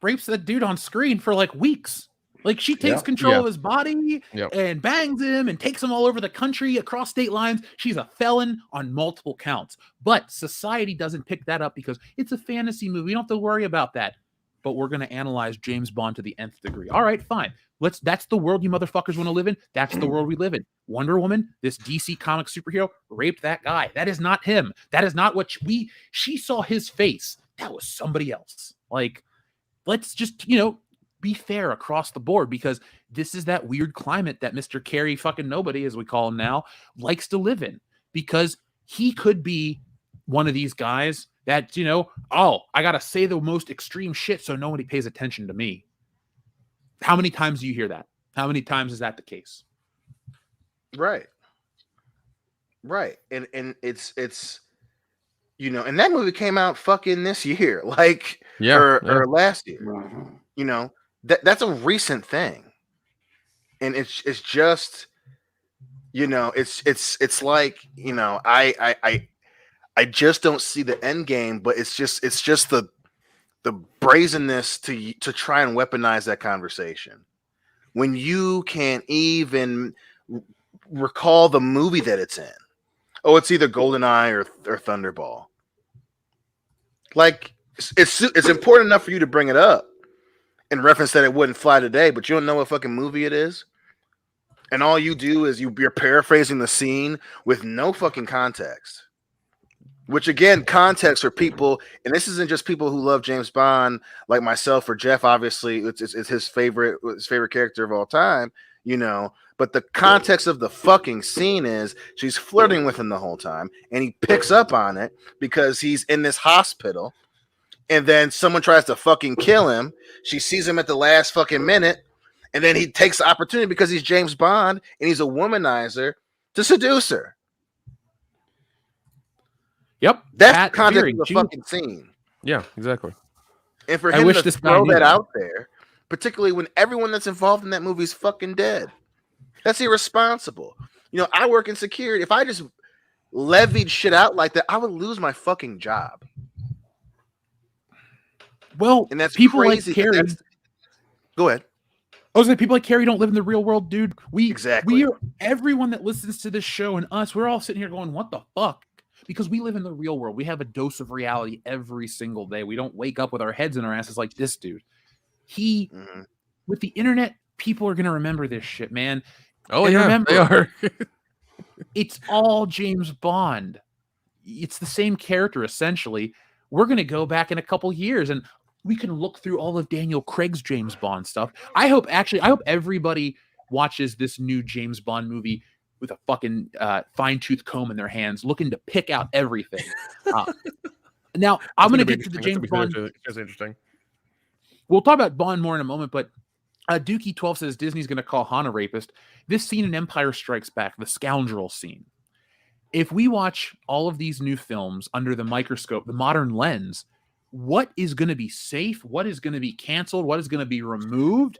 rapes that dude on screen for like weeks. Like, she takes control of his body and bangs him and takes him all over the country across state lines. She's a felon on multiple counts. But society doesn't pick that up because it's a fantasy movie. We don't have to worry about that. But we're going to analyze James Bond to the nth degree. All right, fine. That's the world you motherfuckers want to live in. That's the world we live in. Wonder Woman, this DC comic superhero, raped that guy. That is not him. That is not what she saw his face. That was somebody else. Like, let's just, be fair across the board, because this is that weird climate that Mr. Cary fucking nobody, as we call him now, likes to live in, because he could be one of these guys that, I got to say the most extreme shit so nobody pays attention to me. How many times do you hear that? How many times is that the case? Right. And it's and that movie came out fucking this year, or last year. That's a recent thing. And it's just, it's like, I just don't see the end game, but it's just the brazenness to try and weaponize that conversation when you can't even recall the movie that it's in. Oh, it's either GoldenEye or Thunderball. Like, it's important enough for you to bring it up and reference that it wouldn't fly today, but you don't know what fucking movie it is. And all you do is you're paraphrasing the scene with no fucking context. Which, again, context for people, and this isn't just people who love James Bond like myself or Jeff. Obviously, it's his favorite character of all time, But the context of the fucking scene is she's flirting with him the whole time, and he picks up on it because he's in this hospital, and then someone tries to fucking kill him. She sees him at the last fucking minute, and then he takes the opportunity because he's James Bond and he's a womanizer to seduce her. Yep, that's the context of the fucking scene. Yeah, exactly. And for him to throw that out there, particularly when everyone that's involved in that movie is fucking dead, that's irresponsible. I work in security. If I just levied shit out like that, I would lose my fucking job. Well, and that's people crazy. Like Cary. Go ahead. I was like, people like Cary don't live in the real world, dude. Exactly. We are, everyone that listens to this show and us, we're all sitting here going, what the fuck? Because we live in the real world. We have a dose of reality every single day. We don't wake up with our heads in our asses like this dude. With the internet, people are going to remember this shit, man. Oh, and yeah, remember, they are. It's all James Bond. it's the same character essentially. We're going to go back in a couple years and we can look through all of Daniel Craig's James Bond stuff. I hope everybody watches this new James Bond movie with a fucking fine-tooth comb in their hands, looking to pick out everything. Now, I'm going to get to the James Bond. That's interesting. We'll talk about Bond more in a moment, but Dookie12 says Disney's going to call Han a rapist. This scene in Empire Strikes Back, the scoundrel scene, if we watch all of these new films under the microscope, the modern lens, what is going to be safe? What is going to be canceled? What is going to be removed?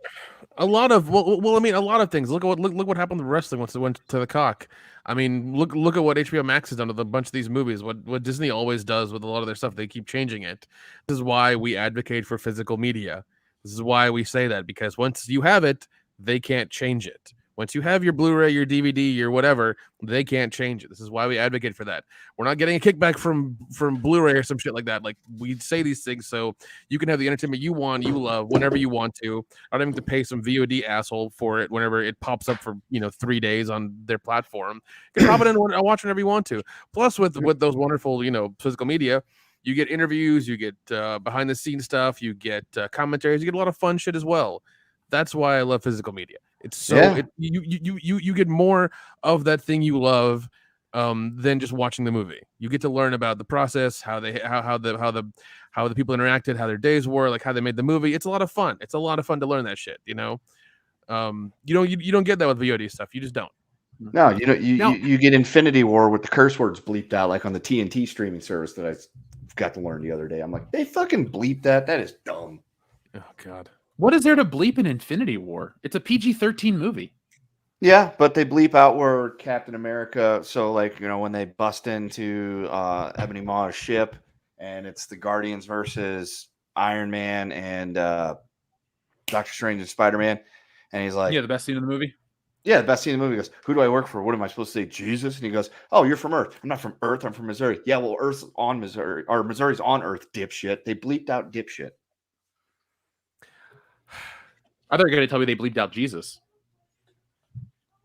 A lot of a lot of things. Look what happened to wrestling once it went to the cock. I mean, look at what HBO Max has done with a bunch of these movies. What Disney always does with a lot of their stuff, they keep changing it. This is why we advocate for physical media. This is why we say that, because once you have it, they can't change it. Once you have your Blu-ray, your DVD, your whatever, they can't change it. This is why we advocate for that. We're not getting a kickback from Blu-ray or some shit like that. Like, we say these things so you can have the entertainment you want, you love, whenever you want to. I don't have to pay some VOD asshole for it whenever it pops up for 3 days on their platform. You can pop it in and watch whenever you want to. Plus, with those wonderful physical media, you get interviews, you get behind the scenes stuff, you get commentaries, you get a lot of fun shit as well. That's why I love physical media. It's so you get more of that thing you love than just watching the movie. You get to learn about the process, how the people interacted, how their days were, like how they made the movie. It's a lot of fun. It's a lot of fun to learn that shit. You don't get that with VOD stuff. You just don't. No, you get Infinity War with the curse words bleeped out, like on the TNT streaming service that I got to learn the other day. I'm like, they fucking bleep that. That is dumb. Oh God. What is there to bleep in Infinity War? It's a PG-13 movie. Yeah, but they bleep out where Captain America. So, when they bust into Ebony Maw's ship, and it's the Guardians versus Iron Man and Doctor Strange and Spider-Man, and he's like, "Yeah, the best scene in the movie." Yeah, the best scene in the movie. He goes, "Who do I work for? What am I supposed to say? Jesus?" And he goes, "Oh, you're from Earth." "I'm not from Earth. I'm from Missouri." "Yeah, well, Earth's on Missouri, or Missouri's on Earth, dipshit." They bleeped out dipshit. I thought you were going to tell me they bleeped out Jesus.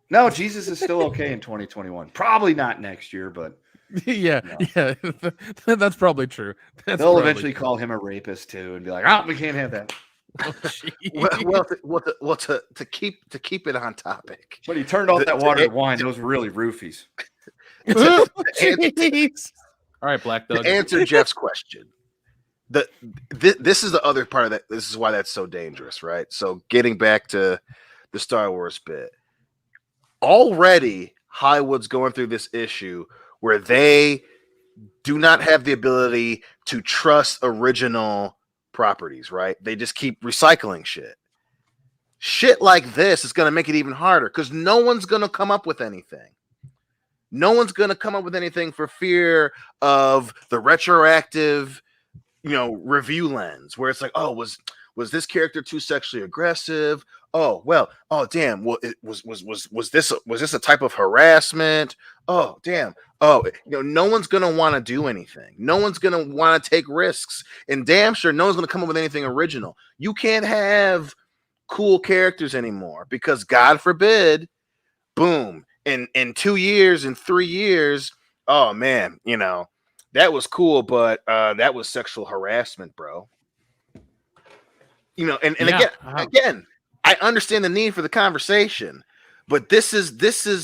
No, Jesus is still okay in 2021. Probably not next year, but yeah, that's probably true. They'll eventually call him a rapist too, and be like, "Oh, we can't have that." Well, to keep it on topic. But he turned off that water and wine. Those were really roofies. All right, Black Doug. To answer Jeff's question, this is the other part of that. This is why that's so dangerous, right? So getting back to the Star Wars bit, already Hollywood's going through this issue where they do not have the ability to trust original properties, right? They just keep recycling shit like this is going to make it even harder because no one's going to come up with anything. No one's going to come up with anything for fear of the retroactive review lens where it's like, oh, was this character too sexually aggressive? Oh, well, oh, damn. Well, was this a type of harassment? Oh, damn. Oh, no one's going to want to do anything. No one's going to want to take risks. And damn sure no one's going to come up with anything original. You can't have cool characters anymore because God forbid, boom, in 2 years, in 3 years, oh, man, that was cool, but that was sexual harassment, bro. Again, I understand the need for the conversation, but this is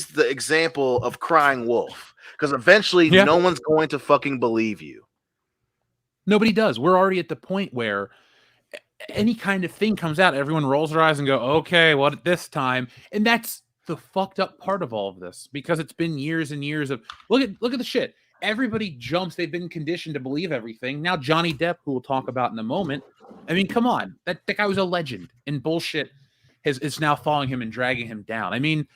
the example of crying wolf because eventually no one's going to fucking believe you. Nobody does. We're already at the point where any kind of thing comes out, everyone rolls their eyes and go, "Okay, what at this time?" And that's the fucked up part of all of this because it's been years and years of look at the shit. Everybody jumps. They've been conditioned to believe everything. Now Johnny Depp, who we'll talk about in a moment. I mean, come on. That guy was a legend, and bullshit is now following him and dragging him down. I mean,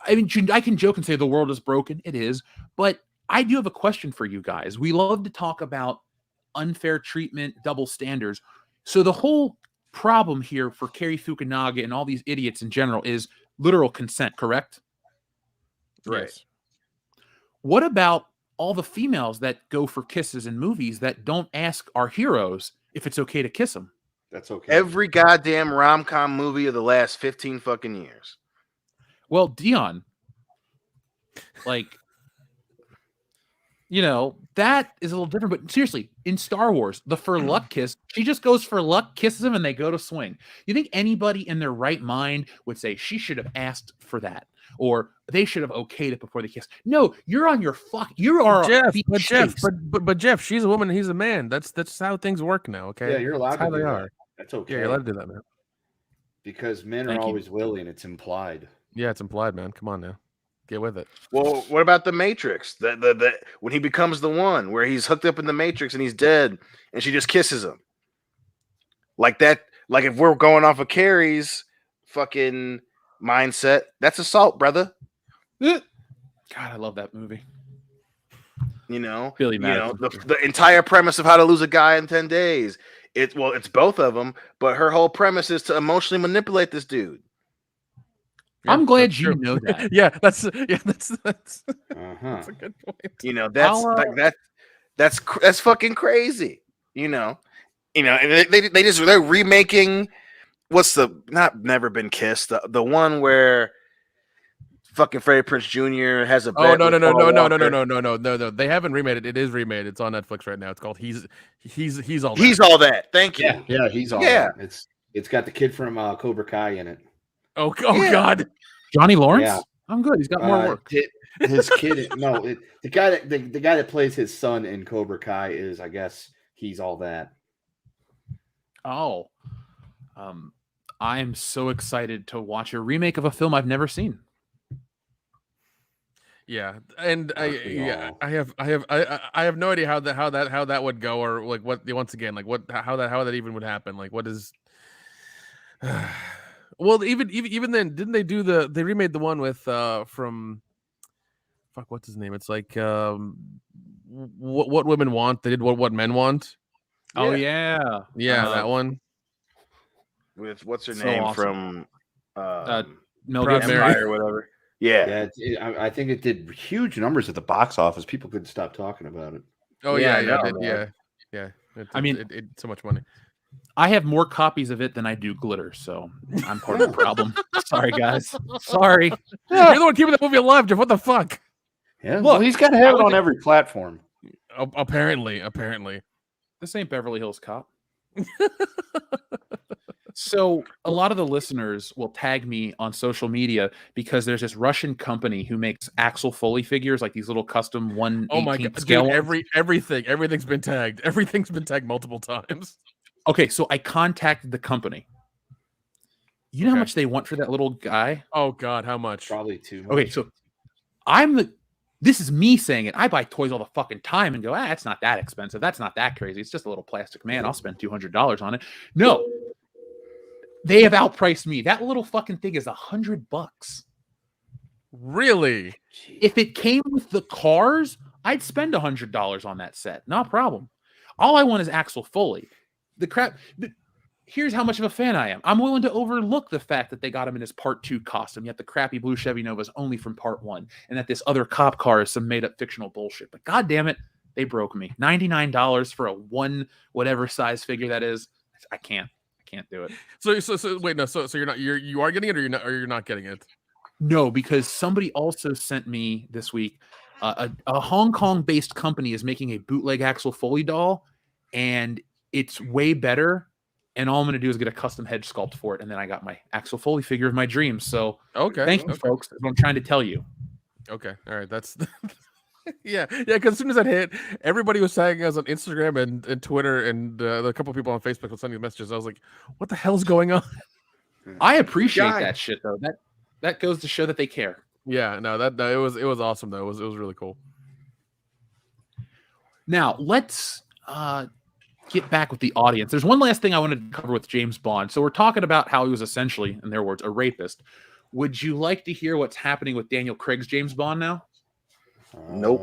I can joke and say the world is broken. It is. But I do have a question for you guys. We love to talk about unfair treatment, double standards. So the whole problem here for Cary Fukunaga and all these idiots in general is literal consent, correct? Right. Yes. What about all the females that go for kisses in movies that don't ask our heroes if it's okay to kiss them? That's okay. Every goddamn rom-com movie of the last 15 fucking years. Well, Dion, like, You know, that is a little different. But seriously, in Star Wars, the for luck kiss, she just goes for luck, kisses him, and they go to swing. You think anybody in their right mind would say she should have asked for that, or they should have okayed it before they kiss? No, you're on your fuck. You are but Jeff, she's a woman and he's a man. That's how things work now. Okay, Yeah, you're allowed that's how to they do are. that. That's okay. Yeah, you're allowed to do that, man. Because men Thank are you. always willing. It's implied. Yeah, it's implied, man. Come on now, get with it. Well, what about the Matrix? The when he becomes the one, where he's hooked up in the Matrix and he's dead, and she just kisses him. Like that. Like if we're going off of Carrie's fucking mindset, that's assault, brother. God, I love that movie. You know, Billy you know Madison. the entire premise of How to Lose a Guy in 10 Days. It's both of them, but her whole premise is to emotionally manipulate this dude. Yeah, I'm glad that's you true. know that. Yeah, that's Uh-huh. that's a good point. You know, that's fucking crazy. You know, and they're remaking what's the not Never Been Kissed, the one where fucking Freddie Prinze Jr. has a Oh bet no with no no Paul no no no Walker. no no no no no! They haven't remade it. It is remade. It's on Netflix right now. It's called He's all that. He's all that. Thank you. Yeah, he's all Yeah. that. It's got the kid from Cobra Kai in it. Oh Yeah. God! Johnny Lawrence? Yeah. I'm good. He's got more work. His kid. The guy that plays his son in Cobra Kai is, I guess, he's all that. Oh. I am so excited to watch a remake of a film I've never seen. Yeah, and I Aren't we all? I have no idea how that would go, or like what once again, like how that even would happen. Like what is well, even then, didn't they remade the one with from what's his name? It's like what women want. They did what men want. Oh yeah. Yeah, that one. With what's her So name awesome. from Mel Proud Gibson. Mary. Empire or whatever. Yeah. I think it did huge numbers at the box office. People couldn't stop talking about it. Oh Yeah, yeah, I it know, did, yeah. I mean- it so much money. I have more copies of it than I do glitter, so I'm part of the problem. Sorry, guys. Sorry. You're the one keeping that movie alive, Jeff. What the fuck? Yeah, Look, well, he's got to have it would on think- every platform. Apparently. This ain't Beverly Hills Cop. So a lot of the listeners will tag me on social media because there's this Russian company who makes Axel Foley figures, like these little custom 1/18 Oh my god, scale dude, ones. everything's been tagged. Everything's been tagged multiple times. Okay, so I contacted the company. You know how Okay. much they want for that little guy? Oh god, how much? Probably too much. Okay, so this is me saying it. I buy toys all the fucking time and go, it's not that expensive. That's not that crazy. It's just a little plastic man. I'll spend $200 on it. No, they have outpriced me. That little fucking thing is $100. Really? If it came with the cars, I'd spend $100 on that set. No problem. All I want is Axel Foley. Here's how much of a fan I am. I'm willing to overlook the fact that they got him in his Part 2 costume, yet the crappy blue Chevy Nova is only from Part 1, and that this other cop car is some made-up fictional bullshit. But god damn it, they broke me. $99 for a one whatever size figure that is. I can't do it. So wait, no. So you are getting it, or you're not getting it? No, because somebody also sent me this week a Hong Kong-based company is making a bootleg Axel Foley doll, and it's way better. And all I'm going to do is get a custom head sculpt for it, and then I got my Axel Foley figure of my dreams. So Okay. thank you, folks. That's what I'm trying to tell you. Okay. All right. That's yeah. Because as soon as that hit, everybody was tagging us on Instagram and Twitter, and a couple of people on Facebook were sending messages. I was like, "What the hell's going on?" I appreciate Guy. that shit, though. That goes to show that they care. Yeah. No. It was awesome though. It was really cool. Now let's get back with the audience. There's one last thing I wanted to cover with James Bond. So we're talking about how he was essentially, in their words, a rapist. Would you like to hear what's happening with Daniel Craig's James Bond now? Nope.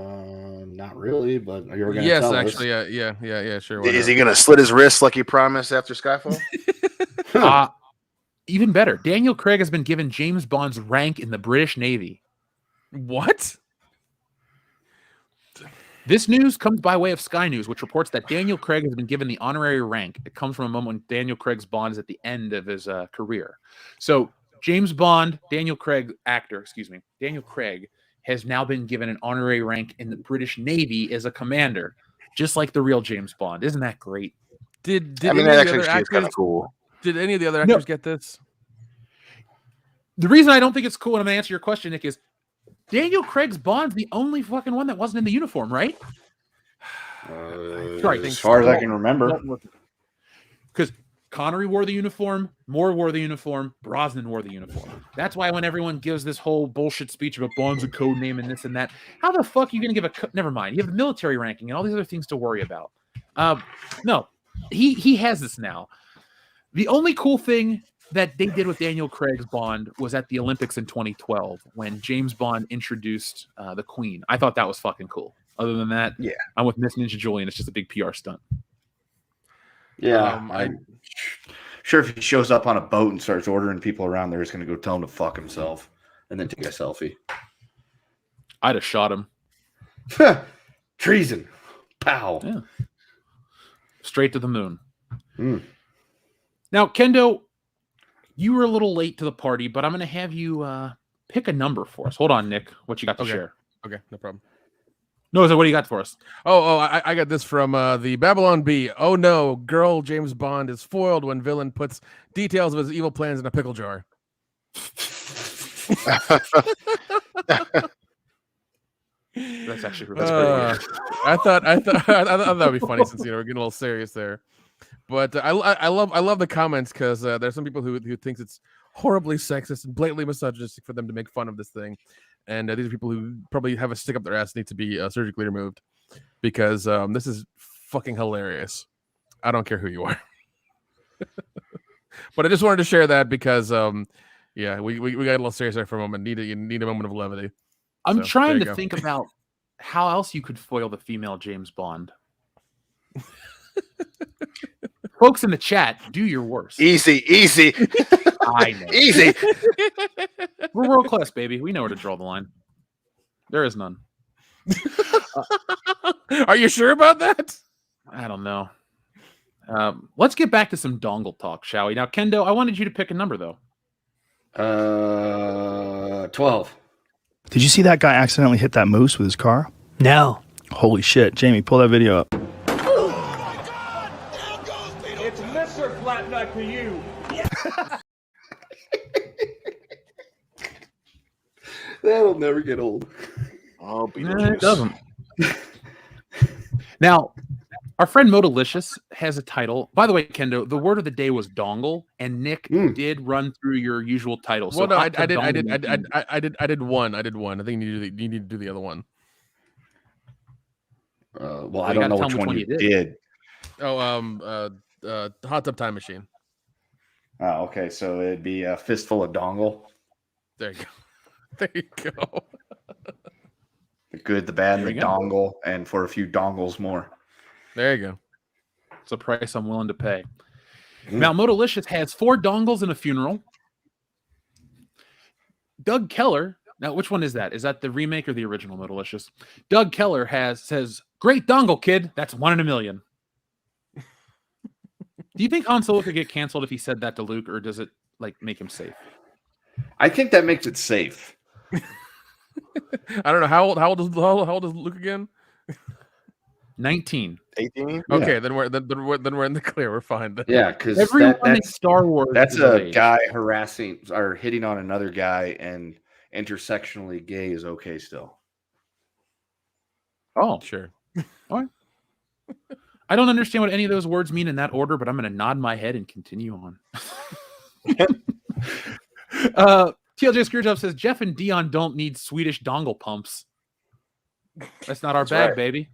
Not really, but you're going to Yes, tell actually, us. yeah, sure. why Is not? he gonna slit his wrist like he promised after Skyfall? Even better, Daniel Craig has been given James Bond's rank in the British Navy. What? This news comes by way of Sky News, which reports that Daniel Craig has been given the honorary rank. It comes from a moment when Daniel Craig's Bond is at the end of his career. So James Bond, Daniel Craig has now been given an honorary rank in the British Navy as a commander, just like the real James Bond. Isn't that great? Did I mean, any that of the actually other is kind actors? of cool. Did any of the other actors get this? The reason I don't think it's cool, and I'm going to answer your question, Nick, is Daniel Craig's Bond's the only fucking one that wasn't in the uniform, right? As far as I can remember. Because Connery wore the uniform, Moore wore the uniform, Brosnan wore the uniform. That's why when everyone gives this whole bullshit speech about Bond's a code name and this and that, how the fuck are you going to give never mind. You have the military ranking and all these other things to worry about. No, he has this now. The only cool thing that they did with Daniel Craig's Bond was at the Olympics in 2012 when James Bond introduced the Queen. I thought that was fucking cool. Other than that, yeah, I'm with Miss Ninja Julie, and it's just a big PR stunt. Yeah, I'm sure if he shows up on a boat and starts ordering people around there, he's going to go tell him to fuck himself and then take a selfie. I'd have shot him. Treason. Pow. Yeah. Straight to the moon. Now, Kendo, you were a little late to the party, but I'm going to have you pick a number for us. Hold on, Nick. What you got to share? Okay, no problem. No, so what do you got for us? I got this from the Babylon Bee. Oh no, girl James Bond is foiled when villain puts details of his evil plans in a pickle jar. That's actually pretty good. I thought that'd be funny since we're getting a little serious there. But I love the comments because there's some people who thinks it's horribly sexist and blatantly misogynistic for them to make fun of this thing. And these are people who probably have a stick up their ass need to be surgically removed because this is fucking hilarious. I don't care who you are. But I just wanted to share that because, we got a little serious there for a moment. You need a moment of levity. I'm trying to think about how else you could foil the female James Bond. Folks in the chat, do your worst. Easy. I know. Easy. We're world class, baby. We know where to draw the line. There is none. Are you sure about that? I don't know. Let's get back to some dongle talk, shall we? Now, Kendo, I wanted you to pick a number, though. 12. Did you see that guy accidentally hit that moose with his car? No. Holy shit. Jamie, pull that video up. It's Mr. Flatnut to you. That'll never get old. Oh, It doesn't. Now, our friend Modalicious has a title. By the way, Kendo, the word of the day was dongle, and Nick did run through your usual title. So well, no, I did one. I think you need to do the other one. Well, I don't know which one you did. Oh, Hot Tub Time Machine. Oh, okay. So it'd be a fistful of dongle. There you go. There you go. The good, the bad, and the dongle, and for a few dongles more. There you go. It's a price I'm willing to pay. Now, Modalicious has 4 dongles and a funeral. Doug Keller. Now, which one is that? Is that the remake or the original Modalicious? Doug Keller says, "Great dongle, kid. That's 1 in a million." Do you think Han Solo could get canceled if he said that to Luke, or does it make him safe? I think that makes it safe. I don't know how old is Luke again? 19. 18. Okay, Yeah. then we're in the clear. We're fine. Then. Yeah, because everyone in Star Wars. That's a guy harassing or hitting on another guy, and intersectionally gay is okay still. Oh, sure. All right. I don't understand what any of those words mean in that order, but I'm going to nod my head and continue on. TLJ Screwjob says Jeff and Dion don't need Swedish dongle pumps. That's not our bag, baby.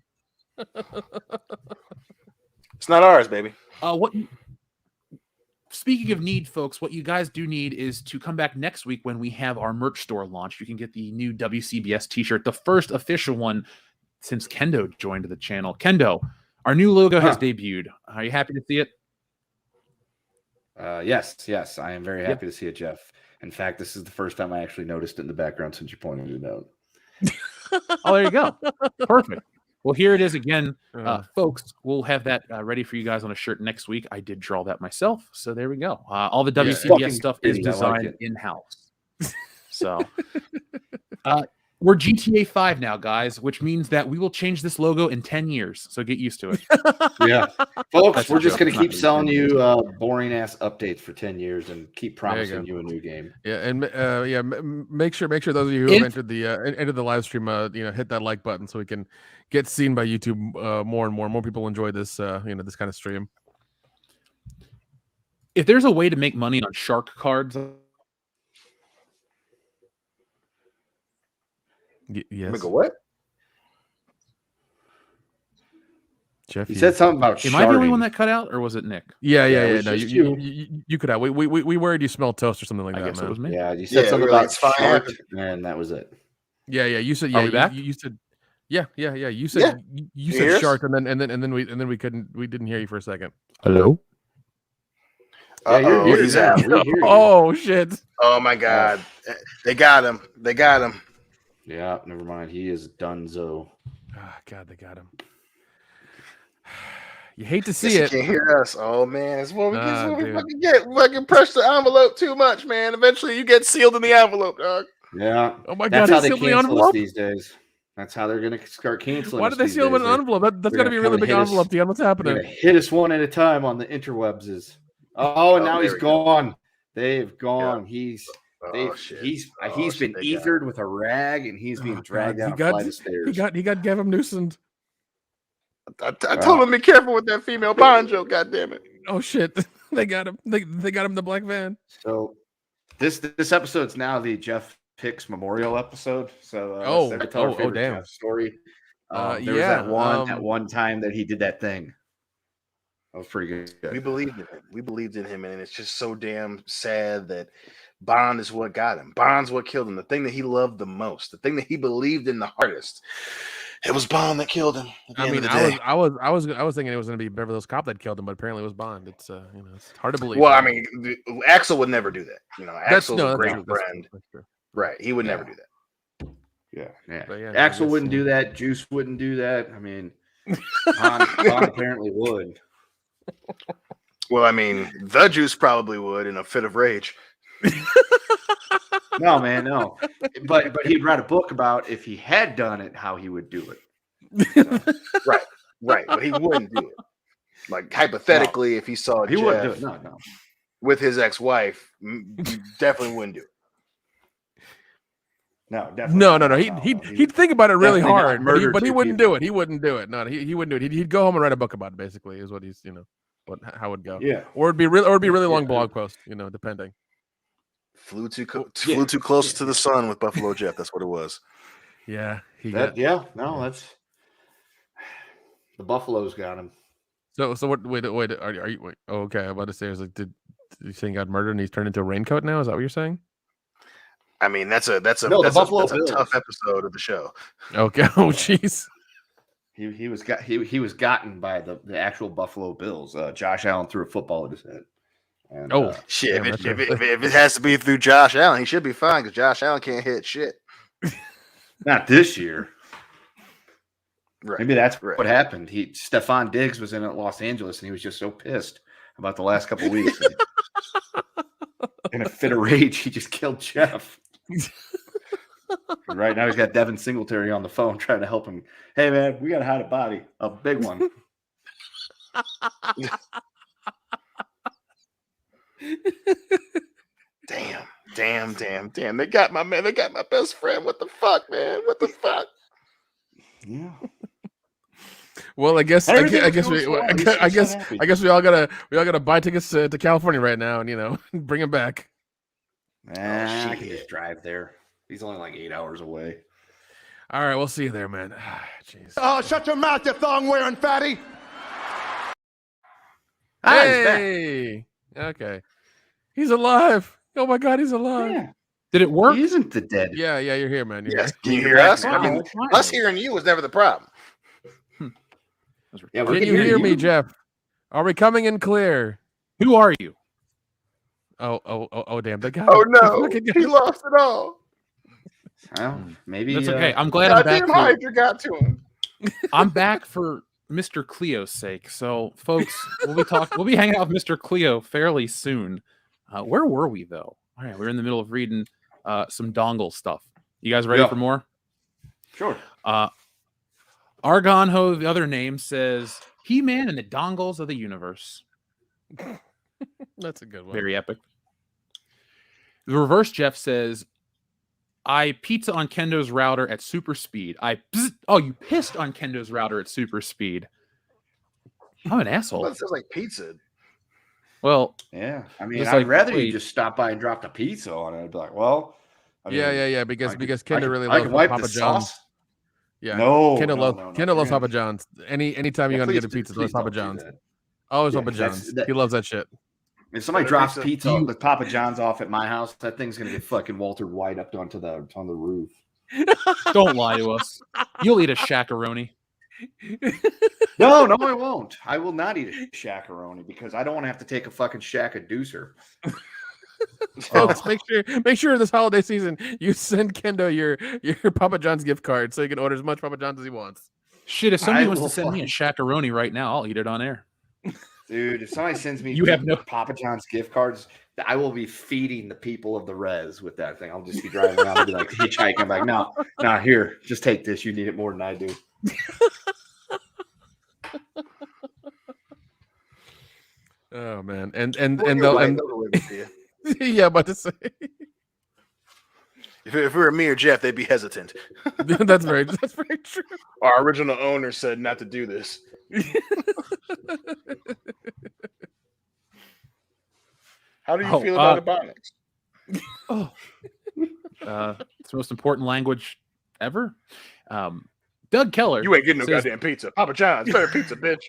It's not ours, baby. Speaking of need, folks, what you guys do need is to come back next week when we have our merch store launch. You can get the new WCBS t-shirt, the first official one since Kendo joined the channel. Kendo, our new logo has debuted. Are you happy to see it? Yes. I am very happy to see it, Jeff. In fact, this is the first time I actually noticed it in the background since you pointed it out. Oh, there you go. Perfect. Well, here it is again. Folks, we'll have that ready for you guys on a shirt next week. I did draw that myself. So there we go. All the WCBS stuff is designed in-house. So We're GTA 5 now, guys, which means that we will change this logo in 10 years. So get used to it. Yeah, folks, That's we're a just joke. gonna It's keep not selling really you boring ass updates for 10 years and keep There you promising go. you a new game. Yeah, and make sure those of you who have entered the live stream, hit that like button so we can get seen by YouTube more and more. More people enjoy this, this kind of stream. If there's a way to make money on shark cards, Yes. Make a what? Jeff, He said something about am I the only sharding. one that cut out, or was it Nick? Yeah. it was No, just you could have. We worried you smelled toast or something like I that, guess man. it was me. Yeah, you said Yeah, something we were like, about it's fine, shark, happen. and that was it. Yeah. You said Are we back? You said yeah. You said Yeah. you You said hear us? shark, and then we didn't hear you for a second. Hello? Yeah, you're Uh-oh, here he's now. out. We hear you. Oh shit! Oh my God, they got him. They got him. Yeah, never mind. He is donezo. Oh, God, they got him. You hate to Guess see he it. can't hear us. Oh man, it's what we, Dude. fucking get. Fucking press the envelope too much, man. Eventually, you get sealed in the envelope, dog. Yeah, Oh my that's God, how they they sealed the cancel us envelope. these days. That's how they're gonna start canceling. Why us did they these seal him in days. an envelope? That's they're got to be a gonna really come big and hit us. envelope, Dion. What's They're happening? gonna hit us one at a time on the interwebs. Oh, and now there he's we go. gone. They've gone. He's Oh shit. he's Oh, been shit, they got ethered with a rag, and he's being Oh, dragged God. down a flight of stairs. He got Gavin Newsom. I told him to be careful with that female Banjo. God damn it. Oh shit! They got him. They got him in the black van. So this episode's now the Jeff Hicks memorial episode. So every tell our favorite damn. Jeff story. There was Yeah, that one time that he did that thing. That was pretty good. We believed in him. We believed in him, and it's just so damn sad that Bond is what got him. Bond's what killed him. The thing that he loved the most, the thing that he believed in the hardest. It was Bond that killed him. I mean, I was thinking it was going to be Beverly Hills Cop that killed him, but apparently it was Bond. It's it's hard to believe. Well, I mean, Axel would never do that. Axel's a that's great true. friend, That's true. right? He would never do that. Yeah. But yeah, Axel I guess, wouldn't do that. Juice wouldn't do that. I mean, Bond apparently would. Well, I mean, the Juice probably would in a fit of rage. No, man, no. But he'd write a book about if he had done it, how he would do it. Right, but he wouldn't do it. Like hypothetically, if he saw He Jeff wouldn't do it. No. with his ex-wife, he definitely wouldn't do it. No, definitely. No. He'd think about it really definitely not hard, murder but he two wouldn't people. do it. He wouldn't do it. No, he wouldn't do it. He'd go home and write a book about it. Basically, is what he's how it would go. Yeah. Or it'd be really long blog post. Depending. Flew too close to the sun with Buffalo Jeff. That's what it was. Yeah, That's the Buffaloes got him. So what? Wait. Are you? Wait, oh, okay. I'm about to say, I was like, did you say he got murdered and he's turned into a raincoat now? Is that what you're saying? I mean, that's a tough episode of the show. Okay. Oh, jeez. He was gotten by the actual Buffalo Bills. Josh Allen threw a football at his head. And, Shit! damn, If it has to be through Josh Allen, he should be fine because Josh Allen can't hit shit. not this year. Right. Maybe that's what happened. Stephon Diggs was in Los Angeles and he was just so pissed about the last couple of weeks. In a fit of rage, he just killed Jeff. Right now, he's got Devin Singletary on the phone trying to help him. Hey, man, we got to hide a body, a big one. Damn. They got my man. They got my best friend. What the fuck, man? What the fuck? Yeah. Well, I guess we all gotta buy tickets to California right now and bring him back. I can just drive there. He's only like 8 hours away. All right, we'll see you there, man. Jeez. Oh, shut your mouth, you thong-wearing fatty! Hey! Okay. He's alive. Oh my God, he's alive. Yeah. Did it work? He isn't the dead. Yeah, you're here, man. You're Yes. here. Can you hear us? I mean, Wow. us hearing you was never the problem. Yeah, Can you hear me, Jeff? Are we coming in clear? Who are you? Oh, damn. They got Oh him. no, They he lost it all. Well, maybe That's okay. I'm glad I'm back. Goddamn Hydra got to him. I'm back for Mr. Cleo's sake. So, folks, we'll be hanging out with Mr. Cleo fairly soon. Where were we though? All right, we're in the middle of reading some dongle stuff. You guys ready for more? Sure. Argonho, the other name, says He-Man and the Dongles of the Universe. That's a good one. Very epic. The reverse Jeff says, I pizza on Kendo's router at super speed. You pissed on Kendo's router at super speed. I'm an asshole. Well, it sounds like pizza. Well, yeah. I mean, it's I'd like, rather wait. you just stop by and drop the pizza on it. I'd be like, well, I mean, Yeah. Because Kendo really I loves can wipe Papa the John's. sauce. Yeah. No, Kendo no, loves Papa John's. Anytime you're gonna get a pizza, please it's Papa don't do John's. that. Always Yeah, Papa 'cause John's. that- He loves that shit. If somebody Better drops pizza. pizza with Papa John's off at my house, that thing's gonna get fucking Walter White up onto on the roof. Don't lie to us. You'll eat a shakaroni. No, I won't. I will not eat a shakaroni because I don't want to have to take a fucking shack-a-deucer. Folks, make sure this holiday season you send Kendo your Papa John's gift card so he can order as much Papa John's as he wants. Shit, if somebody I wants to will send me a shakaroni right now, I'll eat it on air. Dude, if somebody sends me You have no- Papa John's gift cards, I will be feeding the people of the res with that thing. I'll just be driving around and be like hitchhiking. I'm like, no, here, just take this. You need it more than I do. Oh man, and yeah, about to say If it were me or Jeff, they'd be hesitant. that's very true. Our original owner said not to do this. How do you feel about Ebonics? It's the most important language ever. Doug Keller. You ain't getting no says, goddamn pizza. Papa John's, better pizza, bitch.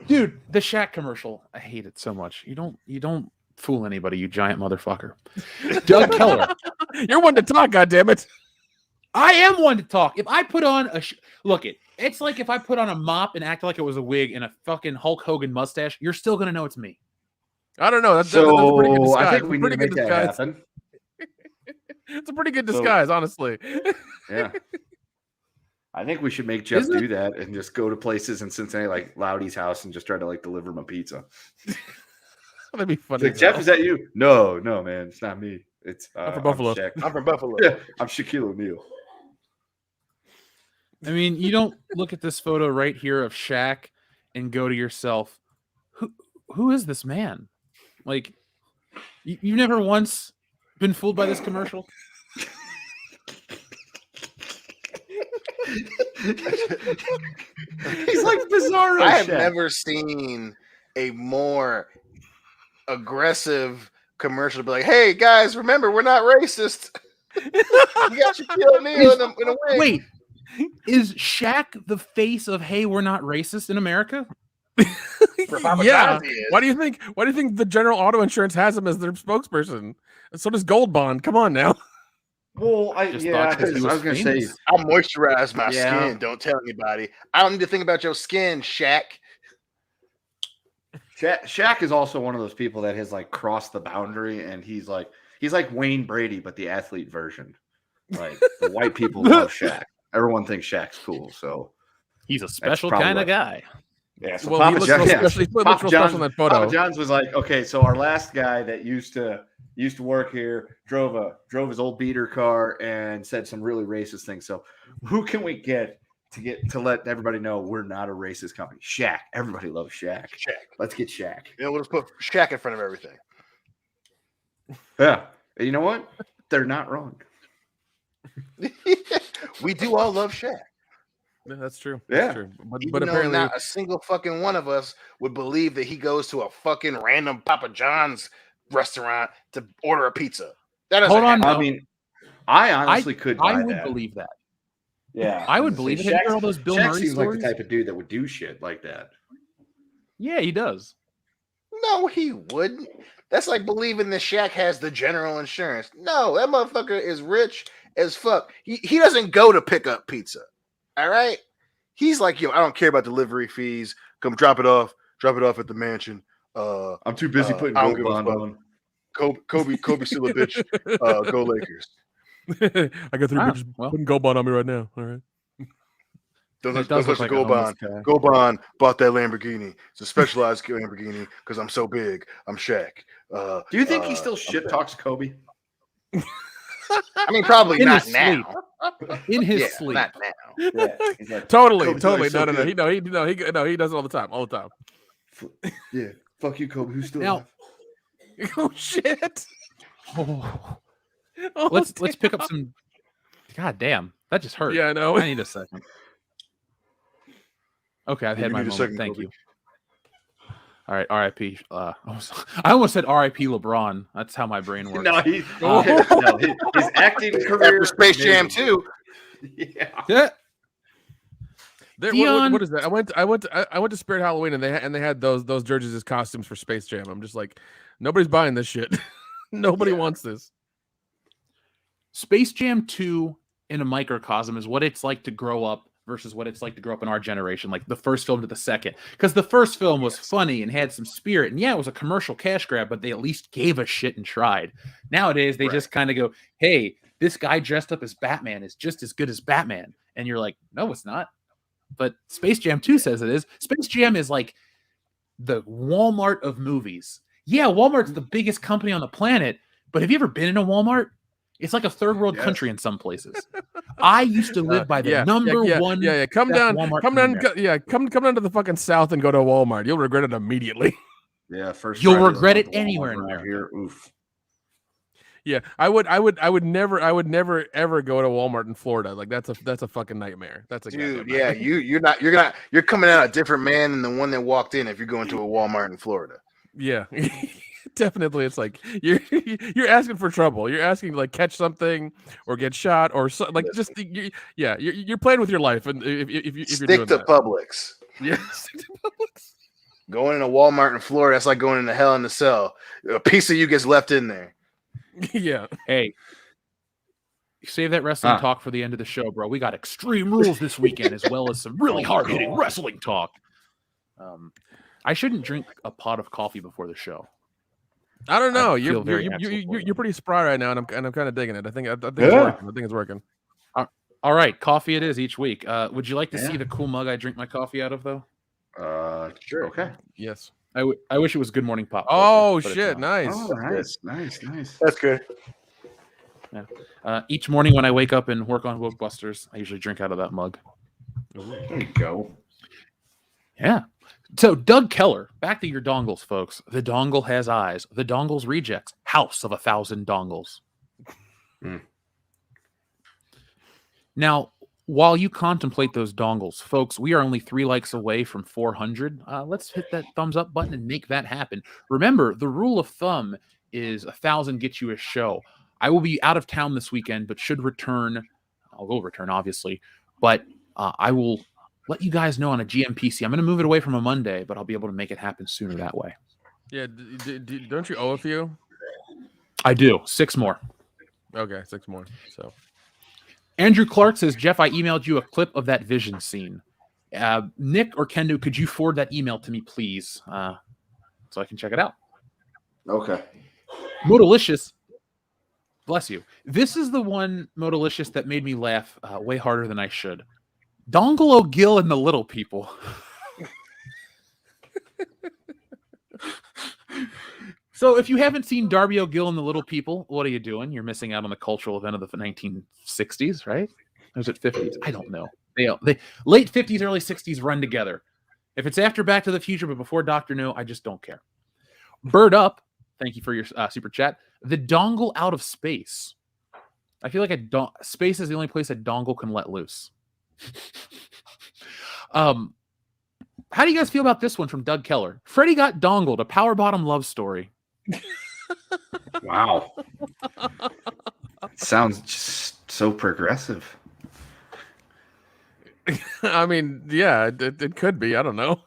Dude, the Shaq commercial. I hate it so much. You don't fool anybody, you giant motherfucker. Doug Keller. You're one to talk, goddammit. I am one to talk. If I put on it's like if I put on a mop and act like it was a wig and a fucking Hulk Hogan mustache, you're still gonna know it's me. I don't know. That's a pretty good disguise. I think we need to make that happen. It's a pretty good disguise, honestly. Yeah. I think we should make Jeff do that and just go to places in Cincinnati, like Loudy's house, and just try to like deliver him a pizza. That'd be funny. Like, Jeff, is that you? No, man, it's not me. It's I'm from Buffalo. I'm from Buffalo. Yeah, I'm Shaquille O'Neal. I mean, you don't look at this photo right here of Shaq and go to yourself, who is this man? Like, you've never once been fooled by this commercial? He's like Bizarro. I have Shaq. never seen a more aggressive commercial to be like, hey guys, remember, we're not racist. We got Shaquille O'Neal in a wig. Wait, is Shaq the face of "Hey, we're not racist" in America? For Papa Yeah. John's, he is. Why do you think the General Auto Insurance has him as their spokesperson? And so does Gold Bond. Come on now. Well, I was going to say, I moisturize my Yeah. skin. Don't tell anybody. I don't need to think about your skin, Shaq. Shaq is also one of those people that has like crossed the boundary, and he's like Wayne Brady, but the athlete version. Like the white people love Shaq. Everyone thinks Shaq's cool, so He's a special probably kind of what- guy. yeah. So Well, he Papa looks John- real yeah. special. He looks Papa real John's- special in that photo. Papa John's was like, okay, so our last guy that used to work here drove his old beater car and said some really racist things. So who can we get to let everybody know we're not a racist company? Shaq. Everybody loves Shaq. Let's get Shaq. You know, we'll just put Shaq in front of everything. Yeah. And you know what? They're not wrong. We do all love Shaq. Yeah, that's true. Yeah. That's true. But Even though apparently, not a single fucking one of us would believe that he goes to a fucking random Papa John's restaurant to order a pizza. That doesn't Hold on, happen. I mean, I honestly could buy I would that. believe that. Yeah. I would believe it. Have you heard all those Bill Shaq Murray seems like stories? the type of dude that would do shit like that. Yeah, he does. No, he wouldn't. That's like believing that Shaq has the general insurance. No, that motherfucker is rich as fuck. He doesn't go to pick up pizza. All right? He's like, yo, I don't care about delivery fees. Come drop it off at the mansion. I'm too busy putting I don't gold give a bond fuck. on. Kobe still a bitch. Go Lakers. I got three Ah, bitches well. putting Gold Bond on me right now. All right. Don't It touch does look the like a Go homeless Bond. guy. Go Bond bought that Lamborghini. It's a specialized Lamborghini because I'm so big. I'm Shaq. Do you think he still shit talks Kobe? I mean, probably In not his now. In his sleep. Not now. Yeah, he's like, Totally. Kobe's always so No. good. He does it all the time. All the time. Yeah, fuck you, Kobe. Who's still Now- alive? Oh shit. Oh, Oh, let's damn. pick up some. God damn, that just hurt. Yeah, I know. I need a second. Okay, I've had You my need a moment. second, Thank Kobe. you. All right, R.I.P. I almost said R.I.P. LeBron. That's how my brain works. No, his acting career. After Space Jam 2. Yeah. Yeah. What is that? I went to Spirit Halloween and they had those jerseys as costumes for Space Jam. I'm just like, nobody's buying this shit. Nobody wants this. Space Jam 2 in a microcosm is what it's like to grow up versus what it's like to grow up in our generation, like the first film to the second. Because the first film was funny and had some spirit, and yeah, it was a commercial cash grab, but they at least gave a shit and tried. Nowadays, they just kind of go, hey, this guy dressed up as Batman is just as good as Batman. And you're like, no, it's not. But Space Jam 2 says it is. Space Jam is like the Walmart of movies. Yeah, Walmart's the biggest company on the planet, but have you ever been in a Walmart? It's like a third world country in some places. I used to live by the number one. Yeah. Come down to the fucking South and go to a Walmart. You'll regret it immediately. Yeah, first You'll Friday regret was it at the anywhere Walmart in around America. here. Oof. Yeah, I would never ever go to Walmart in Florida. Like that's a fucking nightmare. That's a Dude, goddamn yeah, nightmare. you're coming out a different man than the one that walked in if you're going to a Walmart in Florida. Yeah. Definitely, it's like you're asking for trouble. You're asking to like catch something or get shot or so, like just you're playing with your life. And if you're Stick doing to that. Publix. Yeah, stick to Publix. Going in a Walmart in Florida, that's like going into hell in the cell. A piece of you gets left in there. Yeah. Hey, save that wrestling talk for the end of the show, bro. We got Extreme Rules this weekend as well as some really hard-hitting wrestling talk. I shouldn't drink a pot of coffee before the show. I don't know. I feel very You're pretty spry right now, and I'm kind of digging it. I think it's working. I think it's working. All right, coffee it is each week. Would you like to see the cool mug I drink my coffee out of, though? Sure. Okay. Yes. I wish it was Good Morning Pop. Oh Culture, shit! Nice. Oh, nice. That's good. Yeah. Each morning when I wake up and work on Wokebusters, I usually drink out of that mug. There you go. Yeah. So Doug Keller, back to your dongles, folks. The dongle has eyes. The dongles rejects. House of 1,000 dongles. Now, while you contemplate those dongles, folks, we are only 3 likes away from 400. Let's hit that thumbs up button and make that happen. Remember, the rule of thumb is 1,000 gets you a show. I will be out of town this weekend, but should return. I will return, obviously, but I will let you guys know on a GMPC. I'm going to move it away from a Monday, but I'll be able to make it happen sooner that way. Yeah. Don't you owe a few? I do. 6 more. Okay, 6 more. So. Andrew Clark says, Jeff, I emailed you a clip of that vision scene. Nick or Kendo, could you forward that email to me, please? So I can check it out. Okay. Modalicious, bless you. This is the one, Modalicious, that made me laugh way harder than I should. Dongle O'Gill and the Little People. So if you haven't seen Darby O'Gill and the Little People, what are you doing? You're missing out on the cultural event of the 1960s, right? Or was it 50s? I don't know. They late 50s, early 60s run together. If it's after Back to the Future, but before Dr. No, I just don't care. Bird Up, thank you for your super chat. The dongle out of space. I feel like space is the only place a dongle can let loose. How do you guys feel about this one from Doug Keller? Freddie got dongled, a power bottom love story. Wow. Sounds just so progressive. I mean, yeah, it could be. I don't know.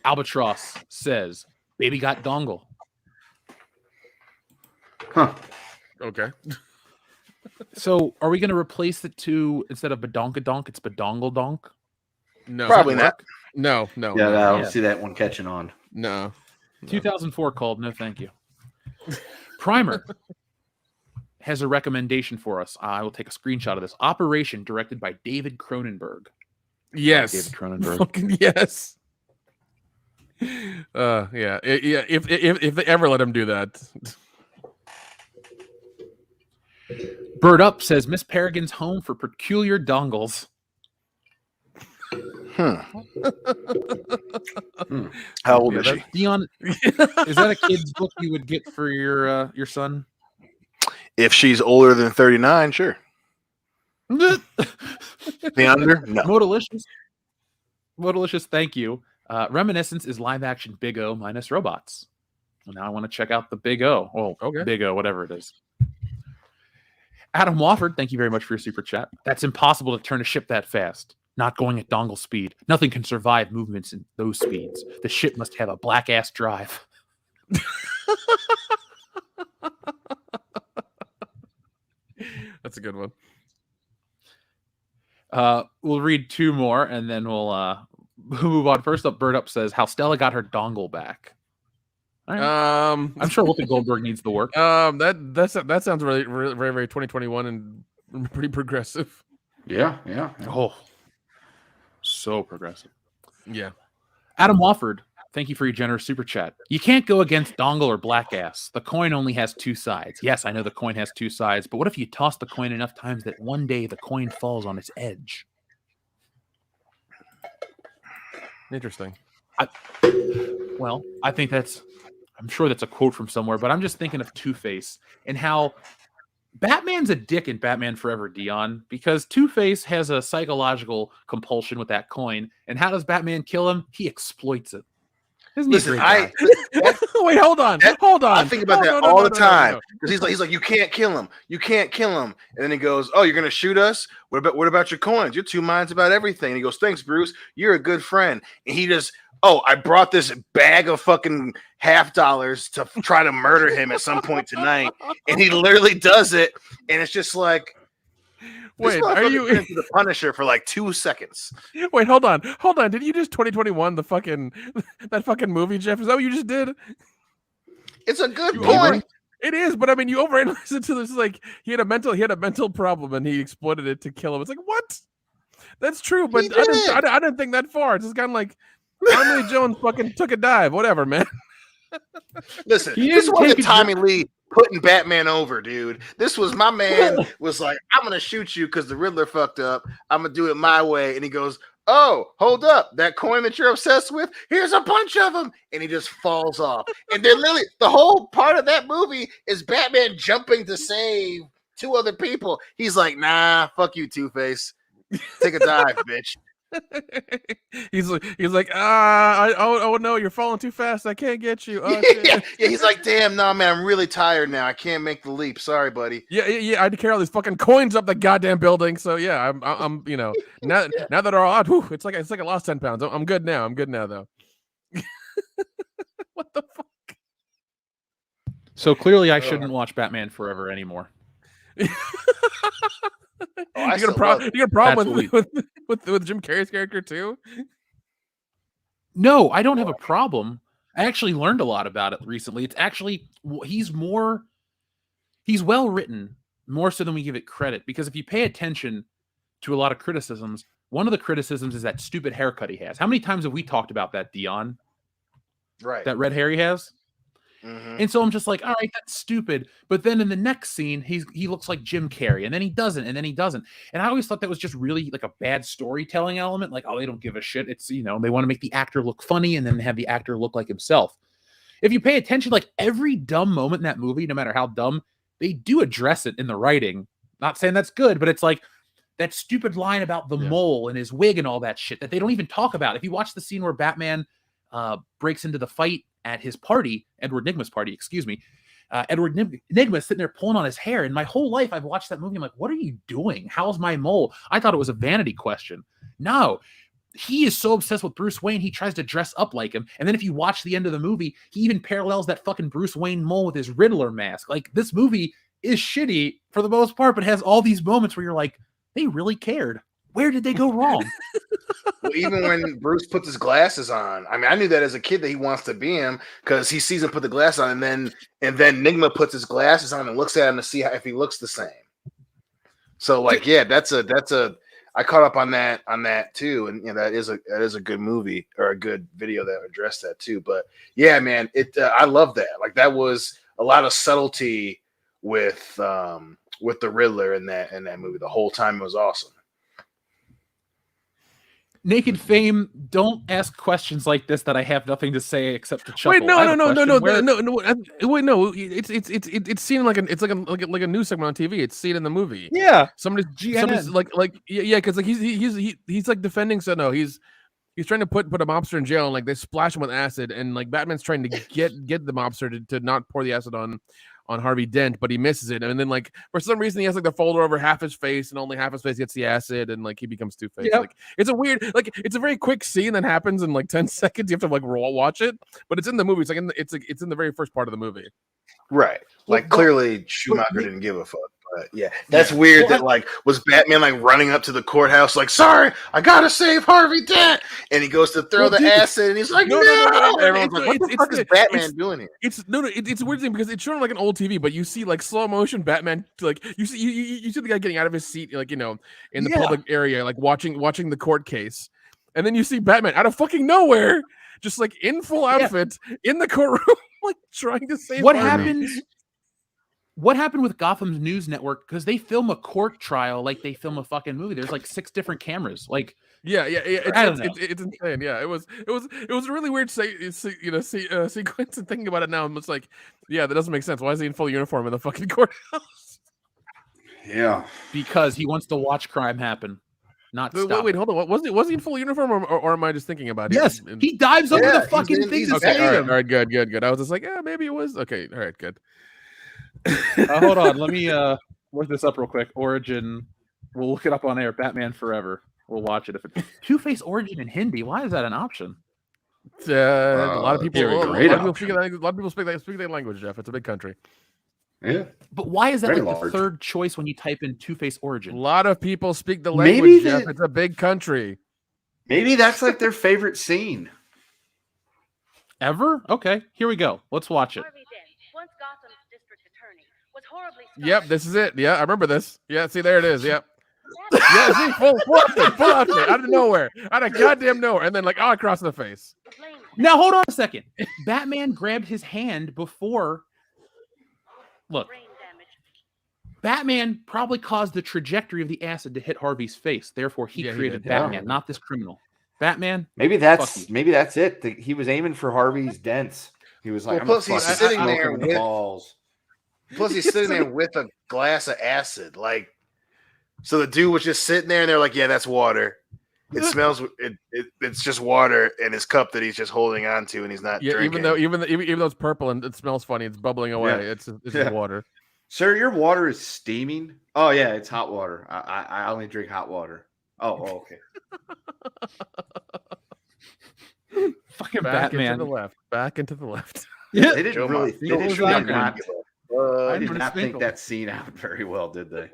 Albatross says, baby got dongle. Huh. Okay. So are we going to replace the two instead of badonkadonk? It's badongle-donk? No. Probably not. No. Yeah, I don't see that one catching on. No. 2004 called. No, thank you. Primer has a recommendation for us. I will take a screenshot of this. Operation, directed by David Cronenberg. Yes. David Cronenberg. Fucking yes. Yeah. If they ever let him do that. Bird Up says Miss Peregrine's home for peculiar dongles. How old is she? Dion, is that a kid's book you would get for your son? If she's older than 39, sure. The under? No. Modalicious, thank you. Reminiscence is live action Big O minus robots. Well, now I want to check out the Big O. Oh, okay. Big O, whatever it is. Adam Wofford, thank you very much for your super chat. That's impossible to turn a ship that fast. Not going at dongle speed. Nothing can survive movements in those speeds. The ship must have a black ass drive. That's a good one. We'll read two more and then we'll move on. First up, Bird Up says how Stella got her dongle back. Right. I'm sure Whoopi Goldberg needs the work. That sounds really, really very, very 2021 and pretty progressive. Yeah. Oh, so progressive. Yeah. Adam Wofford, thank you for your generous super chat. You can't go against dongle or black ass. The coin only has two sides. Yes, I know the coin has two sides, but what if you toss the coin enough times that one day the coin falls on its edge? Interesting. I think I'm sure that's a quote from somewhere, but I'm just thinking of Two-Face and how Batman's a dick in Batman Forever, Dion, because Two-Face has a psychological compulsion with that coin. And how does Batman kill him? He exploits it. Listen, wait, hold on. I think about that all the time because he's like, you can't kill him, and then he goes, oh, you're gonna shoot us? What about your coins? You're two minds about everything. And he goes, thanks, Bruce. You're a good friend. And he just, I brought this bag of fucking $50 to try to murder him at some point tonight, and he literally does it, and it's just like. Wait, are you into the Punisher for like 2 seconds? Wait, hold on. Did you just 2021 that fucking movie, Jeff? Is that what you just did? It's a good point. It is, but I mean, you overanalyze it to this. Like he had a mental problem and he exploited it to kill him. It's like what? That's true, but I didn't think that far. It's just kind of like Tommy Lee Jones fucking took a dive. Whatever, man. Listen, this wasn't Tommy Lee putting Batman over, dude. This was my man was like, I'm gonna shoot you because the Riddler fucked up. I'm gonna do it my way. And he goes, oh, hold up. That coin that you're obsessed with, here's a bunch of them. And he just falls off. And then literally the whole part of that movie is Batman jumping to save two other people. He's like, nah, fuck you, Two-Face. Take a dive, bitch. He's like, oh no, you're falling too fast. I can't get you. Oh, yeah. He's like, damn, no, man, I'm really tired now. I can't make the leap. Sorry, buddy. Yeah. I had to carry all these fucking coins up the goddamn building. So yeah, I'm now that are all out, it's like I lost 10 pounds. I'm good now. Though. What the fuck? So clearly, I shouldn't watch Batman Forever anymore. You got a problem with Jim Carrey's character too? No, I don't have a problem. I actually learned a lot about it recently. It's actually he's well written, more so than we give it credit. Because if you pay attention to a lot of criticisms, one of the criticisms is that stupid haircut he has. How many times have we talked about that, Dion? Right. That red hair he has? Mm-hmm. And so I'm just like, all right, that's stupid. But then in the next scene, he looks like Jim Carrey, and then he doesn't, and then he doesn't. And I always thought that was just really like a bad storytelling element. Like, oh, they don't give a shit. It's, they want to make the actor look funny and then have the actor look like himself. If you pay attention, like every dumb moment in that movie, no matter how dumb, they do address it in the writing. Not saying that's good, but it's like that stupid line about the mole and his wig and all that shit that they don't even talk about. If you watch the scene where Batman breaks into the fight at his party, Edward Nygma's party, excuse me. Edward Nygma sitting there pulling on his hair. And my whole life, I've watched that movie. I'm like, what are you doing? How's my mole? I thought it was a vanity question. No, he is so obsessed with Bruce Wayne, he tries to dress up like him. And then if you watch the end of the movie, he even parallels that fucking Bruce Wayne mole with his Riddler mask. Like, this movie is shitty for the most part, but has all these moments where you're like, they really cared. Where did they go wrong? Well, even when Bruce puts his glasses on, I mean, I knew that as a kid that he wants to be him because he sees him put the glasses on, and then Nygma puts his glasses on and looks at him to see if he looks the same. So, like, yeah, that's a. I caught up on that too, and that is a good movie or a good video that addressed that too. But yeah, man, I love that. Like, that was a lot of subtlety with with the Riddler in that movie. The whole time it was awesome. Naked Fame, don't ask questions like this that I have nothing to say except to chuckle. Wait, no. Wait, no. It's seen like a news segment on TV. It's seen in the movie. Yeah, somebody's like because like he's like defending. So no, he's trying to put a mobster in jail, and like they splash him with acid, and like Batman's trying to get the mobster to not pour the acid on Harvey Dent, but he misses it, and then like for some reason he has like the folder over half his face, and only half his face gets the acid, and like he becomes Two-Face. Yep. Like it's a weird, like it's a very quick scene that happens in like 10 seconds. You have to like watch it, but it's in the movie. It's like it's in the very first part of the movie. Right. Like clearly Schumacher didn't give a fuck. But yeah, that's weird. That like was Batman like running up to the courthouse like, sorry, I gotta save Harvey Dent, and he goes to throw the acid, and he's like, no. Everyone's like, what the fuck is Batman doing here? It's a weird thing because it's shown like an old TV, but you see like slow motion Batman, like you see the guy getting out of his seat, like in the public area, like watching the court case, and then you see Batman out of fucking nowhere, just like in full outfit in the courtroom, like trying to save. What happened with Gotham's news network? Because they film a court trial like they film a fucking movie. There's like 6 different cameras. Like, yeah. It's insane. Yeah, it was a really weird sequence. And thinking about it now, I'm just like, yeah, that doesn't make sense. Why is he in full uniform in the fucking courthouse? Yeah, because he wants to watch crime happen. Wait, hold on. Was he in full uniform, or am I just thinking about it? Yes, he dives over the fucking thing. Okay, all right, good. I was just like, yeah, maybe it was. Okay, all right, good. Hold on, let me look this up real quick. Origin, we'll look it up on air. Batman Forever, we'll watch it. If it's Two-Face origin in Hindi, why is that an option? A lot of people speak that language, Jeff. It's a big country. Yeah, but why is that like the third choice when you type in Two-Face origin? A lot of people speak the language, Jeff. It's a big country. Maybe that's like their favorite scene ever. Okay, here we go. Let's watch it. Yep, this is it. Yeah, I remember this. Yeah, see, there it is. Yep. Yeah, see, full outfit, out of nowhere, out of goddamn nowhere, and then like across the face. Now hold on a second. Batman grabbed his hand before. Look, Batman probably caused the trajectory of the acid to hit Harvey's face. Therefore, he created Batman, not this criminal. Batman. Maybe that's it. He was aiming for Harvey's dents. He was like, plus he's sitting there with balls. Plus, he's sitting there with a glass of acid. Like, so the dude was just sitting there, and they're like, "Yeah, that's water. It smells. It's just water in his cup that he's just holding on to, and he's not drinking." Even though it's purple and it smells funny, it's bubbling away. Yeah. It's just water. Sir, your water is steaming. Oh yeah, it's hot water. I only drink hot water. Oh okay. Fucking back Batman. Into the left. Back into the left. Yeah, they didn't really. I did not think that scene out very well, did they?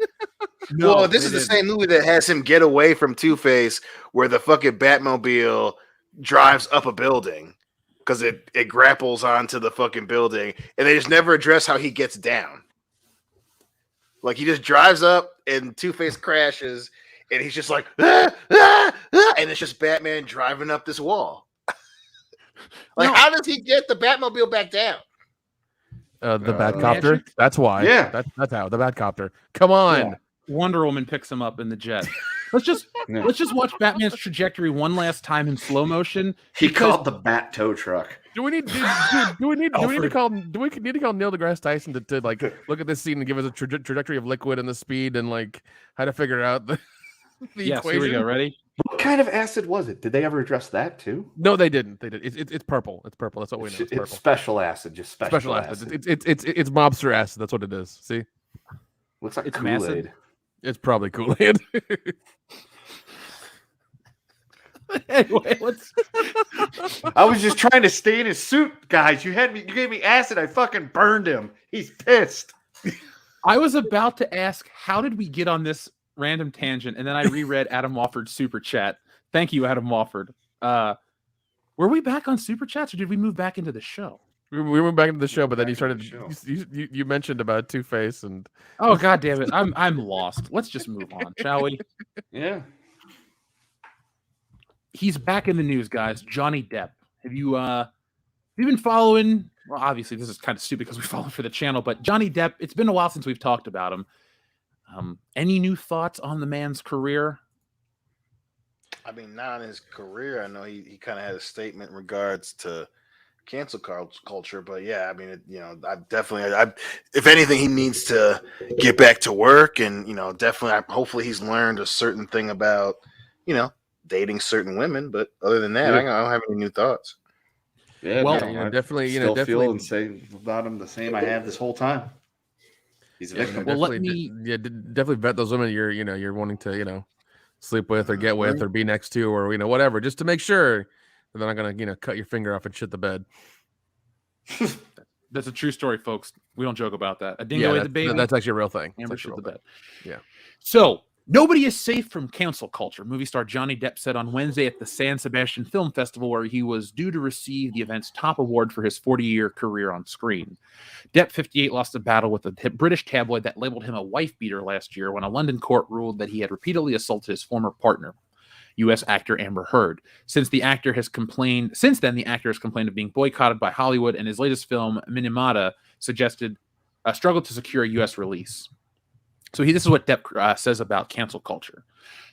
No, well, this is the same movie that has him get away from Two-Face, where the fucking Batmobile drives up a building because it grapples onto the fucking building, and they just never address how he gets down. Like, he just drives up, and Two-Face crashes, and he's just like, and it's just Batman driving up this wall. How does he get the Batmobile back down? The Batcopter. That's why. Yeah, that's how the Batcopter. Come on. Yeah. Wonder Woman picks him up in the jet. Let's just watch Batman's trajectory one last time in slow motion. He called the Bat tow truck. Do we need to call Neil deGrasse Tyson to like look at this scene and give us a trajectory of liquid and the speed and like how to figure out the yes, equation? Here we go. Ready? What kind of acid was it? Did they ever address that too? No, they didn't. They did. It's purple. It's purple. That's what we know. It's purple. It's special acid. Just special acid. It's mobster acid. That's what it is. See, looks like Kool-Aid. It's probably Kool-Aid. Anyway, I was just trying to stay in his suit, guys. You gave me acid. I fucking burned him. He's pissed. I was about to ask, how did we get on this random tangent? And then I reread Adam Wofford's super chat. Thank you, Adam Wofford. Were we back on super chats, or did we move back into the show? We went back into the show, but then you started. You mentioned about Two-Face and. Oh God damn it! I'm lost. Let's just move on, shall we? Yeah. He's back in the news, guys. Johnny Depp. Have you been following? Well, obviously this is kind of stupid because we follow for the channel, but Johnny Depp. It's been a while since we've talked about him. Any new thoughts on the man's career? I mean, not in his career. I know he kind of had a statement in regards to cancel culture, but yeah, I mean, if anything, he needs to get back to work, and definitely, hopefully, he's learned a certain thing about, dating certain women. But other than that, I don't have any new thoughts. Yeah, well, I definitely, still definitely feel and say about him the same I have this whole time. He's a victim. Well, definitely vet those women you're wanting to sleep with or get with or be next to or whatever, just to make sure that they're not gonna cut your finger off and shit the bed. That's a true story, folks. We don't joke about that. A dingo ate the baby. That's actually a real thing. Amber shit the bed. Yeah. So nobody is safe from cancel culture. Movie star Johnny Depp said on Wednesday at the San Sebastian Film Festival, where he was due to receive the event's top award for his 40-year career on screen. Depp, 58, lost a battle with a British tabloid that labeled him a wife beater last year when a London court ruled that he had repeatedly assaulted his former partner, U.S. actor Amber Heard. Since then, the actor has complained of being boycotted by Hollywood, and his latest film, Minamata, suggested a struggle to secure a U.S. release. So this is what Depp says about cancel culture.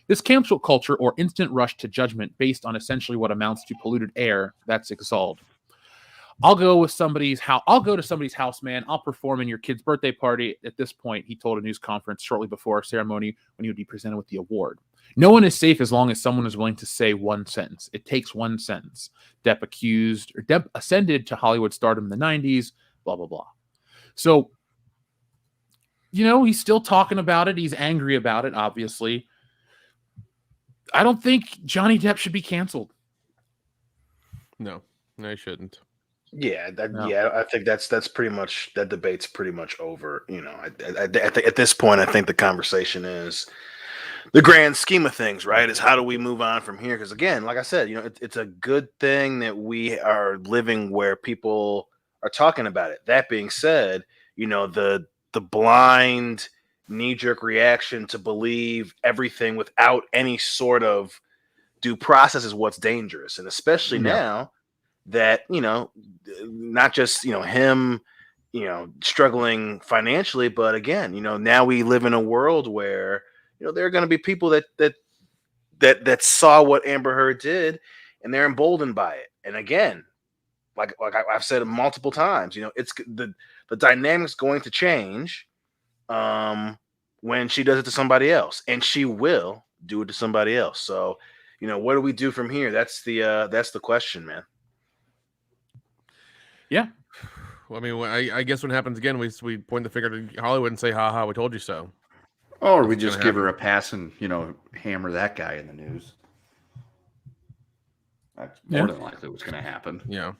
This cancel culture, or instant rush to judgment based on essentially what amounts to polluted air, that's exalted. I'll go to somebody's house, man. I'll perform in your kid's birthday party. At this point, he told a news conference shortly before a ceremony when he would be presented with the award. No one is safe as long as someone is willing to say one sentence. It takes one sentence. Depp ascended to Hollywood stardom in the 90s, blah, blah, blah. So, he's still talking about it. He's angry about it, obviously. I don't think Johnny Depp should be canceled. No, he shouldn't. Yeah, I think that's pretty much, that debate's pretty much over. I think at this point, I think the conversation is the grand scheme of things, right? Is how do we move on from here? Because again, like I said, it's a good thing that we are living where people are talking about it. That being said, the blind knee-jerk reaction to believe everything without any sort of due process is what's dangerous, and especially now that not just him struggling financially, but again now we live in a world where there are going to be people that saw what Amber Heard did and they're emboldened by it. And again, like I've said multiple times, it's the dynamic's going to change when she does it to somebody else, and she will do it to somebody else. So what do we do from here? That's the question, man. Yeah. Well, I mean, I guess when it happens again, we point the finger to Hollywood and say, "Ha ha, we told you so." Or we just give her a pass and hammer that guy in the news. That's more than likely what's going to happen. Yeah.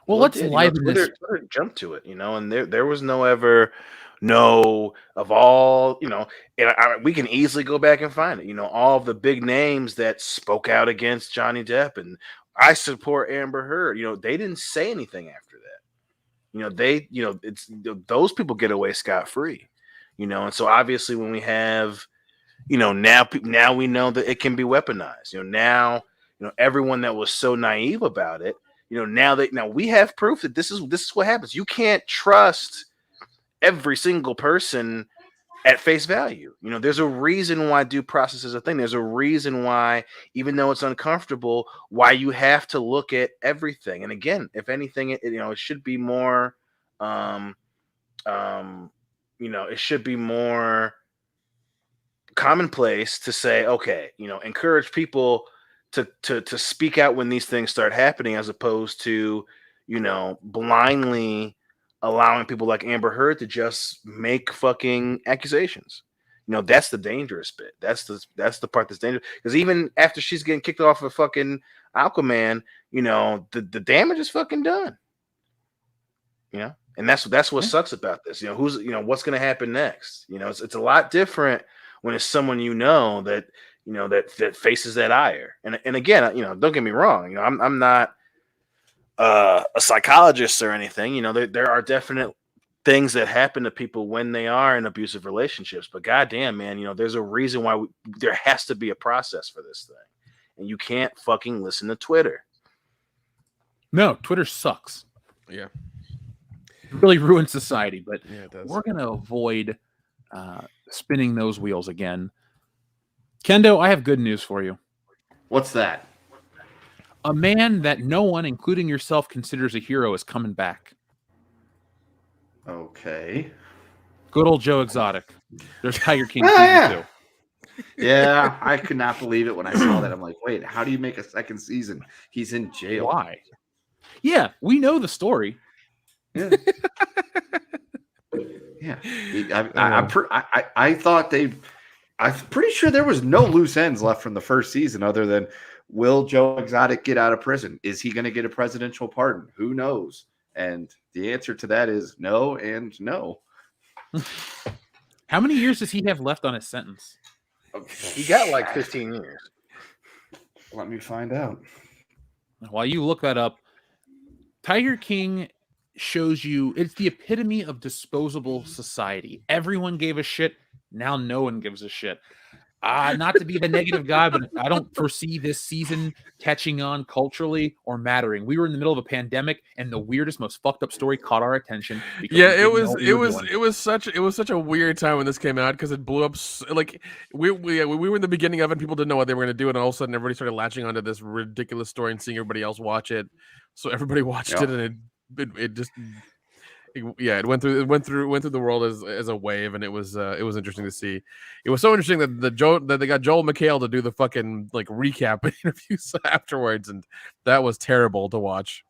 Well, let's liven this. Twitter jumped to it, and there was no of all, and we can easily go back and find it. All of the big names that spoke out against Johnny Depp and I support Amber Heard. They didn't say anything after that. It's those people get away scot-free. And so obviously when we have, now we know that it can be weaponized. Now, everyone that was so naive about it, now we have proof that this is what happens. You can't trust every single person at face value. There's a reason why due process is a thing. There's a reason why, even though it's uncomfortable, why you have to look at everything. And again, if anything, it should be more, it should be more commonplace to say, okay, encourage people to speak out when these things start happening, as opposed to, blindly allowing people like Amber Heard to just make fucking accusations. That's the dangerous bit. That's the part that's dangerous. Because even after she's getting kicked off of fucking Aquaman, the damage is fucking done. And that's what sucks about this. What's going to happen next? It's a lot different when it's someone that that faces that ire. And again, don't get me wrong. I'm not a psychologist or anything. There are definite things that happen to people when they are in abusive relationships. But goddamn, man, there's a reason why there has to be a process for this thing, and you can't fucking listen to Twitter. No, Twitter sucks. Yeah. Really ruins society, but yeah, it does. we're going to avoid spinning those wheels again. Kendo, I have good news for you. What's that? A man that no one, including yourself, considers a hero is coming back. Okay. Good old Joe Exotic. There's Tiger King Oh, season yeah. 2. Yeah, I could not believe it when I saw that. I'm like, wait, how do you make a second season? He's in jail. Why? Yeah, we know the story. Yeah. Yeah. I thought I'm pretty sure there was no loose ends left from the first season other than will Joe Exotic get out of prison? Is he going to get a presidential pardon? Who knows? And the answer to that is no and no. How many years does he have left on his sentence? He got like 15 years. Let me find out. While you look that up, Tiger King shows you it's the epitome of disposable society. Everyone gave a shit. Now no one gives a shit. Not to be the negative guy, but I don't foresee this season catching on culturally or mattering. We were in the middle of a pandemic, and the weirdest, most fucked up story caught our attention. Yeah, it was such a weird time when this came out because it blew up. Like we were in the beginning of it, and people didn't know what they were going to do, and all of a sudden everybody started latching onto this ridiculous story and seeing everybody else watch it. So everybody watched it, and it just. It went through the world as a wave, and it was interesting to see. It was so interesting that they got Joel McHale to do the fucking like recap interviews afterwards, and that was terrible to watch.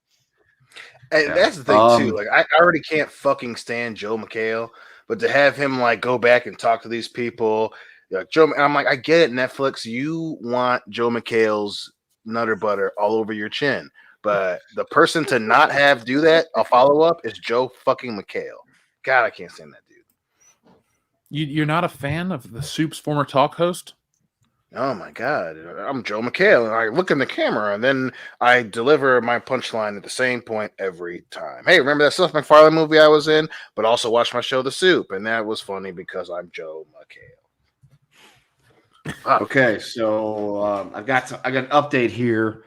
And that's the thing too. Like I already can't fucking stand Joel McHale, but to have him like go back and talk to these people, like Joe, and I'm like, I get it, Netflix. You want Joe McHale's nutter butter all over your chin. But the person to not have do that, a follow-up, is Joe fucking McHale. God, I can't stand that dude. You're not a fan of the Soup's former talk host? Oh my God. I'm Joe McHale, and I look in the camera, and then I deliver my punchline at the same point every time. Hey, remember that Seth MacFarlane movie I was in? But also watch my show, The Soup, and that was funny because I'm Joe McHale. Okay, so I got an update here.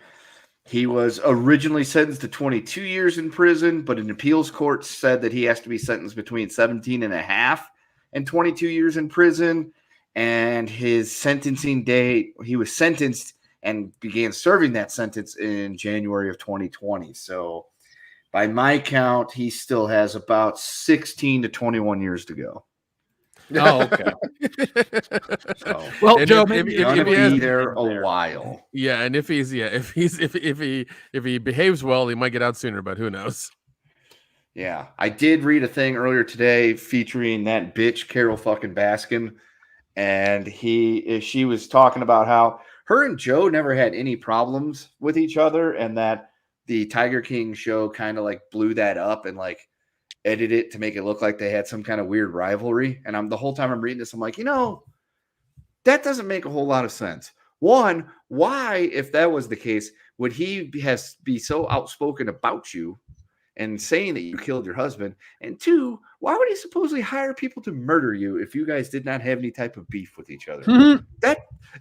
He was originally sentenced to 22 years in prison, but an appeals court said that he has to be sentenced between 17 and a half and 22 years in prison. And his sentencing date, he was sentenced and began serving that sentence in January of 2020. So by my count, he still has about 16 to 21 years to go. Oh, okay. So, well, and Joe, if he be there a while. Yeah, and if he behaves well, he might get out sooner. But who knows? Yeah, I did read a thing earlier today featuring that bitch Carol fucking Baskin, and she was talking about how her and Joe never had any problems with each other, and that the Tiger King show kind of like blew that up and like edit it to make it look like they had some kind of weird rivalry. And the whole time I'm reading this, I'm like, that doesn't make a whole lot of sense. One, why, if that was the case, would he be so outspoken about you and saying that you killed your husband? And two, why would he supposedly hire people to murder you if you guys did not have any type of beef with each other? Mm-hmm.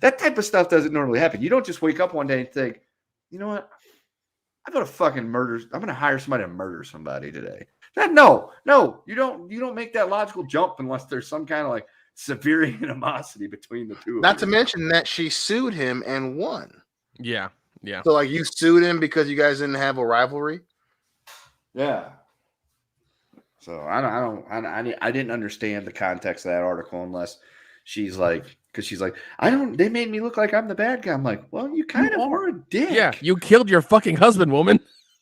That type of stuff doesn't normally happen. You don't just wake up one day and think, you know what? I'm going to hire somebody to murder somebody today. No, you don't make that logical jump unless there's some kind of like severe animosity between the two. Not to mention that she sued him and won. Yeah. So like you sued him because you guys didn't have a rivalry. Yeah. So I didn't understand the context of that article unless she's like, because she's like, they made me look like I'm the bad guy. I'm like, well, you kind of are a dick. Yeah, you killed your fucking husband, woman.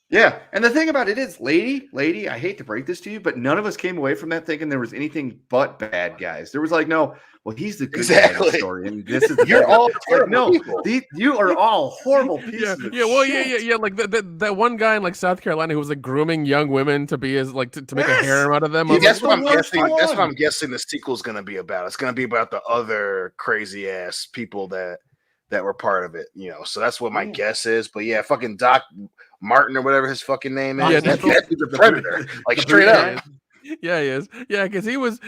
Yeah, and the thing about it is, lady, I hate to break this to you, but none of us came away from that thinking there was anything but bad guys. There was like, no, well, he's the good guy of the story, and this is You're all terrible people. You are all horrible pieces. Yeah. Like that one guy in like South Carolina who was like grooming young women to be to make a harem out of them. That's what I'm guessing. That's what I'm guessing the sequel is going to be about. It's going to be about the other crazy ass people that were part of it. So that's what my guess is. But yeah, fucking Doc Martin or whatever his fucking name is. Yeah, that's the Predator. Like straight up. Yeah, he is. Yeah, because he wants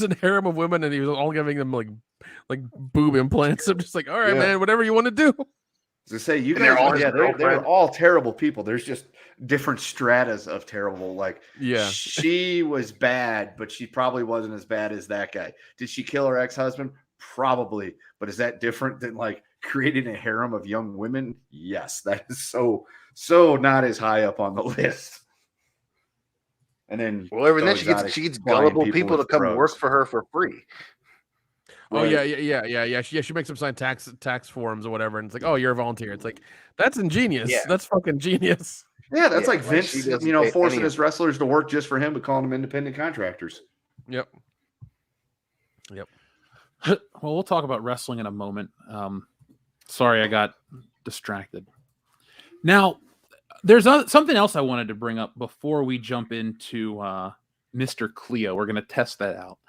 a harem of women, and he was all giving them like boob implants. I'm just like, all right, man, whatever you want to do. To say you And guys, they're all his they're girlfriend. all terrible people. There's just different stratas of terrible. Like, Yeah. she was bad, but she probably wasn't as bad as that guy. Did she kill her ex-husband? Probably. But is that different than like creating a harem of young women? Yes, that is so not as high up on the list. And then, Well, then she gets gullible people to come work for her for free. Oh Right. yeah. She makes them sign tax forms or whatever, and it's like, oh, you're a volunteer. It's like, that's ingenious. Yeah. That's fucking genius. Yeah, that's Yeah, like Vince, she doesn't pay forcing any his wrestlers to work just for him, but calling them independent contractors. Yep. Well, we'll talk about wrestling in a moment. Sorry, I got distracted. Now, there's something else I wanted to bring up before we jump into Mr. Cleo. We're going to test that out.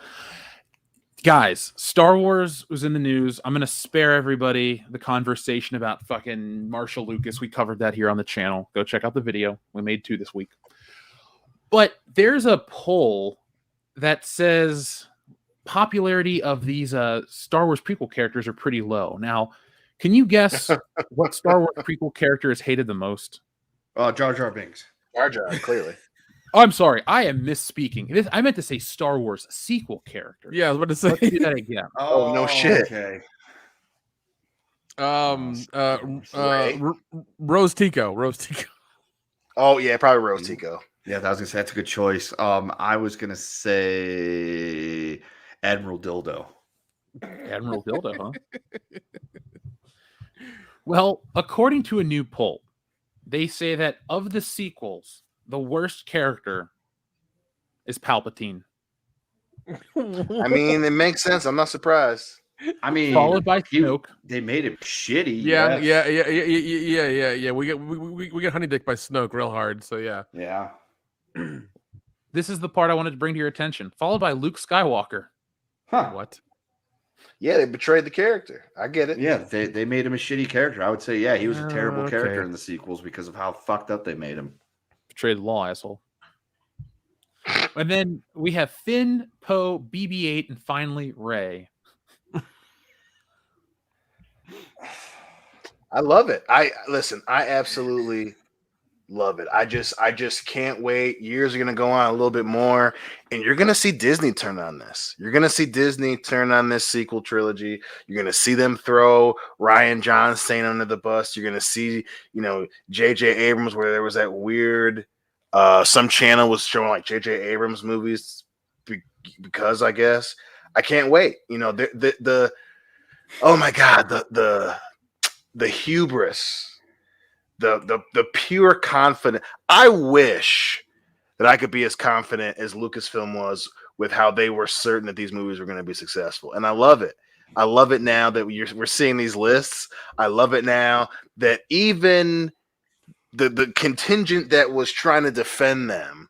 Guys, Star Wars was in the news. I'm going to spare everybody the conversation about fucking Marshall Lucas. We covered that here on the channel. Go check out the video. We made 2 this week. But there's a poll that says popularity of these Star Wars prequel characters are pretty low. Now, can you guess what Star Wars prequel character is hated the most? Jar Jar Binks. Jar Jar, clearly. Oh, I'm sorry. I am misspeaking. I meant to say Star Wars sequel character. Yeah, I was about to say. Let's do that again. Oh, no shit. Okay. Rose Tico. Oh yeah, probably Rose Tico. Yeah, I was gonna say that's a good choice. I was gonna say Admiral Dildo. Admiral Dildo, huh? Well, according to a new poll, they say that of the sequels, the worst character is Palpatine. I mean, it makes sense. I'm not surprised. I mean, Followed by Snoke. They made him shitty. Yeah. yes. We get honey dick by Snoke real hard. So yeah. Yeah. This is the part I wanted to bring to your attention. Followed by Luke Skywalker. Huh. What? Yeah, they betrayed the character. I get it. Yeah, they made him a shitty character. I would say, yeah, he was a terrible Okay. character in the sequels because of how fucked up they made him. Betrayed the law, asshole. And then we have Finn, Poe, BB-8, and finally Rey. I love it. I absolutely love it. I just can't wait. Years are gonna go on a little bit more, and you're gonna see Disney turn on this. You're gonna see Disney turn on this sequel trilogy. You're gonna see them throw Rian Johnson under the bus. You're gonna see, J.J. Abrams, where there was that weird some channel was showing like J.J. Abrams movies because I guess I can't wait. The oh my god, the hubris. The pure confidence. I wish that I could be as confident as Lucasfilm was with how they were certain that these movies were going to be successful. And I love it. I love it now that we're seeing these lists. I love it now that even the contingent that was trying to defend them,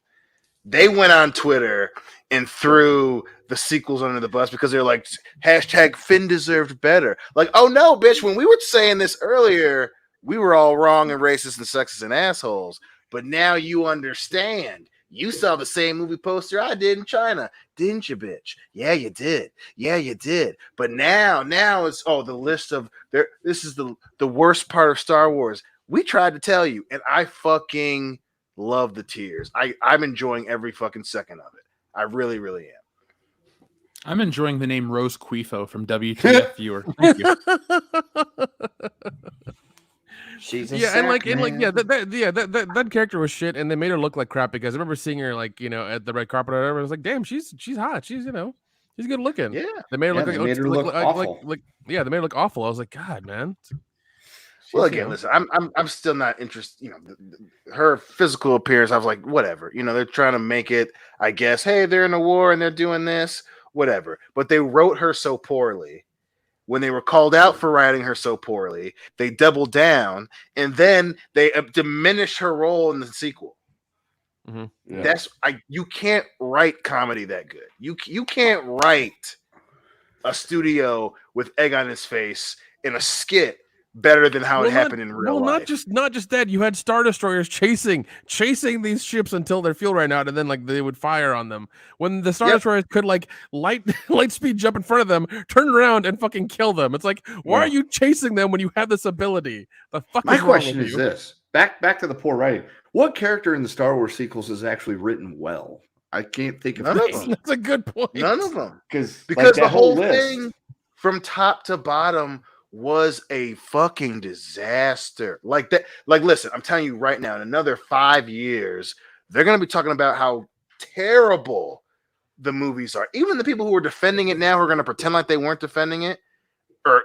they went on Twitter and threw the sequels under the bus because they're like, hashtag Finn deserved better. Like, oh no, bitch, when we were saying this earlier, we were all wrong and racist and sexist and assholes. But now you understand. You saw the same movie poster I did in China, didn't you, bitch? Yeah, you did. Yeah, you did. But now it's the list of there. This is the worst part of Star Wars. We tried to tell you, and I fucking love the tears. I'm enjoying every fucking second of it. I really, really am. I'm enjoying the name Rose Quifo from WTF Viewer. Thank you. She's that character was shit, and they made her look like crap because I remember seeing her at the red carpet or whatever. I was like, damn, she's hot. She's she's good looking. Yeah, they made her look awful. They made her look awful. I was like, God, man. Well, again, listen, I'm still not interested. Her physical appearance, I was like, whatever. They're trying to make it, I guess, hey, they're in a war and they're doing this, whatever. But they wrote her so poorly. When they were called out for writing her so poorly, they doubled down, and then they diminished her role in the sequel. Mm-hmm. Yeah. You can't write comedy that good. You can't write a studio with egg on his face in a skit better than how it happened in real life. Not just that. You had Star Destroyers chasing these ships until their fuel ran out, and then like they would fire on them. When the Star Destroyers could like light speed jump in front of them, turn around and fucking kill them. It's like, why are you chasing them when you have this ability? The fuck My is wrong question with is you? this: back to the poor writing. What character in the Star Wars sequels is actually written well? I can't think of None of any. them. That's a good point. None of them, because the whole thing from top to bottom was a fucking disaster. Like that. Like, listen, I'm telling you right now, in another 5 years, they're gonna be talking about how terrible the movies are. Even the people who are defending it now, who are gonna pretend like they weren't defending it, or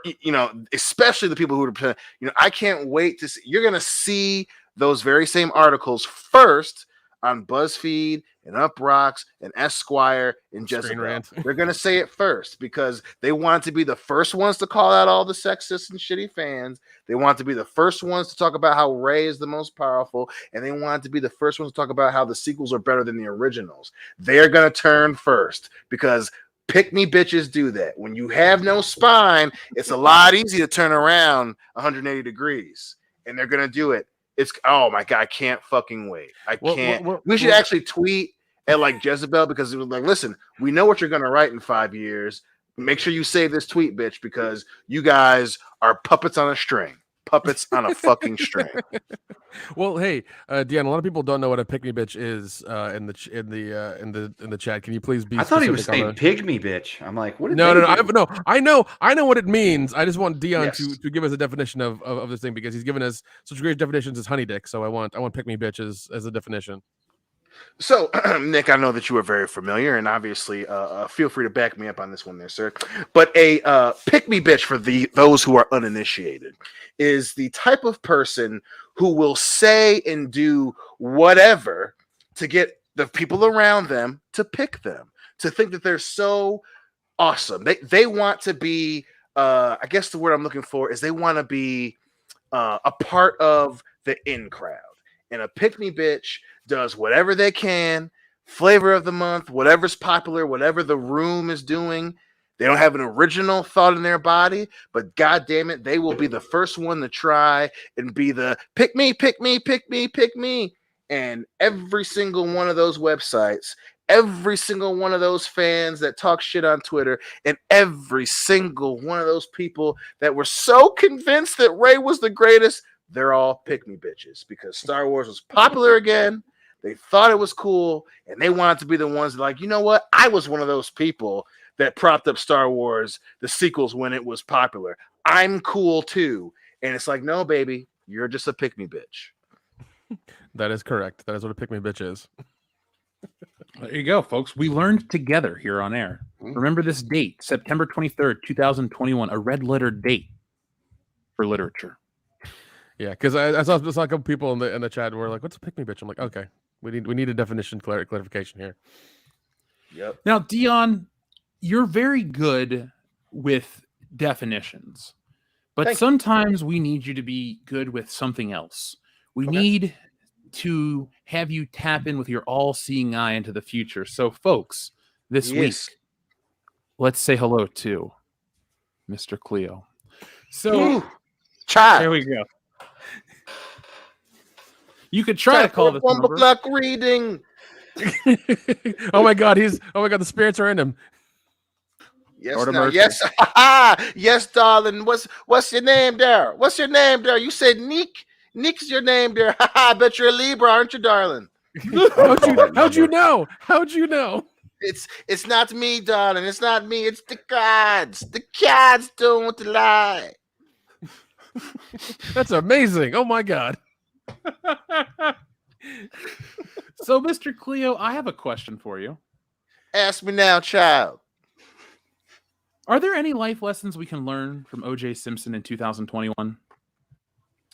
especially the people who are pretending. I can't wait to see. You're gonna see those very same articles first on BuzzFeed and Uprocks and Esquire and Jezebel. They're going to say it first because they want to be the first ones to call out all the sexist and shitty fans. They want to be the first ones to talk about how Rey is the most powerful, and they want to be the first ones to talk about how the sequels are better than the originals. They're going to turn first because pick me bitches do that. When you have no spine, it's a lot easier to turn around 180 degrees, and they're going to do it. It's, oh my God, I can't fucking wait. I can't. We should actually tweet at like Jezebel, because it was like, listen, we know what you're going to write in 5 years. Make sure you save this tweet, bitch, because you guys are puppets on a string. Puppets on a fucking string. Well, hey, Deanna, a lot of people don't know what a pick-me bitch is in the chat. Can you please be? I thought he was saying pygmy bitch. I'm like, what? No. I know what it means. I just want Dion to give us a definition of this thing, because he's given us such great definitions as honey dick. So I want pick-me bitch as a definition. So, Nick, I know that you are very familiar, and obviously, feel free to back me up on this one there, sir. But a pick-me bitch, for those who are uninitiated, is the type of person who will say and do whatever to get the people around them to pick them, to think that they're so awesome. They want to be, I guess the word I'm looking for is they want to be a part of the in crowd. And a pick-me bitch does whatever they can, flavor of the month, whatever's popular, whatever the room is doing. They don't have an original thought in their body, but God damn it, they will be the first one to try and be the pick me, pick me, pick me, pick me. And every single one of those websites, every single one of those fans that talk shit on Twitter, and every single one of those people that were so convinced that Rey was the greatest, they're all pick me bitches, because Star Wars was popular again. They thought it was cool, and they wanted to be the ones that, like, you know what? I was one of those people that propped up Star Wars, the sequels, when it was popular. I'm cool too. And it's like, no, baby, you're just a pick me bitch. That is correct. That is what a pick me bitch is. There you go, folks. We learned together here on air. Remember this date, September 23rd, 2021, a red letter date for literature. Yeah, because I saw a couple people in the chat who were like, "What's a pick me bitch?" I'm like, okay, we need a definition clarification here. Yep. Now, Dion, you're very good with definitions, but sometimes we need you to be good with something else. We need to have you tap in with your all-seeing eye into the future. So, folks, this week, let's say hello to Mr.Cleo. So, child, there we go. You could try to call this number. Black reading. Oh my God, the spirits are in him. Yes, yes, darling. What's your name there? What's your name there? You said Nick. Nick's your name there. I bet you're a Libra, aren't you, darling? How'd you know? How'd you know? It's not me, darling. It's not me. It's the cards. The cards don't lie. That's amazing. Oh my God. So, Mr. Cleo, I have a question for you. Ask me now, child. Are there any life lessons we can learn from O.J. Simpson in 2021?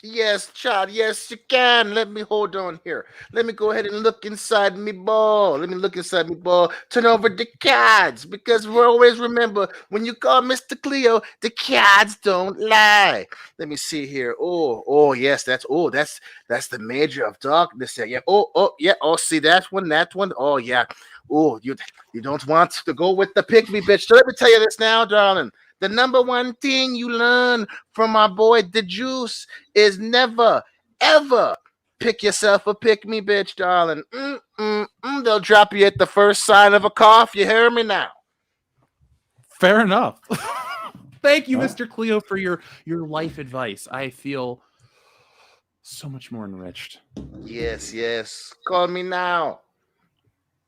Yes, child. Yes, you can. Let me hold on here. Let me go ahead and look inside me ball. Turn over the cards, because we always remember, when you call Mr. Cleo, the cards don't lie. Let me see here. Oh, yes, that's the Major of Darkness there. Yeah. Yeah. Oh, see that one. Oh, yeah. Oh, you don't want to go with the pick me bitch. So let me tell you this now, darling. The number one thing you learn from my boy the Juice is never, ever pick yourself a pick me bitch, darling. They'll drop you at the first sign of a cough. You hear me now? Fair enough. Thank you, Mr. Cleo, for your life advice. I feel so much more enriched. Yes. Call me now.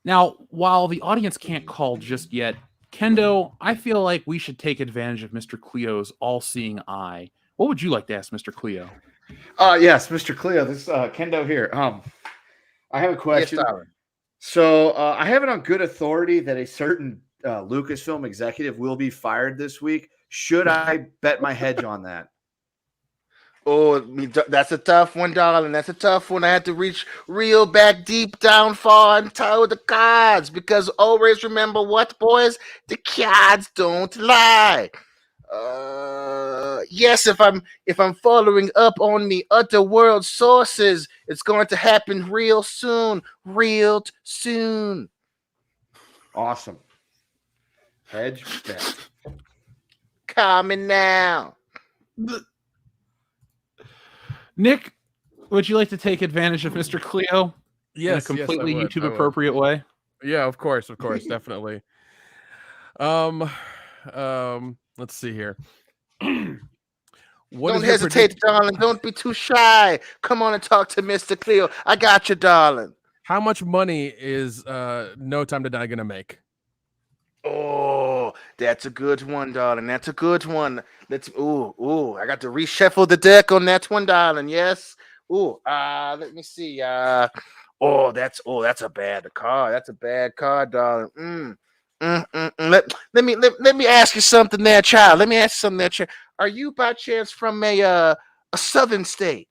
Now, while the audience can't call just yet, Kendo, I feel like we should take advantage of Mr. Cleo's all-seeing eye. What would you like to ask Mr. Cleo? Yes, Mr. Cleo. This is Kendo here. I have a question. Yes, So I have it on good authority that a certain Lucasfilm executive will be fired this week. Should I bet my hedge on that? Oh, that's a tough one, darling. That's a tough one. I had to reach real back deep down far and tell the cards, because always remember what, boys? The cards don't lie. Yes, if I'm following up on the other world sources, it's going to happen real soon. Awesome. Hedge bet. Coming now. Nick, would you like to take advantage of Mr. Cleo in a completely YouTube appropriate way? Yeah, of course, definitely. Let's see here. Don't hesitate, darling. Don't be too shy. Come on and talk to Mr. Cleo. I got you, darling. How much money is No Time to Die gonna make? Oh, that's a good one, darling. That's a good one. I got to reshuffle the deck on that one, darling. Yes. Let me see. That's a bad card. That's a bad card, darling. Let me ask you something there, child. Are you by chance from a southern state?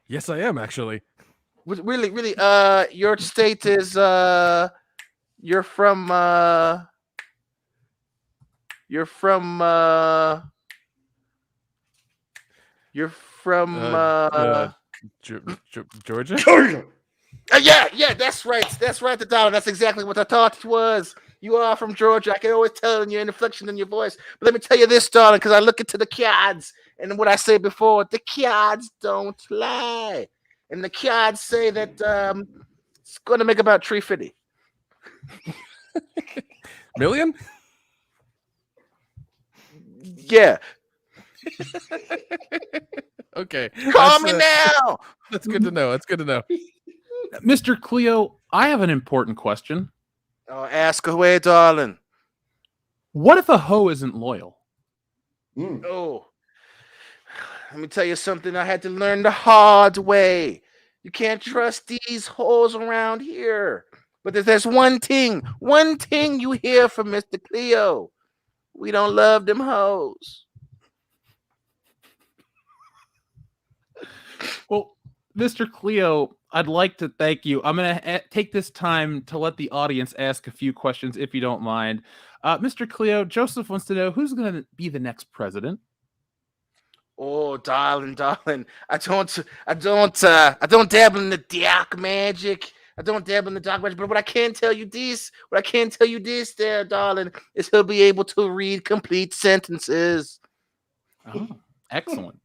Yes, I am actually. Really, your state is you're from Georgia? Yeah, that's right. That's right, the dollar. That's exactly what I thought it was. You are from Georgia. I can always tell in your inflection in your voice. But let me tell you this, darling, because I look into the cards, and what I said before, the cards don't lie. And the cards say that it's going to make about $350 million. Yeah. Okay. Call me now. That's good to know. Mr. Cleo, I have an important question. Oh, ask away, darling. What if a hoe isn't loyal? Oh, let me tell you something I had to learn the hard way. You can't trust these hoes around here. But there's one thing you hear from Mr. Cleo. We don't love them hoes. Well, Mr. Cleo, I'd like to thank you. I'm going to take this time to let the audience ask a few questions, if you don't mind. Mr. Cleo, Joseph wants to know who's going to be the next president. Oh, darling. I don't dabble in the dark magic. But what I can tell you this, there, darling, is he'll be able to read complete sentences. Oh, excellent.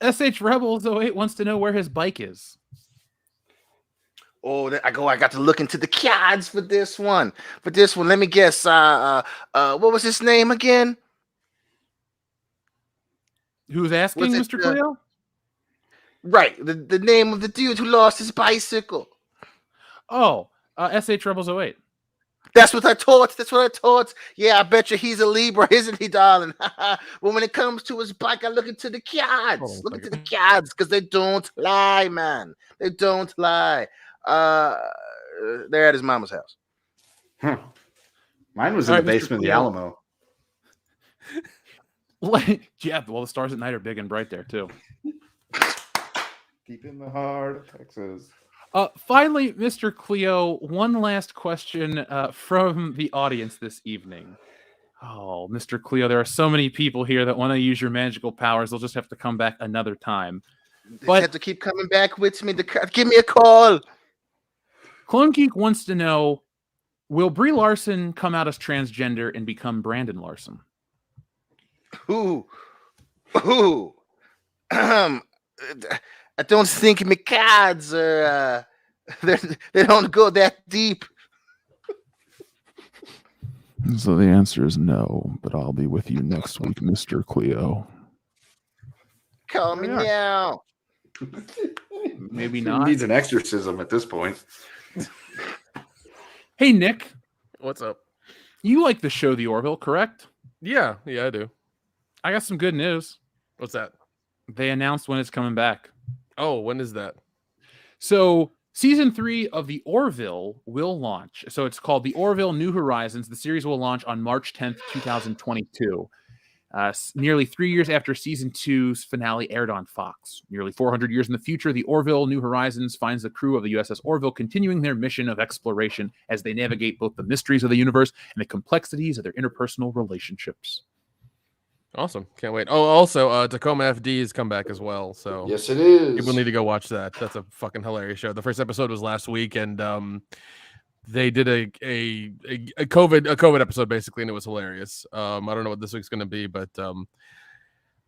SH Rebels 08 wants to know where his bike is. Oh, I got to look into the cards for this one. Let me guess. What was his name again? Who's asking, Mr. Cleo? Right, the name of the dude who lost his bicycle. Oh, SH Rebels 08. That's what I thought. Yeah, I bet you he's a Libra, isn't he, darling? But when it comes to his bike, I look into the cards. Because they don't lie, man. They don't lie. They're at his mama's house. Mine was in the basement of the Alamo. Yeah, well, the stars at night are big and bright there, too. Deep in the heart of Texas. Finally, Mr. Cleo, one last question from the audience this evening. Oh, Mr. Cleo, there are so many people here that want to use your magical powers. They'll just have to come back another time. But have to keep coming back with me. Give me a call. Clone Geek wants to know, Will Brie Larson come out as transgender and become Brandon Larson? Ooh. I don't think McCads are. They don't go that deep. So the answer is no, but I'll be with you next week, Mr. Cleo. Call me now. Maybe He not. needs an exorcism at this point. Hey, Nick. What's up? You like the show The Orville, correct? Yeah, I do. I got some good news. What's that? They announced when it's coming back. Oh, when is that? So season 3 of The Orville will launch. So it's called The Orville New Horizons. The series will launch on March 10th, 2022. Nearly 3 years after season 2's finale aired on Fox. Nearly 400 years in the future, the Orville New Horizons finds the crew of the USS Orville continuing their mission of exploration as they navigate both the mysteries of the universe and the complexities of their interpersonal relationships. Awesome. Can't wait. Oh, also, Tacoma FD has come back as well. So Yes, it is. people need to go watch that. That's a fucking hilarious show. The first episode was last week, and they did a COVID episode basically, and it was hilarious. I don't know what this week's going to be, but the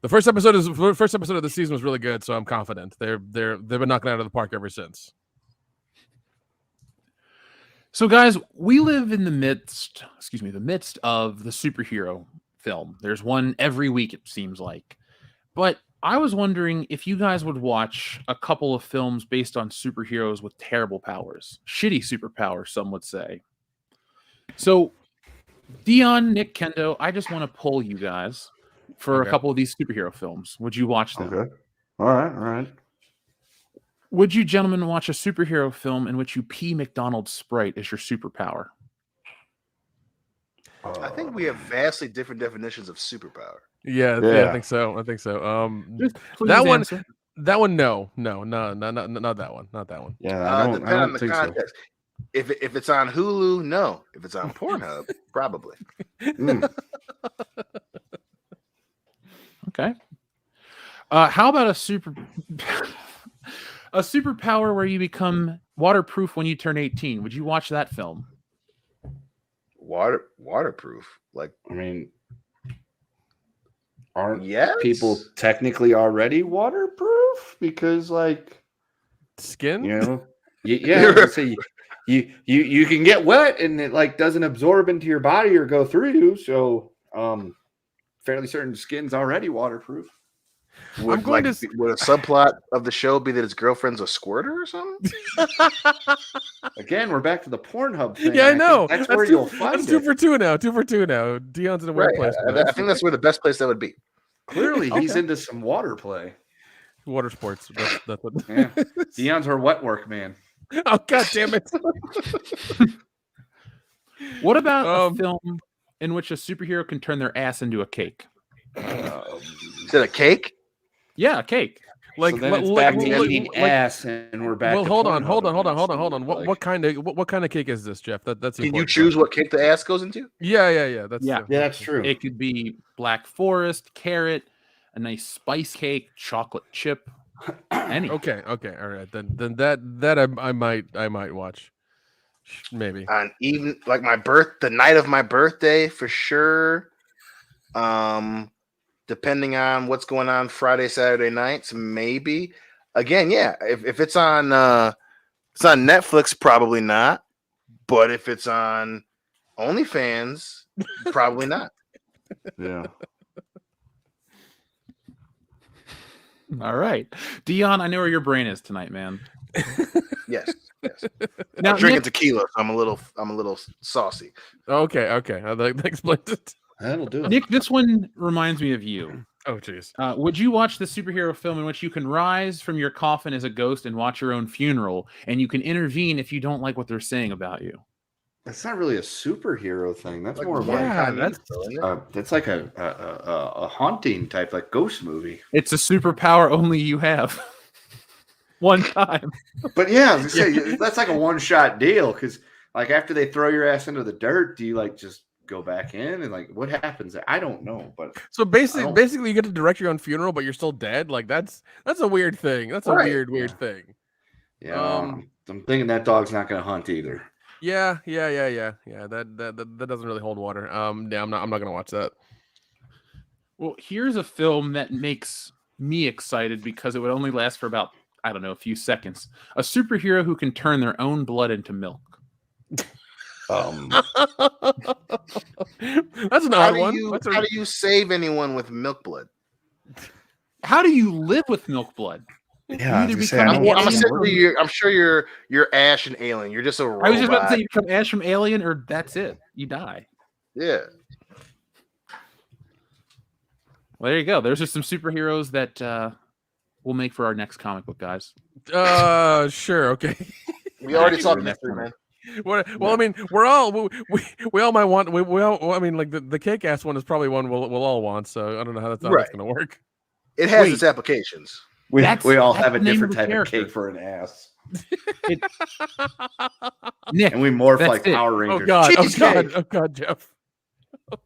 first episode of the season was really good, so I'm confident. They've been knocking it out of the park ever since. So, guys, we live in the midst of the superhero film. There's one every week, it seems like. But I was wondering if you guys would watch a couple of films based on superheroes with terrible powers. Shitty superpowers, some would say. So, Dion, Nick, Kendo, I just want to poll you guys for a couple of these superhero films. Would you watch them? Okay. All right. Would you gentlemen watch a superhero film in which you pee McDonald's Sprite as your superpower? I think we have vastly different definitions of superpower. Yeah, I think so. That one, no, not that one, not that one. Yeah, I don't on the think context. So. If it's on Hulu, no. If it's on Pornhub, probably. Okay. How about a superpower where you become waterproof when you turn 18? Would you watch that film? Waterproof? Like, I mean, aren't yes? people technically already waterproof? Because, like, skin? You know, so you can get wet and it like doesn't absorb into your body or go through you. So, fairly certain skin's already waterproof. Would a subplot of the show be that his girlfriend's a squirter or something? Again, we're back to the Pornhub thing. Yeah, I know. That's where you'll find that's it. 2 for 2 now. 2 for 2 now. Dion's in a weird place. I think that's where the best place that would be. Clearly, he's into some water play. Water sports. That's what. Yeah. Dion's her wet work man. Oh, god damn it. What about a film in which a superhero can turn their ass into a cake? Is it a cake? Yeah, a cake. Like, so then it's back to eating ass, and we're back. Well, hold on. What kind of cake is this, Jeff? That's. Can you choose what cake the ass goes into? Yeah. That's true. It could be Black Forest, carrot, a nice spice cake, chocolate chip. Any. Okay. All right. Then that I might watch. Maybe on even like the night of my birthday for sure. Depending on what's going on Friday, Saturday nights, maybe. Again, yeah. If it's on Netflix, probably not. But if it's on OnlyFans, probably not. Yeah. All right, Dion. I know where your brain is tonight, man. Yes. Now, I'm drinking tequila, so I'm a little saucy. Okay. That explains it. That'll do it. Nick, this one reminds me of you. Oh, jeez. Would you watch the superhero film in which you can rise from your coffin as a ghost and watch your own funeral, and you can intervene if you don't like what they're saying about you? That's not really a superhero thing. That's Like, more of that's like a haunting type, like ghost movie. It's a superpower only you have. One time. But yeah, I was gonna say, that's like a one-shot deal, because like after they throw your ass into the dirt, do you like just go back in and like what happens? I don't know, but so basically you get to direct your own funeral, but you're still dead. Like that's a weird thing. That's a weird thing. Yeah, I'm thinking that dog's not going to hunt either. Yeah. That doesn't really hold water. Yeah, I'm not gonna watch that. Well, here's a film that makes me excited because it would only last for about, I don't know, a few seconds. A superhero who can turn their own blood into milk. That's an odd one. How do you save anyone with milk blood? How do you live with milk blood? Yeah, You either become I'm sure you're Ash and Alien. You're just a robot. I was just about to say you become Ash from Alien, or that's it. You die. Yeah. Well, there you go. There's just some superheroes that we'll make for our next comic book, guys. Sure, okay. We already talked Mystery Man. Well, I mean, we all might want. We all. I mean, like the Kick-Ass one is probably one we'll all want. So I don't know how that's going to work. It has its applications. We all have a different type of cake for an ass. Nick, and we morph like Power Rangers. Oh God, Jeff.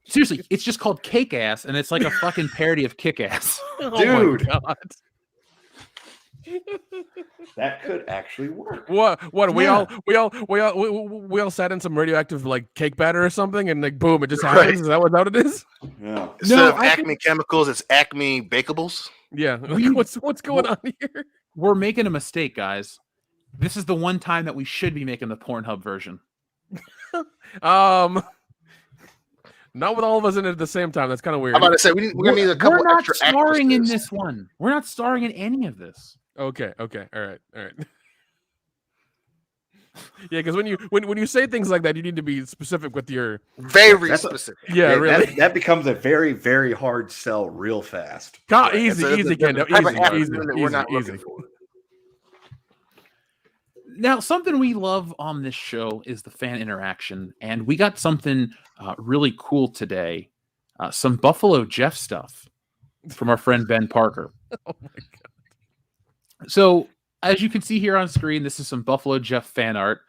Seriously, it's just called Cake Ass, and it's like a fucking parody of Kick Ass. Dude. Oh my God. That could actually work. What? We all sat in some radioactive like cake batter or something, and like boom, it just happens. Right. Is that what it is? Yeah. Instead of Acme Chemicals, it's Acme Bakables. Yeah. What's going on here? We're making a mistake, guys. This is the one time that we should be making the Pornhub version. Not with all of us in it at the same time. That's kind of weird. I'm about to say we're gonna need a couple extra actors. We're not starring in this one. We're not starring in any of this. Okay. All right. Yeah, because when you say things like that, you need to be specific with your very specific. Yeah, really. That becomes a very, very hard sell real fast. Easy, Kendall. Easy. Now, something we love on this show is the fan interaction, and we got something really cool today. Some Buffalo Jeff stuff from our friend Ben Parker. Oh my God. So, as you can see here on screen, this is some Buffalo Jeff fan art.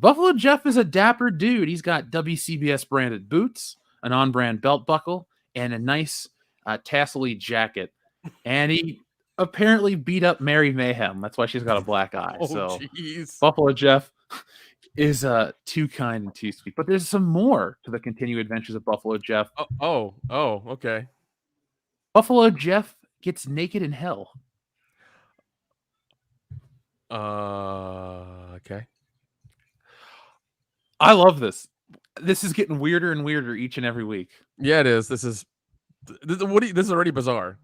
Buffalo Jeff is a dapper dude. He's got WCBS branded boots, an on-brand belt buckle, and a nice tassel-y jacket. And he apparently beat up Mary Mayhem. That's why she's got a black eye. So geez. Buffalo Jeff is too kind and too sweet. But there's some more to the continued adventures of Buffalo Jeff. Oh, okay. Buffalo Jeff gets naked in hell. Okay. I love this. This is getting weirder and weirder each and every week. Yeah, it is. This is already bizarre.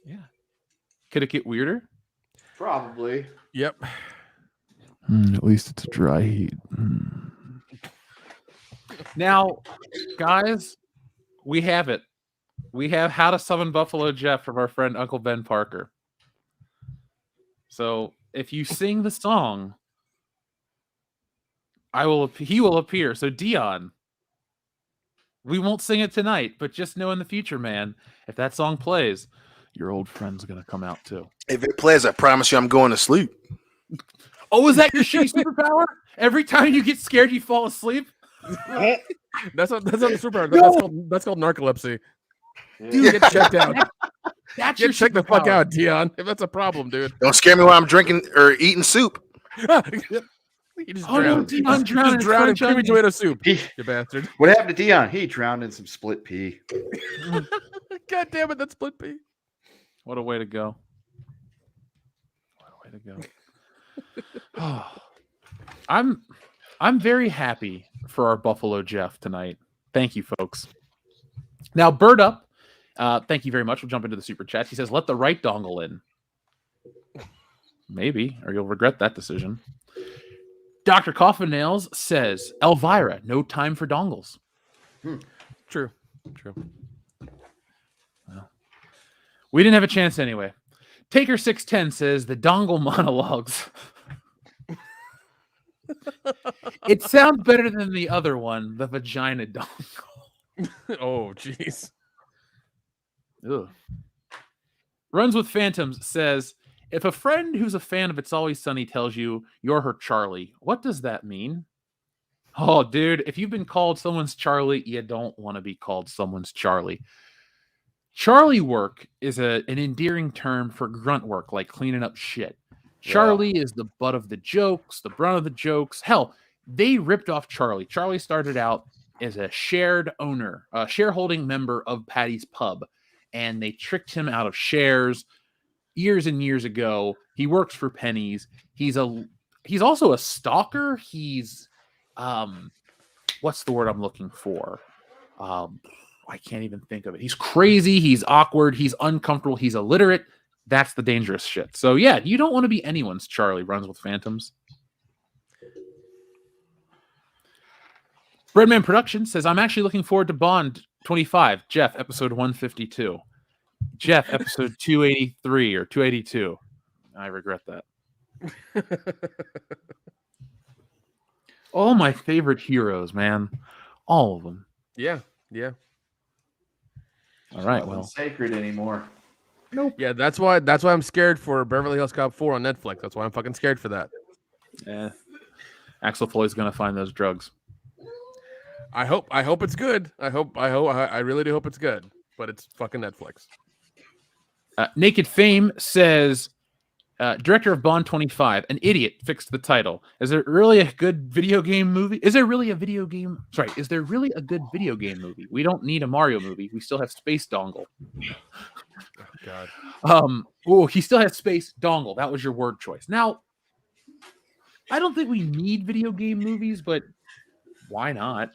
Yeah. Could it get weirder? Probably. Yep. At least it's a dry heat. Now, guys, we have it. We have How to Summon Buffalo Jeff from our friend Uncle Ben Parker. So if you sing the song, he will appear. So Dion, we won't sing it tonight, but just know in the future, man, if that song plays, your old friend's gonna come out too. If it plays, I promise you I'm going to sleep. Oh, is that your shitty superpower? Every time you get scared, you fall asleep? That's not the superpower. That's called narcolepsy. Dude, get checked out. Check the fuck out, Dion. If that's a problem, dude. Don't scare me while I'm drinking or eating soup. He just drowned. Dion drowned in creamy tomato soup. You bastard. What happened to Dion? He drowned in some split pea. God damn it, that's split pea. What a way to go. Oh, I'm very happy for our Buffalo Jeff tonight. Thank you, folks. Now, Bird Up, thank you very much. We'll jump into the super chats. He says, let the right dongle in. Maybe, or you'll regret that decision. Dr. Coffin Nails says, Elvira, no time for dongles. True. Well, we didn't have a chance anyway. Taker 610 says, the dongle monologues. It sounds better than the other one, the vagina dongle. Oh, jeez. Ugh. Runs with Phantoms says, if a friend who's a fan of It's Always Sunny tells you you're her Charlie, what does that mean? Oh, dude, if you've been called someone's Charlie, you don't want to be called someone's Charlie. Charlie work is an endearing term for grunt work, like cleaning up shit. Charlie is the butt of the jokes, the brunt of the jokes. Hell, they ripped off Charlie. Charlie started out as a shareholding member of Patty's Pub, and they tricked him out of shares years and years ago. He works for pennies. He's also a stalker. He's what's the word I'm looking for? I can't even think of it. He's crazy. He's awkward. He's uncomfortable. He's illiterate. That's the dangerous shit. So yeah, you don't want to be anyone's Charlie. Runs with Phantoms. Breadman Productions says, I'm actually looking forward to Bond 25. Jeff, episode 152. Jeff, episode 283 or 282. I regret that. All my favorite heroes, man. All of them. Yeah. All right, well. Sacred anymore. Nope. Yeah, that's why I'm scared for Beverly Hills Cop 4 on Netflix. That's why I'm fucking scared for that. Yeah. Axel Foley's gonna find those drugs. I hope it's good. I really do hope it's good. But it's fucking Netflix. Naked Fame says, director of Bond 25, an idiot fixed the title. Is there really a good video game movie? Is there really a good video game movie? We don't need a Mario movie. We still have Space Dongle. Oh, God. He still has Space Dongle. That was your word choice. Now, I don't think we need video game movies, but why not?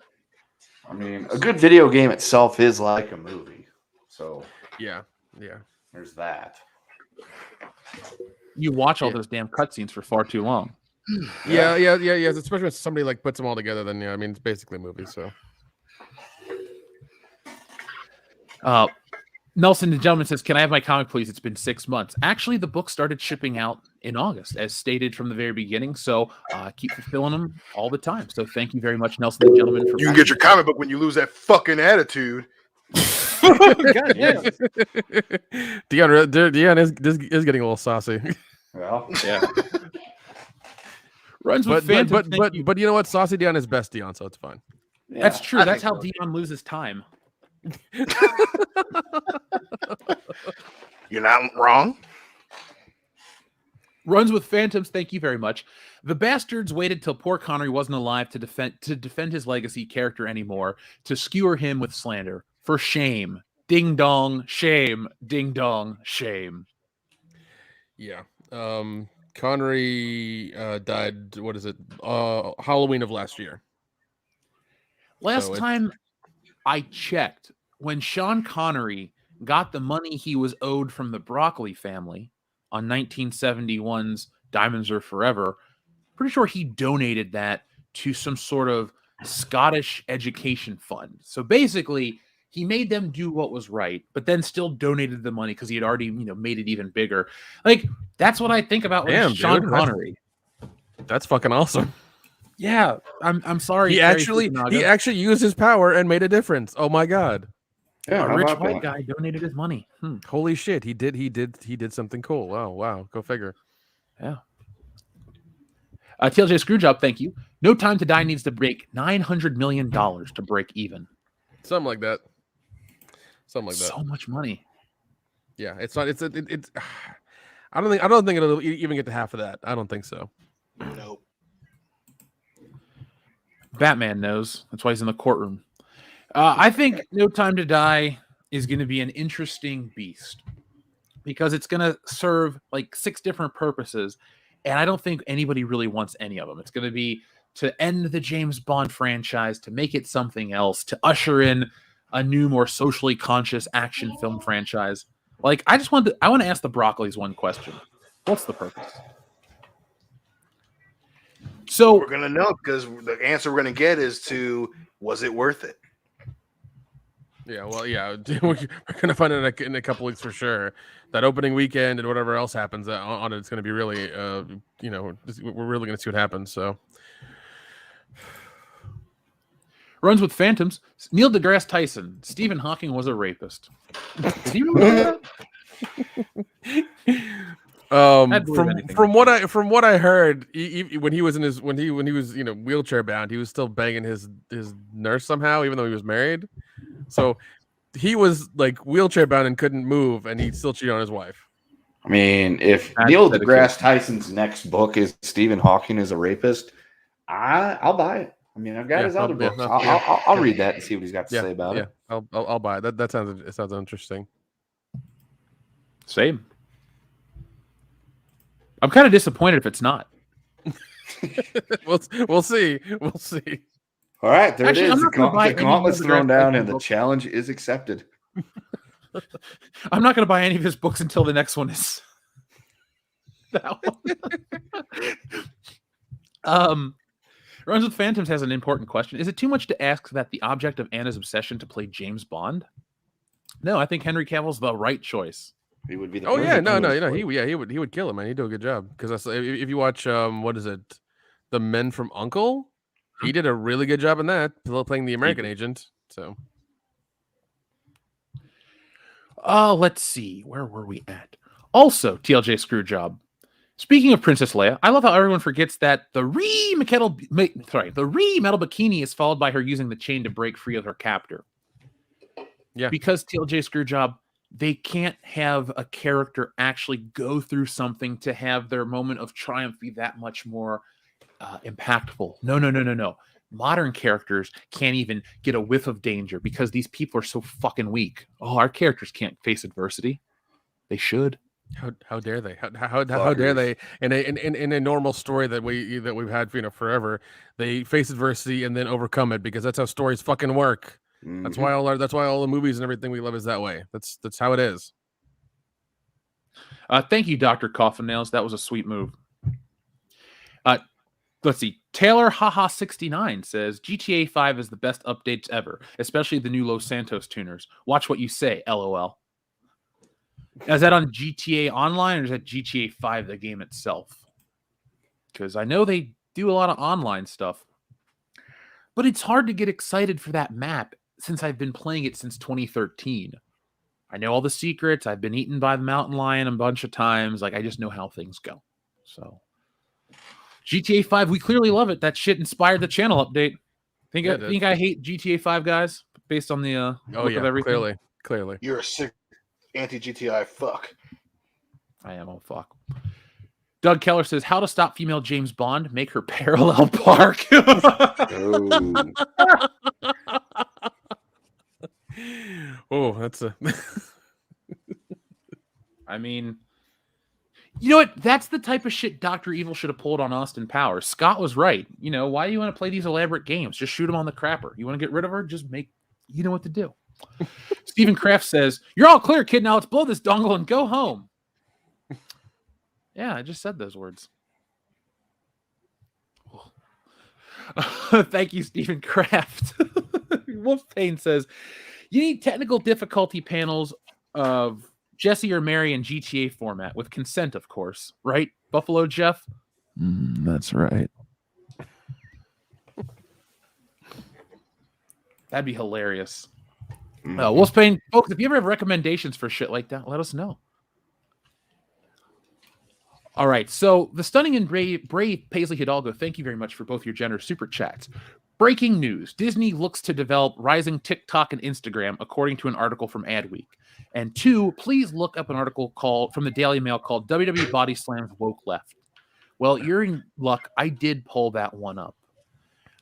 I mean, a good video game itself is like a movie. So, yeah. There's that. You watch all those damn cutscenes for far too long. Yeah. Especially when somebody like puts them all together, then I mean, it's basically a movie. So, Nelson the Gentleman says, "Can I have my comic, please? It's been 6 months. Actually, the book started shipping out in August, as stated from the very beginning. So, keep fulfilling them all the time. So, thank you very much, Nelson the Gentleman. You can get your comic book when you lose that fucking attitude." God, yeah. Dion is getting a little saucy. Well, yeah. Runs with Phantom. But you know what? Saucy Dion is best Dion, so it's fine. Yeah, that's true. That's how Dion loses time. You're not wrong. Runs with Phantoms, thank you very much. The bastards waited till poor Connery wasn't alive to defend his legacy character anymore, to skewer him with slander. For shame. Ding dong, shame. Ding dong, shame. Yeah. Connery died, what is it? Halloween of last year. Last time I checked, when Sean Connery got the money he was owed from the Broccoli family on 1971's Diamonds Are Forever, pretty sure he donated that to some sort of Scottish education fund. So basically, he made them do what was right, but then still donated the money because he had already, made it even bigger. Like, that's what I think about Sean Connery. That's fucking awesome. Yeah, I'm sorry. He actually used his power and made a difference. Oh my God. Yeah, a rich white guy donated his money. Holy shit, he did something cool. Oh wow, go figure. Yeah. TLJ Screwjob, thank you. No Time to Die needs to break $900 million to break even. Something like that. So much money. Yeah, it's not. It's. I don't think it'll even get to half of that. I don't think so. Nope. Batman knows. That's why he's in the courtroom. I think No Time to Die is going to be an interesting beast because it's going to serve like 6 different purposes, and I don't think anybody really wants any of them. It's going to be to end the James Bond franchise, to make it something else, to usher in a new, more socially conscious action film franchise. Like, I want to ask the Broccolis one question. What's the purpose? So we're going to know because the answer we're going to get is was it worth it? Yeah, well, yeah, we're going to find it in a couple weeks for sure. That opening weekend and whatever else happens on it, it's going to be really, we're really going to see what happens. So, Runs with Phantoms. Neil deGrasse Tyson. Stephen Hawking was a rapist. Did you remember that? From what I heard, when he was wheelchair bound, he was still banging his nurse somehow, even though he was married. So he was like wheelchair bound and couldn't move, and he still cheated on his wife. I mean, if Neil deGrasse Tyson's next book is Stephen Hawking is a rapist, I'll buy it. I mean, I've got his other books. I'll read that and see what he's got to say about it. I'll buy it. That sounds interesting. Same. I'm kind of disappointed if it's not. We'll see. We'll see. All right, there Actually, it is. I'm not gonna buy The gauntlet's any thrown down, other and the books. challenge is accepted. I'm not going to buy any of his books until the next one is that one. Runs with Phantoms has an important question. Is it too much to ask that the object of Anna's obsession to play James Bond? No, I think Henry Cavill's the right choice. He would be the he would kill him, man. He'd do a good job because if you watch what is it, The Men from U.N.C.L.E., he did a really good job in that, playing the American agent. So, let's see, where were we at? Also, TLJ Screwjob. Speaking of Princess Leia, I love how everyone forgets that the metal bikini is followed by her using the chain to break free of her captor. Yeah, because TLJ Screwjob, they can't have a character actually go through something to have their moment of triumph be that much more impactful. No. Modern characters can't even get a whiff of danger because these people are so fucking weak. Oh, our characters can't face adversity. They should. How dare they? How dare they? In a normal story that we've had forever, they face adversity and then overcome it because that's how stories fucking work. Mm-hmm. That's why all the movies and everything we love is that way. That's how it is. Thank you, Dr. Coffin Nails. That was a sweet move. Let's see. Taylor Haha69 says GTA 5 is the best updates ever, especially the new Los Santos tuners. Watch what you say, LOL. Is that on GTA Online or is that GTA 5, the game itself? Because I know they do a lot of online stuff. But it's hard to get excited for that map since I've been playing it since 2013. I know all the secrets. I've been eaten by the mountain lion a bunch of times. Like, I just know how things go. So, GTA 5, we clearly love it. That shit inspired the channel update. Think I hate GTA 5, guys, based on the look of everything? Clearly. You're a sick anti-GTI fuck. I am a fuck. Doug Keller says, how to stop female James Bond? Make her parallel park. Oh, that's a... I mean, you know what? That's the type of shit Dr. Evil should have pulled on Austin Powers. Scott was right. You know, why do you want to play these elaborate games? Just shoot him on the crapper. You want to get rid of her? Just you know what to do. Stephen Kraft says, you're all clear, kid. Now let's blow this dongle and go home. Yeah, I just said those words. Thank you, Stephen Kraft. Wolf Payne says, you need technical difficulty panels of Jesse or Mary in GTA format with consent, of course. Right, Buffalo Jeff? That's right. That'd be hilarious. Wolfsbane, folks, if you ever have recommendations for shit like that, let us know. All right, so the stunning and brave Paisley Hidalgo, thank you very much for both your generous super chats. Breaking news, Disney looks to develop rising TikTok and Instagram, according to an article from Adweek. And 2, please look up an article from the Daily Mail called WWE Body Slams Woke Left. Well, you're in luck. I did pull that one up.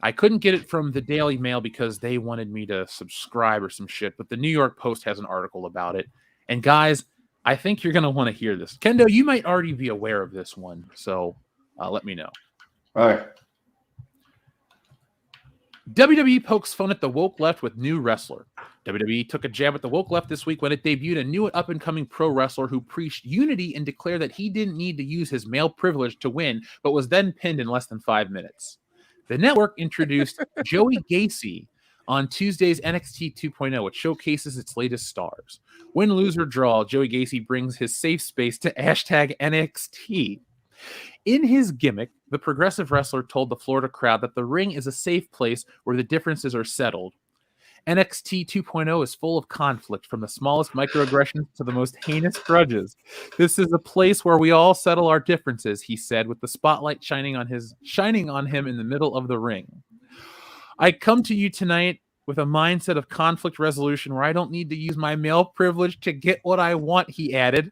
I couldn't get it from the Daily Mail because they wanted me to subscribe or some shit, but the New York Post has an article about it. And guys, I think you're going to want to hear this. Kendo, you might already be aware of this one, so let me know. All right. WWE pokes fun at the woke left with new wrestler. WWE took a jab at the woke left this week when it debuted a new up-and-coming pro wrestler who preached unity and declared that he didn't need to use his male privilege to win, but was then pinned in less than 5 minutes. The network introduced Joey Gacy on Tuesday's NXT 2.0, which showcases its latest stars. Win, lose, or draw, Joey Gacy brings his safe space to #NXT. In his gimmick, the progressive wrestler told the Florida crowd that the ring is a safe place where the differences are settled. NXT 2.0 is full of conflict, from the smallest microaggressions to the most heinous grudges. This is a place where we all settle our differences, he said, with the spotlight shining on him in the middle of the ring. I come to you tonight with a mindset of conflict resolution where I don't need to use my male privilege to get what I want, he added.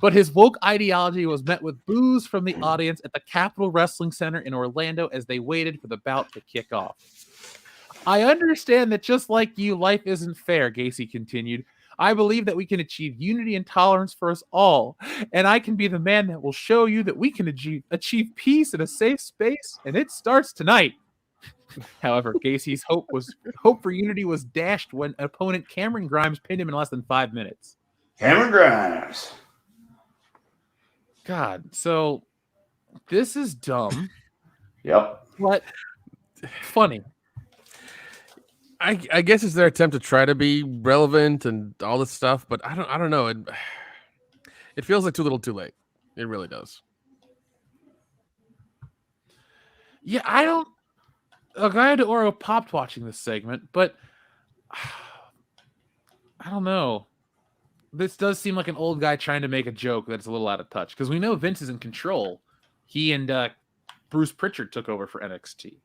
But his woke ideology was met with boos from the audience at the Capitol Wrestling Center in Orlando as they waited for the bout to kick off. I understand that just like you, life isn't fair, Gacy continued. I believe that we can achieve unity and tolerance for us all, and I can be the man that will show you that we can achieve peace in a safe space, and it starts tonight. However, Gacy's hope for unity was dashed when opponent Cameron Grimes pinned him in less than 5 minutes. Cameron Grimes. God, so this is dumb. Yep. But funny. I guess it's their attempt to try to be relevant and all this stuff, but I don't know. It feels like too little, too late. It really does. Yeah, I had Oro popped watching this segment, but I don't know. This does seem like an old guy trying to make a joke that's a little out of touch because we know Vince is in control. He and Bruce Pritchard took over for NXT.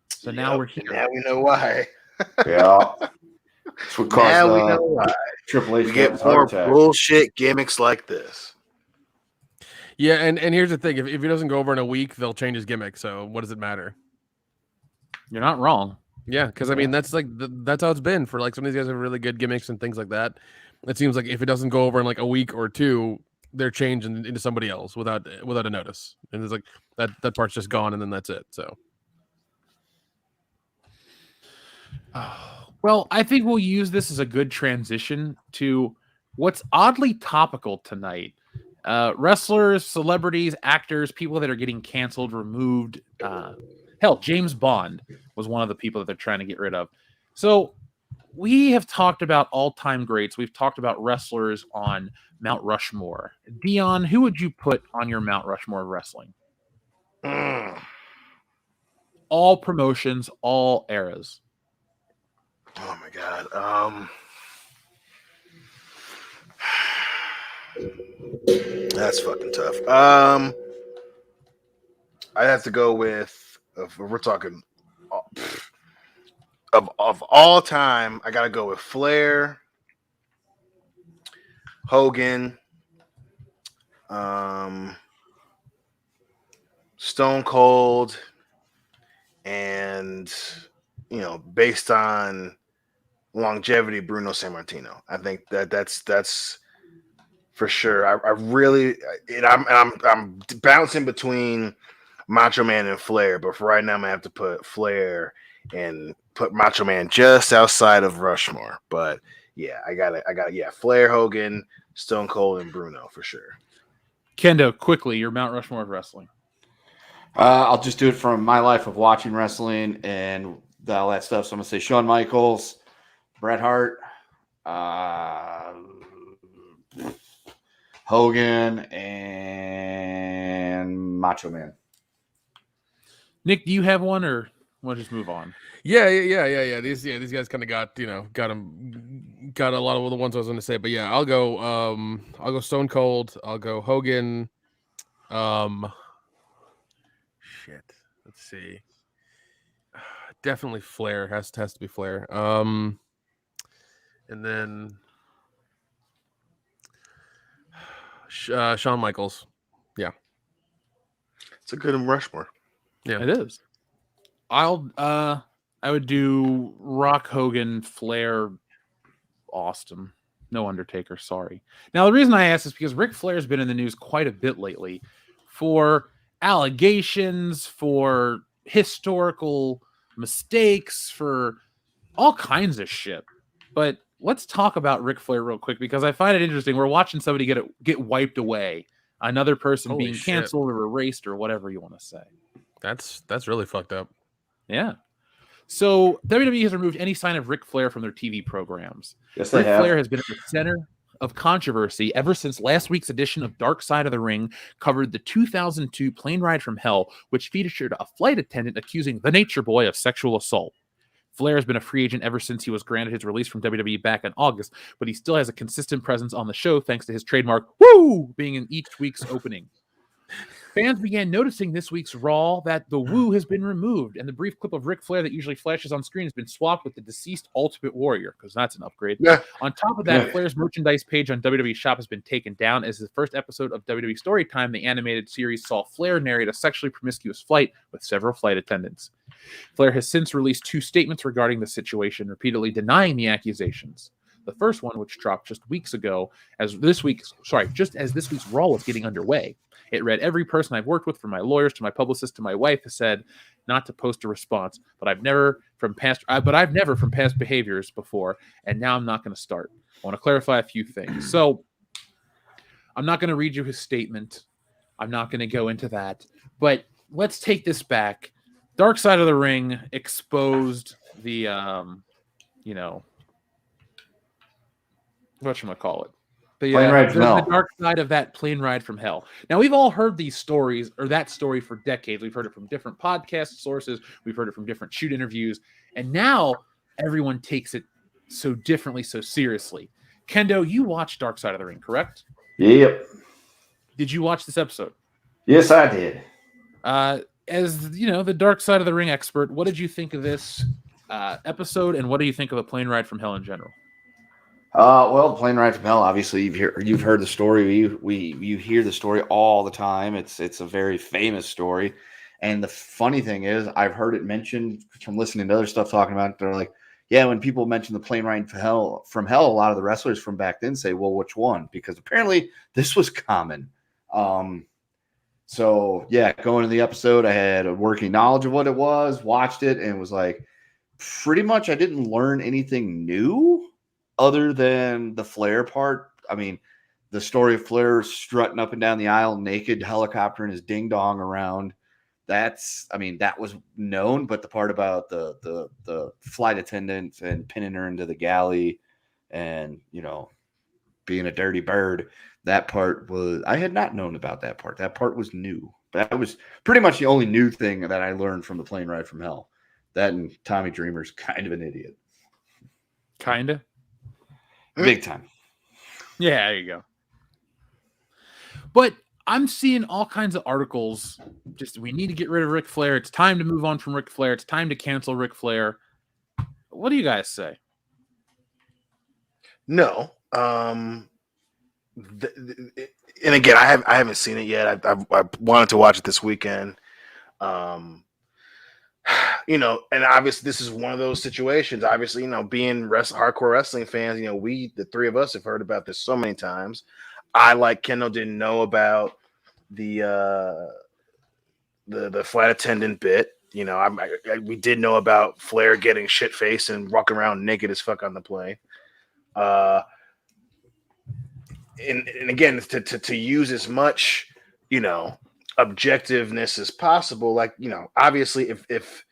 So now we're here. Now we know why. Yeah. That's what caused, now we know why. Triple H we get more bullshit gimmicks like this. Yeah, and here's the thing: if he doesn't go over in a week, they'll change his gimmick. So what does it matter? You're not wrong. Yeah, because I mean that's like that's how it's been for like some of these guys have really good gimmicks and things like that. It seems like if it doesn't go over in like a week or two, they're changing into somebody else without a notice, and it's like that part's just gone, and then that's it. So. Well, I think we'll use this as a good transition to what's oddly topical tonight. Wrestlers, celebrities, actors, people that are getting canceled, removed. Hell, James Bond was one of the people that they're trying to get rid of. So we have talked about all-time greats. We've talked about wrestlers on Mount Rushmore. Dion, who would you put on your Mount Rushmore of wrestling? All promotions, all eras. Oh my God. That's fucking tough. I'd have to go with, if we're talking of all time, I gotta go with Flair, Hogan, Stone Cold, and based on longevity, Bruno Sammartino. I think that's for sure. I really, I'm bouncing between Macho Man and Flair, but for right now, I'm gonna have to put Flair and put Macho Man just outside of Rushmore. But yeah, I got Flair, Hogan, Stone Cold, and Bruno for sure. Kendo, quickly, your Mount Rushmore of wrestling. I'll just do it from my life of watching wrestling and all that stuff. So I'm gonna say Shawn Michaels, Bret Hart, Hogan, and Macho Man. Nick, do you have one, or we'll just move on? Yeah. These guys kind of got a lot of the ones I was going to say, but yeah, I'll go Stone Cold, I'll go Hogan. Shit. Let's see. Definitely Flair has to be Flair. And then Shawn Michaels. Yeah. It's a good Rushmore. Yeah, it is. I would do Rock, Hogan, Flair, Austin. No Undertaker, sorry. Now, the reason I ask is because Ric Flair's been in the news quite a bit lately for allegations, for historical mistakes, for all kinds of shit. But let's talk about Ric Flair real quick because I find it interesting. We're watching somebody get wiped away. Another person being canceled or erased or whatever you want to say. That's really fucked up. Yeah. So WWE has removed any sign of Ric Flair from their TV programs. Yes, they have. Flair has been at the center of controversy ever since last week's edition of Dark Side of the Ring covered the 2002 Plane Ride from Hell, which featured a flight attendant accusing the Nature Boy of sexual assault. Flair has been a free agent ever since he was granted his release from WWE back in August, but he still has a consistent presence on the show thanks to his trademark "woo" being in each week's opening. Fans began noticing this week's Raw that the woo has been removed, and the brief clip of Ric Flair that usually flashes on screen has been swapped with the deceased Ultimate Warrior, because that's an upgrade. Yeah. On top of that, Flair's merchandise page on WWE Shop has been taken down, as the first episode of WWE Storytime, the animated series, saw Flair narrate a sexually promiscuous flight with several flight attendants. Flair has since released 2 statements regarding the situation, repeatedly denying the accusations. The first one, which dropped just weeks ago, just as this week's Raw was getting underway. It read, "Every person I've worked with, from my lawyers to my publicist to my wife, has said not to post a response, but I've never from past behaviors before, and now I'm not going to start. I want to clarify a few things." So I'm not going to read you his statement. I'm not going to go into that, but let's take this back. Dark Side of the Ring exposed the, whatchamacallit? The dark side of that plane ride from hell. Now, we've all heard these stories, or that story, for decades. We've heard it from different podcast sources. We've heard it from different shoot interviews. And now everyone takes it so differently, so seriously. Kendo, you watched Dark Side of the Ring, correct? Yep. Did you watch this episode? Yes, I did. As the Dark Side of the Ring expert, what did you think of this episode, and what do you think of a plane ride from hell in general? Well, the plane ride from hell. Obviously, you've heard the story. You hear the story all the time. It's a very famous story, and the funny thing is, I've heard it mentioned from listening to other stuff talking about it. They're like, yeah, when people mention the plane ride from hell, a lot of the wrestlers from back then say, well, which one? Because apparently this was common. So yeah, going to the episode, I had a working knowledge of what it was, watched it, and was like, pretty much I didn't learn anything new other than the Flair part. I mean, the story of Flair strutting up and down the aisle naked, helicoptering his ding dong around. That was known, but the part about the flight attendant and pinning her into the galley and, being a dirty bird, that part I had not known about that part. That part was new. But that was pretty much the only new thing that I learned from the plane ride from hell. That and Tommy Dreamer's kind of an idiot. Kind of? Big time. Yeah, there you go. But I'm seeing all kinds of articles. Just, we need to get rid of Ric Flair. It's time to move on from Ric Flair. It's time to cancel Ric Flair. What do you guys say? No. And again, I haven't seen it yet. I wanted to watch it this weekend. And obviously this is one of those situations. Obviously, being hardcore wrestling fans, we, the three of us, have heard about this so many times. I, like Kendall, didn't know about the flight attendant bit. We did know about Flair getting shit faced and walking around naked as fuck on the plane. And again, to use as much, objectiveness as possible. Like, obviously if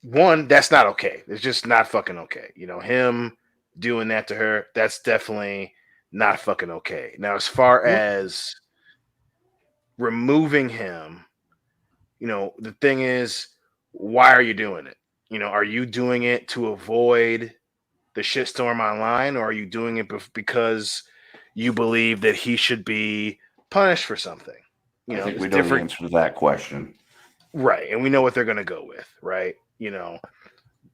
one, that's not okay. It's just not fucking okay. Him doing that to her, that's definitely not fucking okay. Now, as far as removing him, the thing is, why are you doing it? Are you doing it to avoid the shitstorm online, or are you doing it because you believe that he should be punished for something? I think we know the answer to that question. Right. And we know what they're going to go with, right?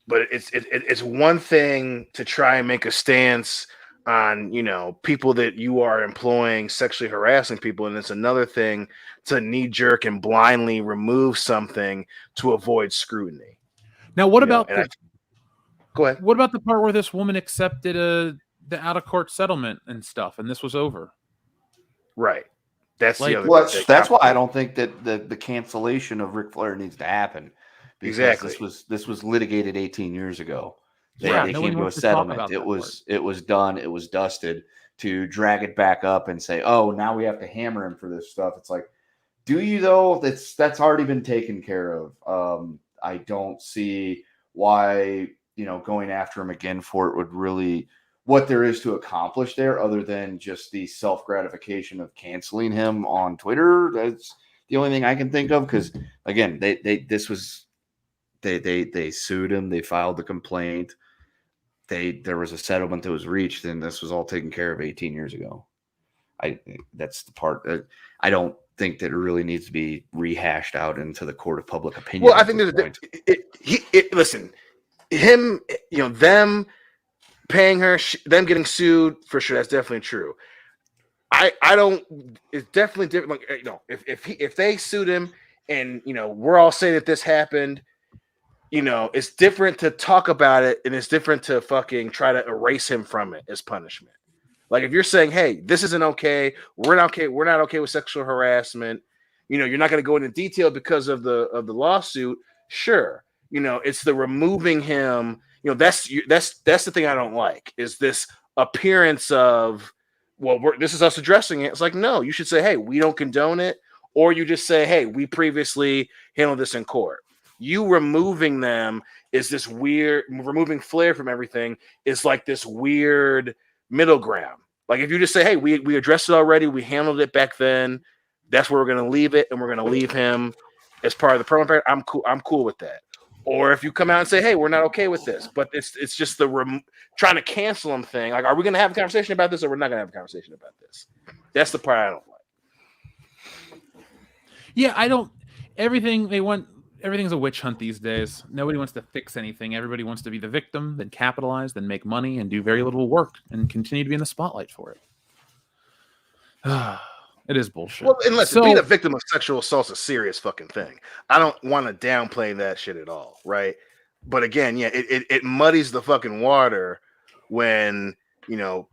But it's one thing to try and make a stance on, people that you are employing sexually harassing people. And it's another thing to knee jerk and blindly remove something to avoid scrutiny. Now, what about go ahead. What about the part where this woman accepted the out of court settlement and stuff, and this was over? Right. That's the other. Well, that's why I don't think that the cancellation of Ric Flair needs to happen. Exactly. This was litigated 18 years ago. They came to a settlement. It was done. It was dusted. To drag it back up and say, oh, now we have to hammer him for this stuff. It's like, do you though? That's already been taken care of. I don't see why going after him again for it would really, what there is to accomplish there other than just the self-gratification of canceling him on Twitter. That's the only thing I can think of. Because again, they sued him. They filed the complaint. There was a settlement that was reached, and this was all taken care of 18 years ago. That's the part that I don't think that it really needs to be rehashed out into the court of public opinion. Well, I think listen, him, them paying her, them getting sued for sure. That's definitely true. I don't. It's definitely different. Like, if they sued him, and we're all saying that this happened, it's different to talk about it, and it's different to fucking try to erase him from it as punishment. Like, if you're saying, hey, this isn't okay, we're not okay with sexual harassment, you're not going to go into detail because of the lawsuit. Sure. It's the removing him. That's the thing I don't like, is this appearance of, well, this is us addressing it. It's like, no, you should say, hey, we don't condone it. Or you just say, hey, we previously handled this in court. You removing them is this weird, removing Flair from everything is like this weird middle ground. Like, if you just say, hey, we addressed it already, we handled it back then, that's where we're going to leave it, and we're going to leave him as part of the promo period, I'm cool with that. Or if you come out and say, hey, we're not okay with this, but it's just the trying to cancel him thing. Like, are we going to have a conversation about this, or we're not going to have a conversation about this? That's the part I don't like. Yeah, everything's a witch hunt these days. Nobody wants to fix anything. Everybody wants to be the victim, then capitalize, then make money, and do very little work, and continue to be in the spotlight for it. It is bullshit. Well, and listen, being a victim of sexual assault is a serious fucking thing. I don't want to downplay that shit at all, right? But again, yeah, it muddies the fucking water when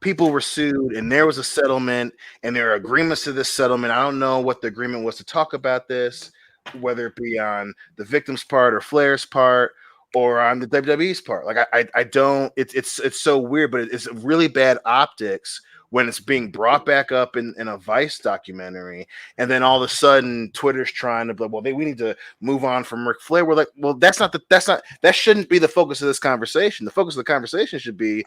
people were sued and there was a settlement and there are agreements to this settlement. I don't know what the agreement was to talk about this, whether it be on the victim's part or Flair's part or on the WWE's part. Like, I don't. It's so weird, but it's really bad optics when it's being brought back up in a Vice documentary, and then all of a sudden Twitter's trying to be like, well, we need to move on from Ric Flair. We're like, well, that shouldn't be the focus of this conversation. The focus of the conversation should be,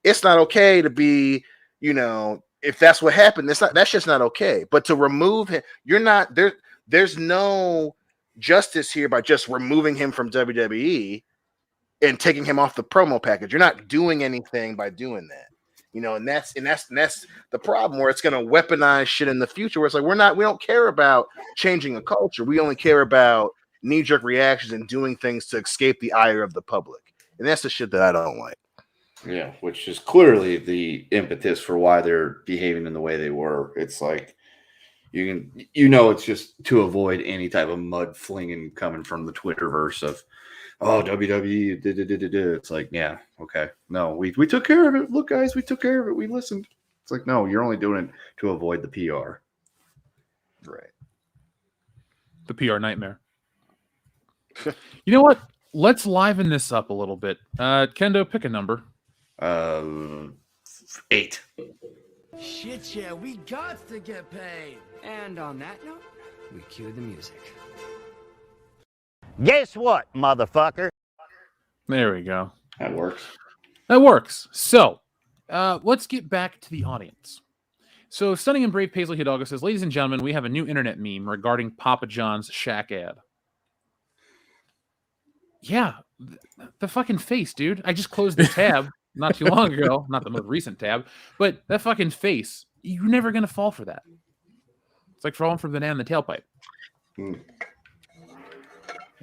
it's not okay to be, if that's what happened, that's just not okay. But to remove him, you're not there. There's no justice here by just removing him from WWE and taking him off the promo package. You're not doing anything by doing that. And that's the problem, where it's going to weaponize shit in the future, where it's like, we don't care about changing a culture. We only care about knee-jerk reactions and doing things to escape the ire of the public. And that's the shit that I don't like. Yeah, which is clearly the impetus for why they're behaving in the way they were. It's like, it's just to avoid any type of mud flinging coming from the Twitterverse of, oh, WWE, it's like, yeah, okay. No, we took care of it. Look, guys, we took care of it. We listened. It's like, no, you're only doing it to avoid the PR. Right. The PR nightmare. You know what? Let's liven this up a little bit. Kendo, pick a number. 8. Shit, yeah, we got to get paid. And on that note, we cue the music. Guess what, motherfucker? There we go. That works. So, let's get back to the audience. So, Stunning and Brave Paisley Hidalgo says, ladies and gentlemen, we have a new internet meme regarding Papa John's Shaq ad. Yeah, the fucking face, dude. I just closed the tab not too long ago. Not the most recent tab, but that fucking face. You're never going to fall for that. It's like falling for the banana in the tailpipe.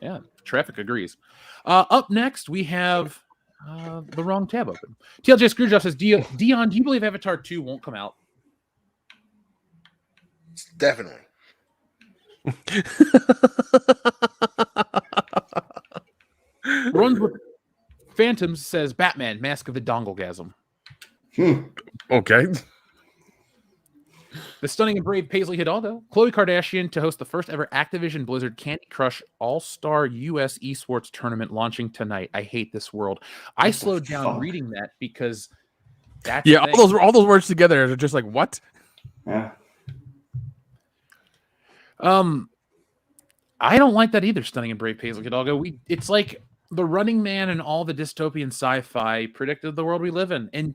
Yeah, traffic agrees. Up next, we have the wrong tab open. TLJ Screwjob says, Dion, do you believe Avatar 2 won't come out? Definitely. Runs with Phantoms says, Batman, Mask of the Donglegasm. Okay. The Stunning and Brave Paisley Hidalgo. Khloe Kardashian to host the first ever Activision Blizzard Candy Crush All-Star US Esports Tournament launching tonight. I hate this world. I slowed down reading that because that's all those words together are just like, what? Yeah. I don't like that either, Stunning and Brave Paisley Hidalgo. It's like the Running Man and all the dystopian sci-fi predicted the world we live in, and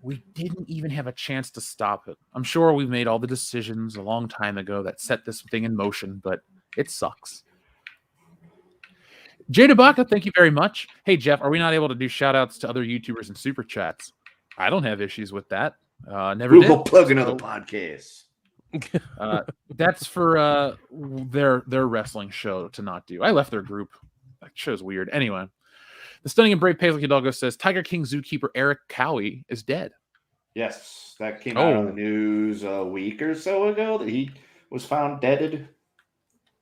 we didn't even have a chance to stop it. I'm sure we've made all the decisions a long time ago that set this thing in motion, but it sucks. Jada Baca, thank you very much. Hey, Jeff, are we not able to do shout-outs to other YouTubers and Super Chats? I don't have issues with that. Never we'll did. go plug another podcast. That's for their wrestling show to not do. I left their group. That show's weird. Anyway, the Stunning and Brave Paisley Hidalgo says Tiger King zookeeper Eric Cowie is dead. Yes, that came out on the news a week or so ago that he was found deaded.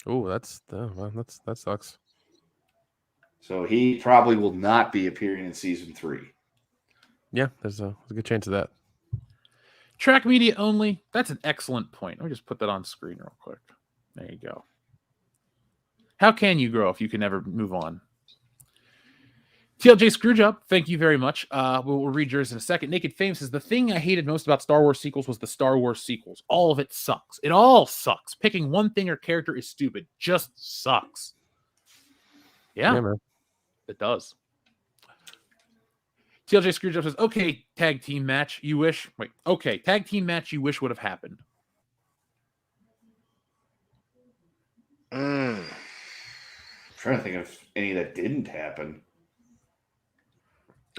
Oh, that sucks. So he probably will not be appearing in season 3. Yeah, there's a good chance of that. Track media only. That's an excellent point. Let me just put that on screen real quick. There you go. How can you grow if you can never move on? TLJ Screwjob, thank you very much. We'll read yours in a second. Naked Fame says, the thing I hated most about Star Wars sequels was the Star Wars sequels. All of it sucks. It all sucks. Picking one thing or character is stupid. Just sucks. Yeah, man. It does. TLJ Screwjob says, okay, tag team match you wish. Wait, okay, tag team match you wish would have happened. I'm trying to think of any that didn't happen.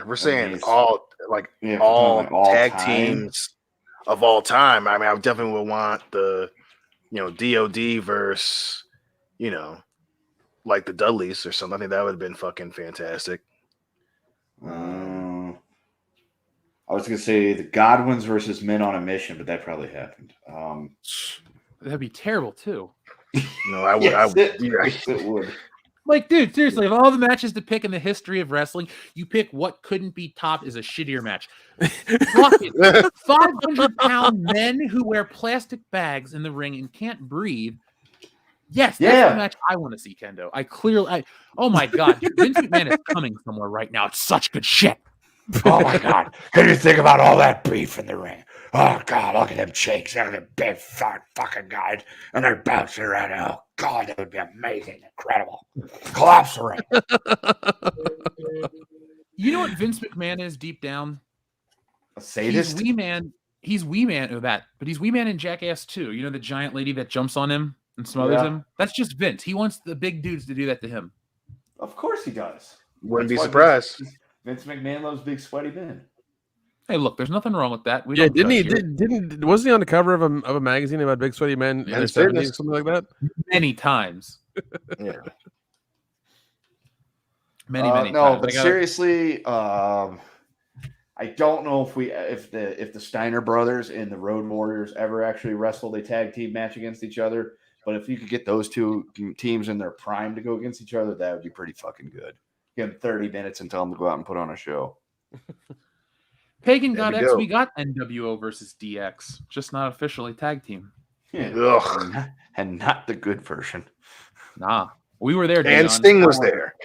We're saying all tag teams of all time. I mean, I definitely would want the, DOD versus, like the Dudleys or something. I think that would have been fucking fantastic. I was going to say the Godwins versus Men on a Mission, but that probably happened. That'd be terrible too. No, I would. Yes, it would. Like, dude, seriously, of all the matches to pick in the history of wrestling, you pick what couldn't be topped as a shittier match. Fucking 500-pound men who wear plastic bags in the ring and can't breathe. Yes, that's the match I want to see, Kendo. Oh my God, Vince McMahon is coming somewhere right now. It's such good shit. Oh my God, can you think about all that beef in the ring? Oh God, look at them cheeks. They're the big fat fucking guys, and they're bouncing around. Oh God, that would be amazing, incredible. Collapse the ring. You know what Vince McMahon is deep down? A sadist? He's Wee Man. He's Wee Man of that, but he's Wee Man in Jackass too. You know the giant lady that jumps on him and smothers him? That's just Vince. He wants the big dudes to do that to him. Of course he does. Wouldn't be surprised. Vince McMahon loves big sweaty men. Hey, look, there's nothing wrong with that. Wasn't he on the cover of a magazine about big sweaty men in the 70s, something like that? Many times. Yeah. Many No, times. but seriously, I don't know if the Steiner brothers and the Road Warriors ever actually wrestled a tag team match against each other. But if you could get those two teams in their prime to go against each other, that would be pretty fucking good. Give them 30 minutes and tell them to go out and put on a show. Pagan got X, we got NWO versus DX, just not officially tag team. Yeah. And not the good version. Nah, we were there. And Sting was there.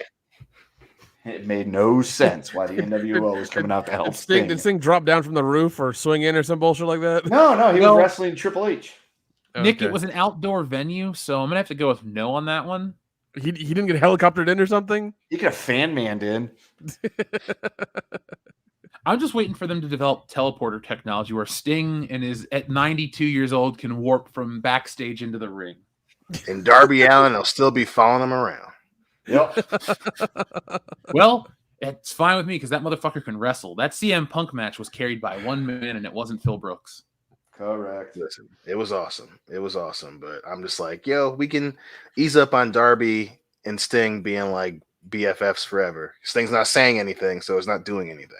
It made no sense why the NWO was coming out to help Sting. Did Sting drop down from the roof or swing in or some bullshit like that? No, he was wrestling Triple H. Nick, it was an outdoor venue, so I'm gonna have to go with no on that one. He didn't get helicoptered in or something? He got fan-manned in. I'm just waiting for them to develop teleporter technology where Sting at 92 years old can warp from backstage into the ring. And Darby Allin will still be following him around. Yep. Well, it's fine with me because that motherfucker can wrestle. That CM Punk match was carried by one man, and it wasn't Phil Brooks. Correct. Listen, it was awesome. But I'm just like, we can ease up on Darby and Sting being like BFFs forever. Sting's not saying anything, so it's not doing anything.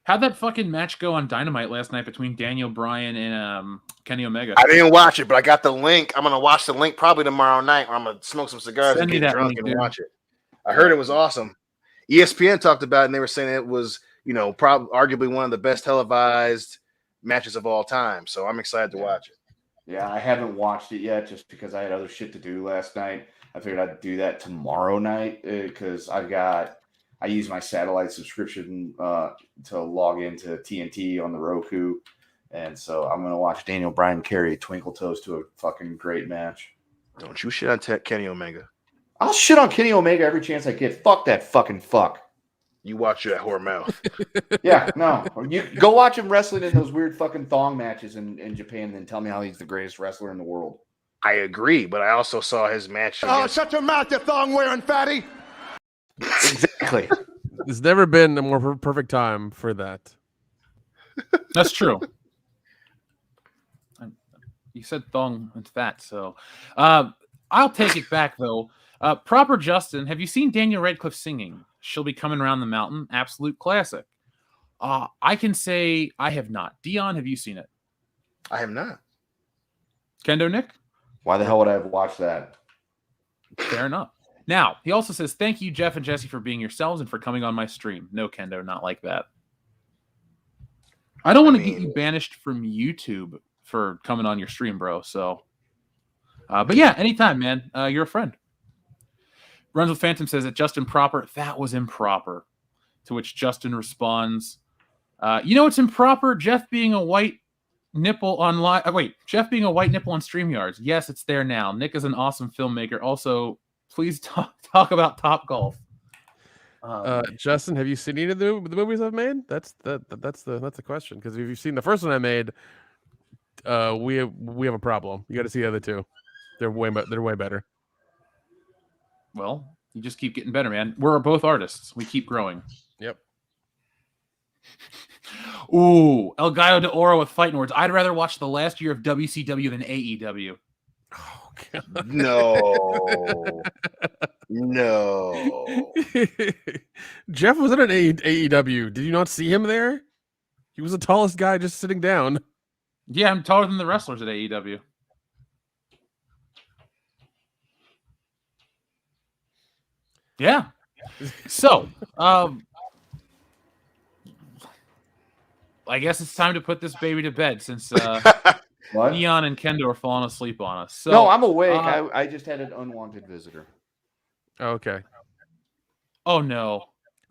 How'd that fucking match go on Dynamite last night between Daniel Bryan and Kenny Omega? I didn't watch it, but I got the link. I'm gonna watch the link probably tomorrow night, or I'm gonna smoke some cigars and get drunk and watch it. I heard it was awesome. ESPN talked about it, and they were saying it was, arguably one of the best televised matches of all time. So I'm excited to watch it. Yeah, I haven't watched it yet just because I had other shit to do last night. I figured I'd do that tomorrow night because I use my satellite subscription to log into TNT on the Roku. And so I'm going to watch Daniel Bryan carry Twinkle Toes to a fucking great match. Don't you shit on Kenny Omega. I'll shit on Kenny Omega every chance I get. Fuck that fucking fuck. You watch that whore mouth. Yeah, no. You go watch him wrestling in those weird fucking thong matches in Japan and then tell me how he's the greatest wrestler in the world. I agree, but I also saw his match. Oh, shut your mouth, you thong-wearing fatty. Exactly. There's never been a more perfect time for that. That's true. You said thong and fat, so I'll take it back though. Proper Justin, have you seen Daniel Radcliffe singing? She'll be coming around the mountain. Absolute classic. I can say I have not. Dion, have you seen it? I have not. Kendo, Nick? Why the hell would I have watched that? Fair enough. Now, he also says, thank you, Jeff and Jesse, for being yourselves and for coming on my stream. No, Kendo, not like that. I don't want to get you banished from YouTube for coming on your stream, bro. So, but yeah, anytime, man. You're a friend. Runs with Phantom says that Justin Proper, that was improper. To which Justin responds, you know what's improper? Jeff being a white nipple on Jeff being a white nipple on StreamYards. Yes, it's there now. Nick is an awesome filmmaker. Also, please talk about Top Golf. Justin, have you seen any of the movies I've made? That's the question. Because if you've seen the first one I made, we have a problem. You got to see the other two. They're way better. Well, you just keep getting better, man. We're both artists. We keep growing. Yep. Ooh, El Gallo de Oro with fighting words. I'd rather watch the last year of WCW than AEW. Oh, God. No. No. Jeff was at an AEW. Did you not see him there? He was the tallest guy just sitting down. Yeah, I'm taller than the wrestlers at AEW. Yeah. So, I guess it's time to put this baby to bed since Neon and Kendo are falling asleep on us. So, no, I'm awake. I just had an unwanted visitor. Okay. Oh, no.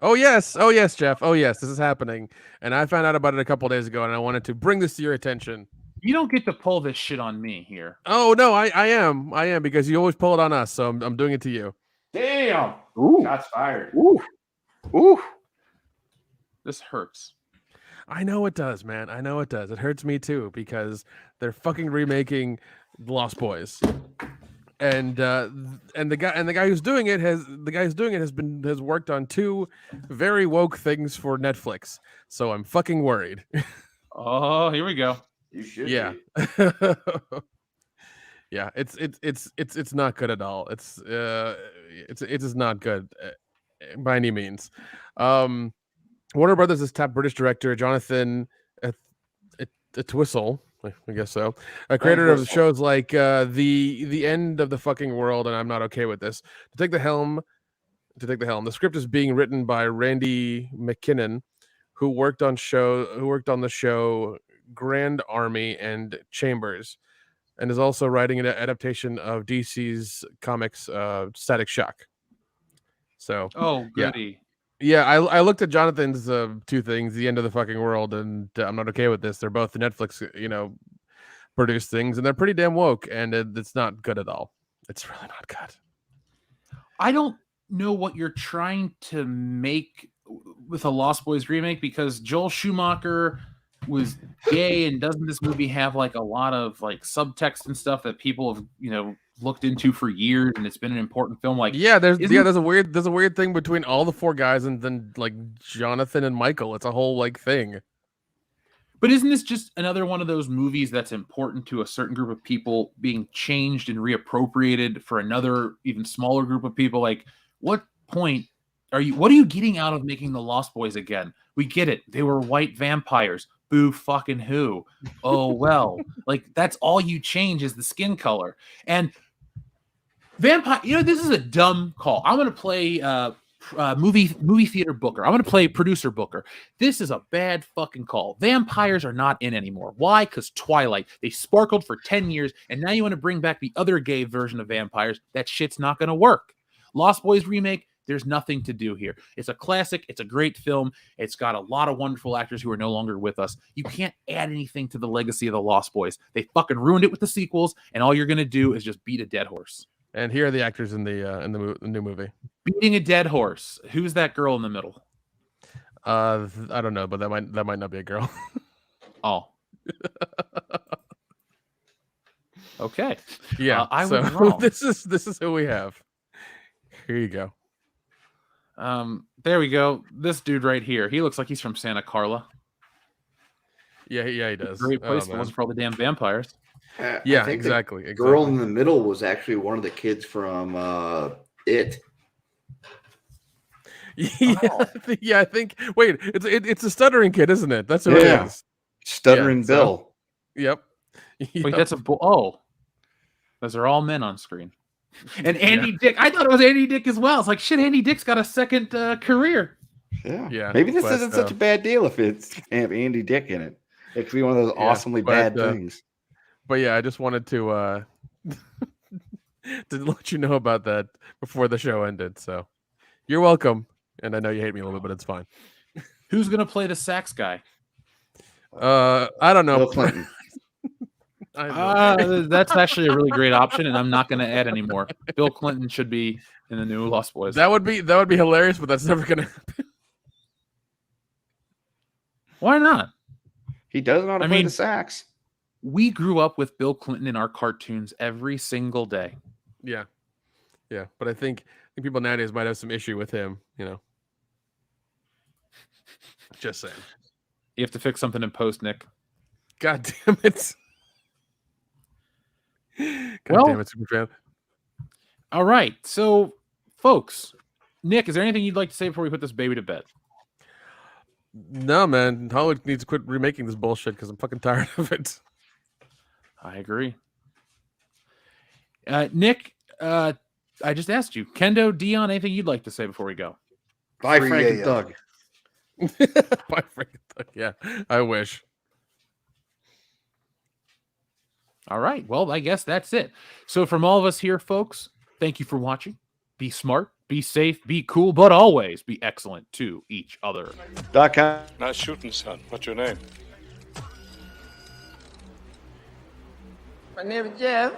Oh, yes, Jeff. Oh, yes, this is happening. And I found out about it a couple days ago, and I wanted to bring this to your attention. You don't get to pull this shit on me here. Oh, no, I am, because you always pull it on us, so I'm doing it to you. Damn. Ooh. Shots fired. Ooh. This hurts. I know it does, man. I know it does. It hurts me too because they're fucking remaking Lost Boys, and the guy who's doing it has worked on 2 very woke things for Netflix. So I'm fucking worried. Oh, here we go. You should. Yeah. Yeah, it's not good at all. It's just not good by any means. Warner Brothers has tapped British director Jonathan Twistle, I guess so, a creator of shows like the End of the Fucking World and I'm Not Okay with This, to take the helm. The script is being written by Randy McKinnon, who worked on the show Grand Army and Chambers, and is also writing an adaptation of DC's comics Static Shock. So, goody. Yeah, I looked at Jonathan's 2 things, The End of the Fucking World and I'm Not Okay with This. They're both Netflix, produced things, and they're pretty damn woke, and it's not good at all. It's really not good. I don't know what you're trying to make with a Lost Boys remake, because Joel Schumacher was gay, and doesn't this movie have like a lot of like subtext and stuff that people have looked into for years, and it's been an important film? Like, there's a weird thing between all the 4 guys and then like Jonathan and Michael. It's a whole like thing. But isn't this just another one of those movies that's important to a certain group of people being changed and reappropriated for another even smaller group of people? Like, what point what are you getting out of making the Lost Boys again? We get it. They were white vampires. Boo fucking who? Oh, well. Like, that's all you change is the skin color. And vampire, this is a dumb call. I'm going to play movie theater booker. I'm going to play producer booker. This is a bad fucking call. Vampires are not in anymore. Why? Because Twilight. They sparkled for 10 years, and now you want to bring back the other gay version of vampires. That shit's not going to work. Lost Boys remake, there's nothing to do here. It's a classic. It's a great film. It's got a lot of wonderful actors who are no longer with us. You can't add anything to the legacy of the Lost Boys. They fucking ruined it with the sequels, and all you're going to do is just beat a dead horse. And here are the actors in the new movie. Beating a dead horse. Who's that girl in the middle? I don't know, but that might not be a girl. Oh. Okay. Yeah. I was wrong. This is who we have. Here you go. There we go. This dude right here. He looks like he's from Santa Carla. Yeah, he does. Great place. Oh, It wasn't for all the damn vampires. Yeah, I think exactly. The girl in the middle was actually one of the kids from It. I think. Wait, it's a stuttering kid, isn't it? That's what it is. Stuttering Bill. Yep. Wait, that's a those are all men on screen. And Andy Dick. I thought it was Andy Dick as well. It's like shit. Andy Dick's got a second career. Yeah. Maybe this isn't such a bad deal if it's Andy Dick in it. It could be one of those awesomely bad things. But yeah, I just wanted to to let you know about that before the show ended. So you're welcome. And I know you hate me a little bit, but it's fine. Who's gonna play the sax guy? I don't know. Bill Clinton. That's actually a really great option, and I'm not going to add any more. Bill Clinton should be in the new Lost Boys. That would be hilarious, but that's never going to happen. Why not? He doesn't know how to play the sax. We grew up with Bill Clinton in our cartoons every single day. Yeah, but I think people nowadays might have some issue with him. Just saying. You have to fix something in post, Nick. God damn it. Damn it, Superfan. All right. So, folks, Nick, is there anything you'd like to say before we put this baby to bed? No, man. Hollywood needs to quit remaking this bullshit because I'm fucking tired of it. I agree. Nick, I just asked you. Kendo, Dion, anything you'd like to say before we go? Bye, Frank and Doug. Bye, Frank and Doug. Yeah, I wish. All right. Well, I guess that's it. So from all of us here, folks, thank you for watching. Be smart, be safe, be cool, but always be excellent to each other. Nice shooting, son. What's your name? My name is Jeff.